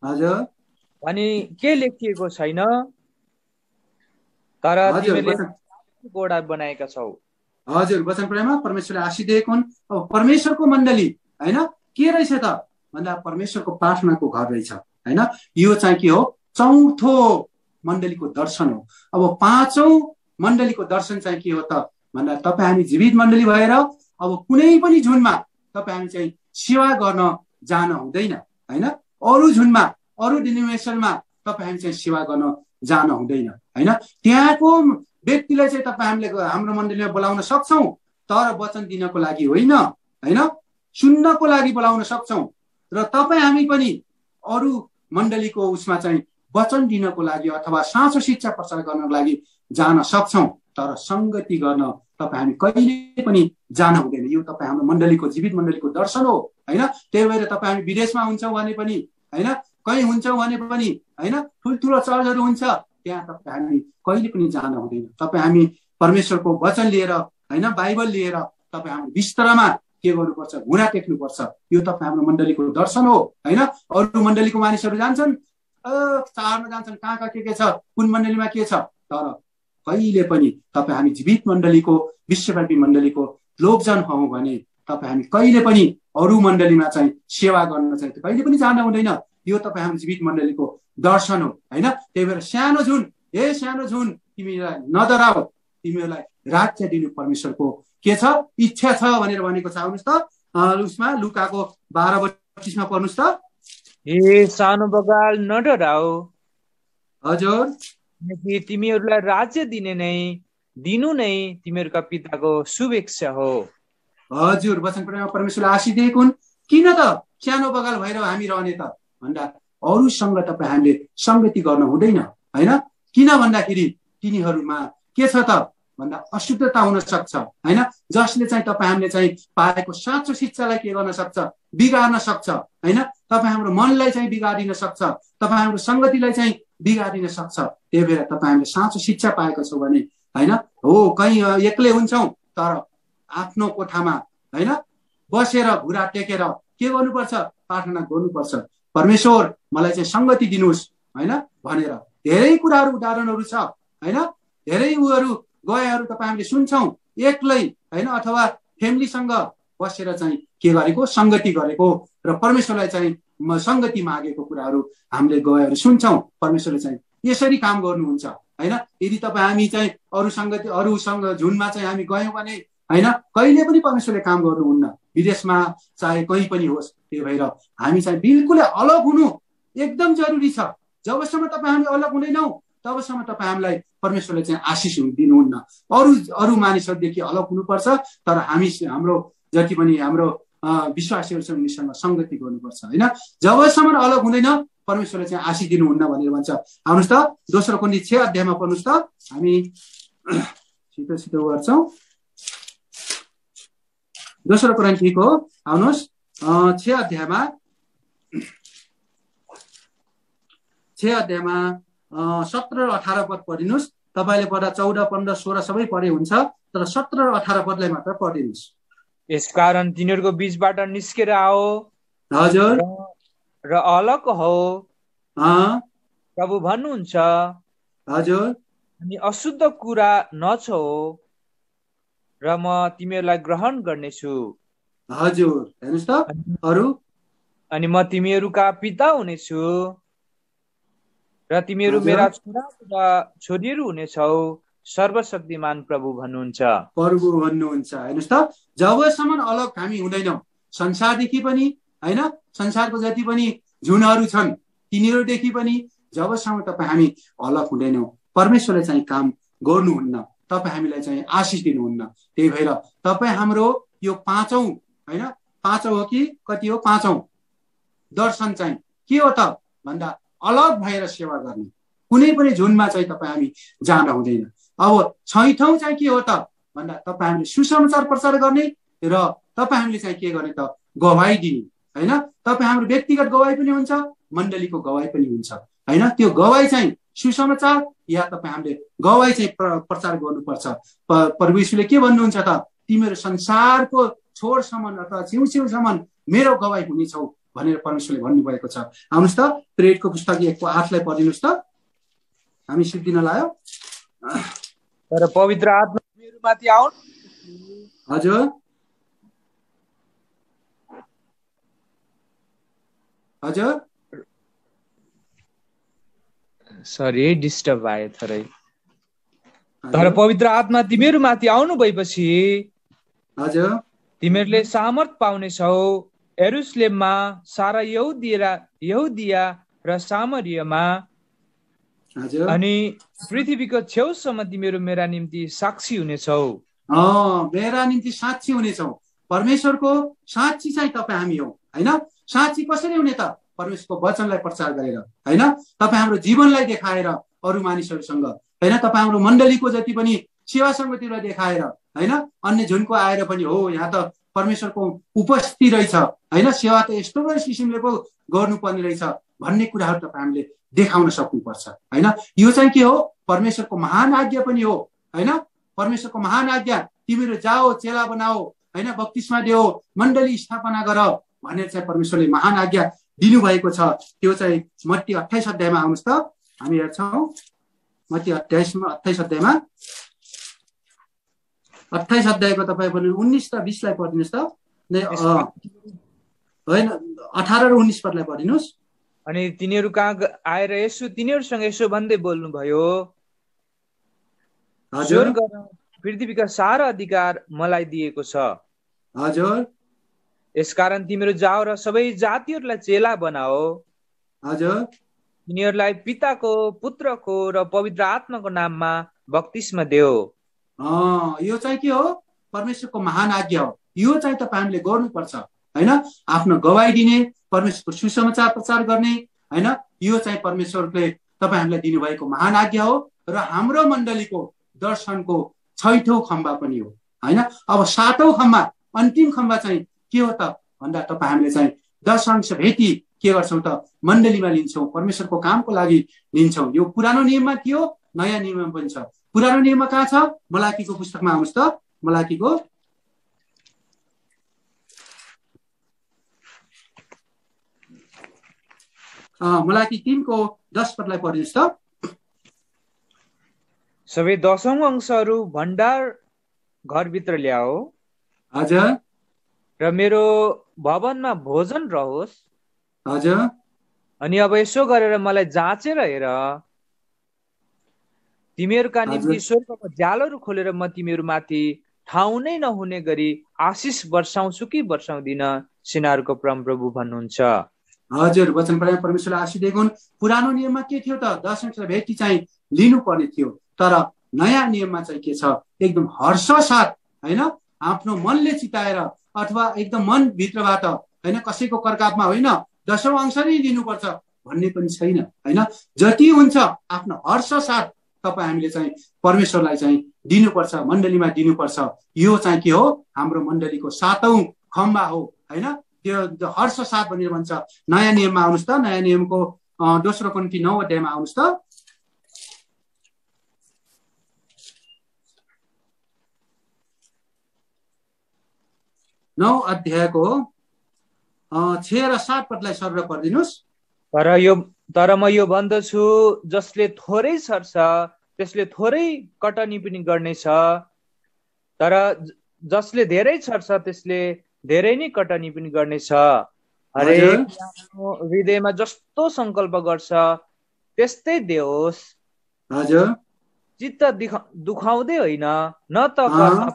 हजुर, अनि के लेखिएको छैन, तर तिमीले गोडा बनाएका छौ। हजुर, वचन प्रेममा परमेश्वरले आशीष दिएको हुन्। अब परमेश्वरको मण्डली हैन के रहेछ त भन्दा परमेश्वरको प्रार्थनाको घर रहेछ हैन। यो चाहिँ के हो? चौथो मण्डलीको दर्शन हो। अब पाँचौं मण्डलीको दर्शन चाहिँ के हो त भन्दा तपाईँ हामी जीवित मण्डली भएर अब कुनै पनि झुनमा तपाईँ हामी चाहिँ सेवा गर्न जान हुँदैन हैन। अरू झुनमा, अरू डिनोमिनेसनमा तपाईँ हामी चाहिँ सेवा गर्न जान हुँदैन हैन। त्यहाँको व्यक्तिलाई चाहिँ तपाईँ हामीले हाम्रो मण्डलीमा बोलाउन सक्छौँ, तर वचन दिनको लागि होइन हैन, सुन्नको लागि बोलाउन सक्छौँ। र तपाईँ हामी पनि अरू मण्डलीको उसमा चाहिँ वचन दिनको लागि अथवा साँचो शिक्षा प्रचार गर्नको लागि जान सक्छौँ, तर संगति गर्न तपाईँ हामी कहिले पनि जान हुँदैन। यो तपाईँ हाम्रो मण्डलीको, जीवित मण्डलीको दर्शन हो हैन। त्यही भएर तपाईँ हामी विदेशमा हुन्छौँ भने पनि हैन, कहीँ हुन्छौँ भने पनि हैन, ठुल्ठुलो चर्चहरू हुन्छ, त्यहाँ तपाईँ हामी कहिले पनि जान हुँदैन। तपाईँ हामी परमेश्वरको वचन लिएर हैन, बाइबल लिएर तपाईँ हाम्रो बिस्तरमा के गर्नुपर्छ? घुँडा टेक्नुपर्छ। यो तपाईँ हाम्रो मण्डलीको दर्शन हो हैन। अरू मण्डलीको मानिसहरू जान्छन् चाहरमा जान्छन्, कहाँ कहाँ के छ, कुन मण्डलीमा के छ। तर कहिले पनि तपाईँ हामी जीवित मण्डलीको, विश्वव्यापी मण्डलीको लोकजन हौँ भने तपाईँ हामी कहिले पनि अरू मण्डलीमा चाहिँ सेवा गर्न चाहिँ कहिले पनि जान हुँदैन। यो तपाईँ हामी जीवित मण्डलीको दर्शन हो होइन। त्यही भएर सानो झुन, हे सानो झुन, तिमीलाई नडराऊ, तिमीहरूलाई राज्य दिनु परमेश्वरको के छ, इच्छा छ भनेर भनेको छ। आउनुहोस् त उसमा लुकाको 12:32 पढ्नुहोस् त। हे सानो बगाल नडराऊ, हजुर, किनकि तिमीहरूलाई राज्य दिनु नै तिमीहरूका पिताको शुभेच्छा हो। हजुर, वचन पढेमा परमेश्वरले आशीष दिएको हुन्। किन त सानो बगाल भएर हामी रहने त भन्दा अरूसँग तपाईँ हामीले सङ्गति गर्न हुँदैन होइन। किन भन्दाखेरि तिनीहरूमा के छ त भन्दा अशुद्धता हुन सक्छ होइन, जसले चाहिँ तपाईँ हामीले चाहिँ पाएको साँचो शिक्षालाई के गर्न सक्छ, बिगार्न सक्छ होइन। तपाईँ हाम्रो मनलाई चाहिँ बिगारिन सक्छ, तपाईँ हाम्रो सङ्गतिलाई चाहिँ बिगारिन सक्छ। त्यही भएर तपाईँ हामीले साँचो शिक्षा पाएको छौँ भने होइन, हो कहीँ एक्लै हुन्छौँ तर आफ्नो कोठामा होइन बसेर घुरा टेकेर के गर्नुपर्छ, प्रार्थना गर्नुपर्छ, परमेश्वर मलाई चाहिँ सङ्गति दिनुहोस् होइन भनेर। धेरै कुराहरू उदाहरणहरू छ होइन, धेरै उहरू गएहरू तपाईँ हामीले सुन्छौँ, एक्लै होइन अथवा फ्यामिलीसँग बसेर चाहिँ के गरेको, सङ्गति गरेको र परमेश्वरलाई चाहिँ सङ्गति मागेको कुराहरू हामीले गएहरू सुन्छौँ। परमेश्वरले चाहिँ यसरी काम गर्नुहुन्छ होइन। यदि तपाईँ हामी चाहिँ अरूसँग झुनमा चाहिँ हामी गयौँ भने होइन कहिले पनि परमेश्वरले काम गर्नुहुन्न, विदेशमा चाहे कहीँ पनि होस्। त्यही भएर हामी चाहिँ बिल्कुलै अलग हुनु एकदम जरुरी छ। जबसम्म तपाईँ हामी अलग हुँदैनौँ तबसम्म तपाईँ हामीलाई परमेश्वरले चाहिँ आशिष दिनुहुन्न। अरू मानिसहरूदेखि अलग हुनुपर्छ, तर हाम्रो जति पनि हाम्रो विश्वासीहरू छ उनीसँग सङ्गति गर्नुपर्छ होइन। जबसम्म अलग हुँदैन परमेश्वरले चाहिँ आशिष दिनुहुन्न भनेर भन्छ। आउनुहोस् त दोस्रो कोरिन्थी 6 अध्यायमा पढ्नुहोस् त, हामी छिटो छिटो गर्छौँ। दोस्रो कोरिन्थीको आउनुहोस् 6 अध्यायमा 17 र 18 पद पढिनुहोस्। तपाईँले पढ्दा 14, 15, 16 सबै पढे हुन्छ, तर 17 र 18 पदलाई मात्र पढिदिनुहोस्। यसकारण तिनीहरूको बीचबाट निस्केर आओ हजुर र अलग हो प्रभु भन्नुहुन्छ। हजुर, अनि अशुद्ध कुरा नछो र म तिमीहरूलाई ग्रहण गर्नेछु। हजुर, हेर्नुहोस् त अरू, अनि म तिमीहरूका पिता हुनेछु र तिमीहरू मेरा छोरा र छोरीहरू हुनेछौ, सर्वशक्तिमान प्रभु भन्नुहुन्छ। प्रभु भन्नुहुन्छ। हेर्नुहोस् त, जबसम्म अलग हामी हुँदैनौँ संसारदेखि पनि होइन, संसारको जति पनि झुनहरू छन् तिनीहरूदेखि पनि जबसम्म तपाईँ हामी अलग हुँदैनौँ परमेश्वरले चाहिँ काम गर्नुहुन्न, तपाईँ हामीलाई चाहिँ आशिष दिनुहुन्न। त्यही भएर तपाईँ हाम्रो यो पाँचौँ होइन, पाँचौँ हो कि कति हो, पाँचौँ दर्शन चाहिँ के हो त भन्दा अलग भएर सेवा गर्ने, कुनै पनि झुनमा चाहिँ तपाईँ हामी जान हुँदैन। अब छैठौँ चाहिँ के हो त भन्दा तपाईँ हामीले सुसमाचार प्रचार गर्ने र तपाईँ हामीले चाहिँ के गर्ने त गवाई दिने होइन। तपाईँ हाम्रो व्यक्तिगत गवाई पनि हुन्छ, मण्डलीको गवाई पनि हुन्छ होइन। त्यो गवाई चाहिँ सुसमाचार या तपाईँ हामीले गवाई चाहिँ प्रचार गर्नुपर्छ। प्रभु यीशुले के भन्नुहुन्छ त, तिमीहरू संसारको छोरसम्म अथवा छेउछेउसम्म मेरो गवाई हुनेछौ भनेर परमेश्वरले भन्नुभएको छ। आउनुहोस् त प्रेरितको पुस्तक 1:8 पढिनुहोस् त, हामी सिद्धिन लाग्यो। तर पवित्र आत्मा तिमीहरूमाथि आउनु। हजुर, हजुर, सरी डिस्टर्ब भयो थोरै। तर पवित्र आत्मा तिमीहरूमाथि आउनु भएपछि हजुर तिमीहरूले सामर्थ पाउनेछौ। यरुशलेममा, सारा यहुदिया र सामरियामा अनि पृथ्वीको छेउसम्म तिमीहरू मेरा निम्ति साक्षी हुनेछौ। मेरा निम्ति साक्षी हुनेछौ। परमेश्वरको साक्षी चाहिँ तपाईँ हामी हौ होइन। साक्षी कसरी हुने त, परमेश्वरको वचनलाई प्रचार गरेर होइन, तपाईँ हाम्रो जीवनलाई देखाएर अरू मानिसहरूसँग होइन, तपाईँ हाम्रो मण्डलीको जति पनि सेवा सङ्गतिलाई देखाएर होइन, अन्य झुनको आएर पनि हो यहाँ त परमेश्वरको उपस्थिति रहेछ होइन, सेवा त यस्तो किसिमले पो गर्नुपर्ने रहेछ भन्ने कुराहरू तपाईँ हामीले देखाउन सक्नुपर्छ होइन। यो चाहिँ के हो, परमेश्वरको महान आज्ञा पनि हो होइन। परमेश्वरको महान आज्ञा, तिमीहरू जाओ चेला बनाओ होइन, बप्तिस्मा देऊ, मण्डली स्थापना गर भनेर चाहिँ परमेश्वरले महान आज्ञा दिनुभएको छ त्यो चाहिँ मत्ती 28 अध्यायमा आउनुहोस् त। हामी हेर्छौँ मत्ती 28 अध्यायमा 28 अध्यायको तपाईँ पनि 19 र 20 लाई पढिदिनुहोस् त। होइन 18 र 19 पदलाई पढिदिनुहोस्। अनि तिनीहरू कहाँ आएर तिनीहरूसँग यसो भन्दै बोल्नुभयो, स्वर्ग र पृथ्वीका सारा अधिकार मलाई दिएको छ। हजुर। यसकारण तिमीहरू जाओ र सबै जातिहरूलाई चेला बनाओ। हजुर। तिनीहरूलाई पिताको, पुत्रको र पवित्र आत्माको नाममा बप्तिस्मा देऊ। यो चाहिँ के हो? परमेश्वरको महान आज्ञा हो। यो चाहिँ तपाईहरूले गर्नुपर्छ हैन। आफ्नो गवाई दिने, परमेश्वरको सुसमाचार प्रचार गर्ने हैन, यो चाहिँ परमेश्वरले तपाईहरूलाई दिनुभएको महान आज्ञा हो र हाम्रो मण्डलीको दर्शनको 6औं खम्बा पनि हो हैन। अब 7औं खम्बा, अन्तिम खम्बा चाहिँ के हो त भन्दा तपाईँ हामीले चाहिँ 10 अंश भेटी के गर्छौँ त मण्डलीमा लिन्छौँ, परमेश्वरको कामको लागि लिन्छौँ। यो पुरानो नियममा थियो, नयाँ नियममा पनि छ। पुरानो नियममा कहाँ छ? मलाकीको पुस्तकमा आउनुहोस् त। मलाकीको मलाकी 3 को 10 पदलाई पढिनुहोस् त। सबै 10औं अंशहरू भण्डार घरभित्र ल्याओ। हजुर। र मेरो भवनमा भोजन रहोस्। हजुर। अनि अब यसो गरेर मलाई जाँचेर हेर, तिमीहरूका निम्ति स्वर्गको जालहरू खोलेर म तिमीहरूमाथि ठाउँ नै नहुने गरी आशिष वर्षाउँछु कि वर्षाउँदिन, सेनाहरूको परमप्रभु भन्नुहुन्छ। हजुर, वचन पढाइ परमेश्वरले आशिष दिएको हुन्। पुरानो नियममा के थियो त? 10 अंश भेटी चाहिँ लिनुपर्ने थियो। तर नयाँ नियममा चाहिँ के छ? एकदम हर्ष साथ हैन, आफ्नो मनले चिताएर अथवा एकदम मनभित्रबाट हैन, कसैको कर्कापमा होइन 10औं अंश नै लिनुपर्छ भन्ने पनि छैन हैन। जति हुन्छ आफ्नो हर्ष साथ तपाईँ हामीले चाहिँ परमेश्वरलाई चाहिँ दिनुपर्छ, मण्डलीमा दिनुपर्छ। यो चाहिँ के हो? हाम्रो मण्डलीको 7औं खम्बा हो हैन। त्यो हर्ष साथ भनेर भन्छ। नयाँ नियममा आउनुहोस् त। नयाँ नियमको 2 कोरिन्थी 9 अध्यायमा आउनुहोस् त। नौ अध्यायको 6 र 7 पदलाई सर पढिदिनुहोस्। तर म यो भन्दछु, जसले थोरै छर्छ त्यसले थोरै कटनी पनि गर्नेछ, तर जसले धेरै छर्छ त्यसले धेरै नै कटनी पनि गर्नेछ। हरेक हृदयमा जस्तो संकल्प गर्छ त्यस्तै देओस्। हजुर। चित्त दुखाउँदै होइन, न त गर्न,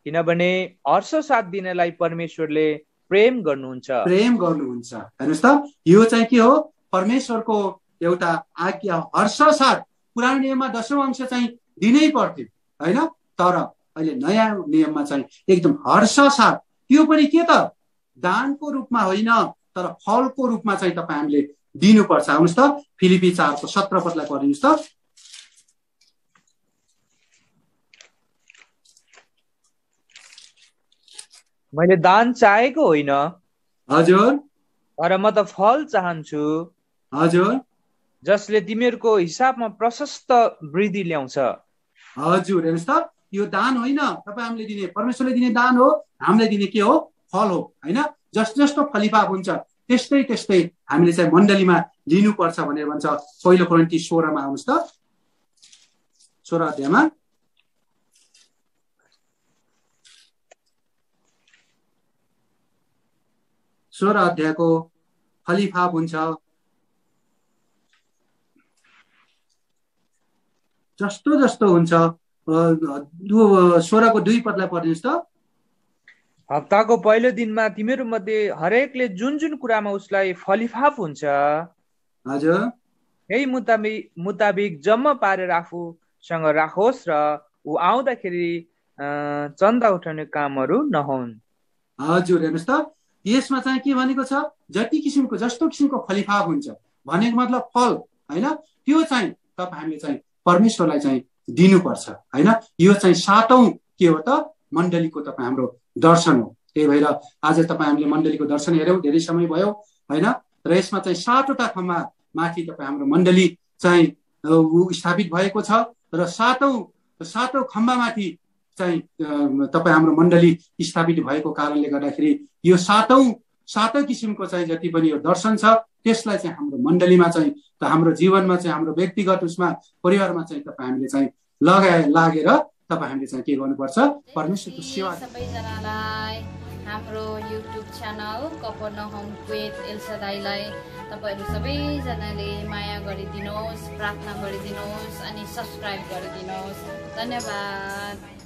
किनभने हर्ष साथ दिनलाई परमेश्वरले प्रेम गर्नुहुन्छ। हेर्नुहोस् त, यो चाहिँ के हो? परमेश्वरको एउटा आज्ञा, हर्ष साथ। पुरानो नियममा 10औं अंश चाहिँ दिनै पर्थ्यो हैन, तर अहिले नयाँ नियममा चाहिँ एकदम हर्ष साथ। त्यो पनि के त? दानको रूपमा होइन, तर फलको रूपमा चाहिँ तपाईँ हामीले दिनुपर्छ। आउनुहोस् त, फिलिपी 4 को 17 पदलाई पढिनुहोस् त। मैले दान चाहेको होइन, हजुर, तर म त फल चाहन्छु, हजुर, जसले तिमीहरूको हिसाबमा प्रशस्त वृद्धि ल्याउँछ। हजुर, हेर्नुहोस् त, यो दान होइन तपाईँ हामीले दिने, परमेश्वरले दिने दान हो, हामीले दिने के हो? फल हो हैन। जस्तो फलिफाप हुन्छ त्यस्तै त्यस्तै हामीले चाहिँ मण्डलीमा लिनुपर्छ भनेर भन्छ। पहिलो कोरिन्थी 16 मा आउनुहोस् त। 16 अध्यायमा अध्यायको फलिफाप हुन्छ। जस्तो जस्तो हुन्छ। 16 को 2 पदलाई पढिनुहोस् त। हप्ताको पहिलो दिनमा तिमीहरू मध्ये हरेकले जुन जुन कुरामा उसलाई फलिफाप हुन्छ, हजुर, यही मुताबिक जम्मा पारेर आफूसँग राखोस् र ऊ आउँदाखेरि चन्दा उठाउने कामहरू नहुन्। हजुर, हेर्नुहोस् त, यसमा चाहिँ के भनेको छ? जस्तो किसिमको फलिफाप हुन्छ भनेको मतलब फल हैन, त्यो चाहिँ तपाईँ हामीले चाहिँ परमेश्वरलाई चाहिँ दिनुपर्छ हैन। यो चाहिँ 7औं के हो त? मण्डलीको तपाईँ हाम्रो दर्शन हो। त्यही भएर आज तपाईँ हामीले मण्डलीको दर्शन हेऱ्यौँ, धेरै समय भयो हैन। र यसमा चाहिँ 7वटा खम्बा माथि तपाईँ हाम्रो मण्डली चाहिँ स्थापित भएको छ र 7औं खम्बामाथि चाहिँ तपाईँ हाम्रो मण्डली स्थापित भएको कारणले गर्दाखेरि यो 7औं सातै किसिमको चाहिँ जति पनि यो दर्शन छ त्यसलाई चाहिँ हाम्रो मण्डलीमा चाहिँ हाम्रो जीवनमा चाहिँ हाम्रो व्यक्तिगत उसमा परिवारमा चाहिँ तपाईँ हामीले चाहिँ लागेर तपाईँ हामीले चाहिँ के गर्नुपर्छ परमेश्वरको सेवा। सबैजनालाई हाम्रो युट्युब च्यानल कफरनहुम विथ एल सदाईलाई तपाईहरु सबैजनाले माया गरिदिनुहोस्, प्रार्थना गरिदिनुहोस् अनि सब्स्क्राइब गरिदिनुहोस्। धन्यवाद।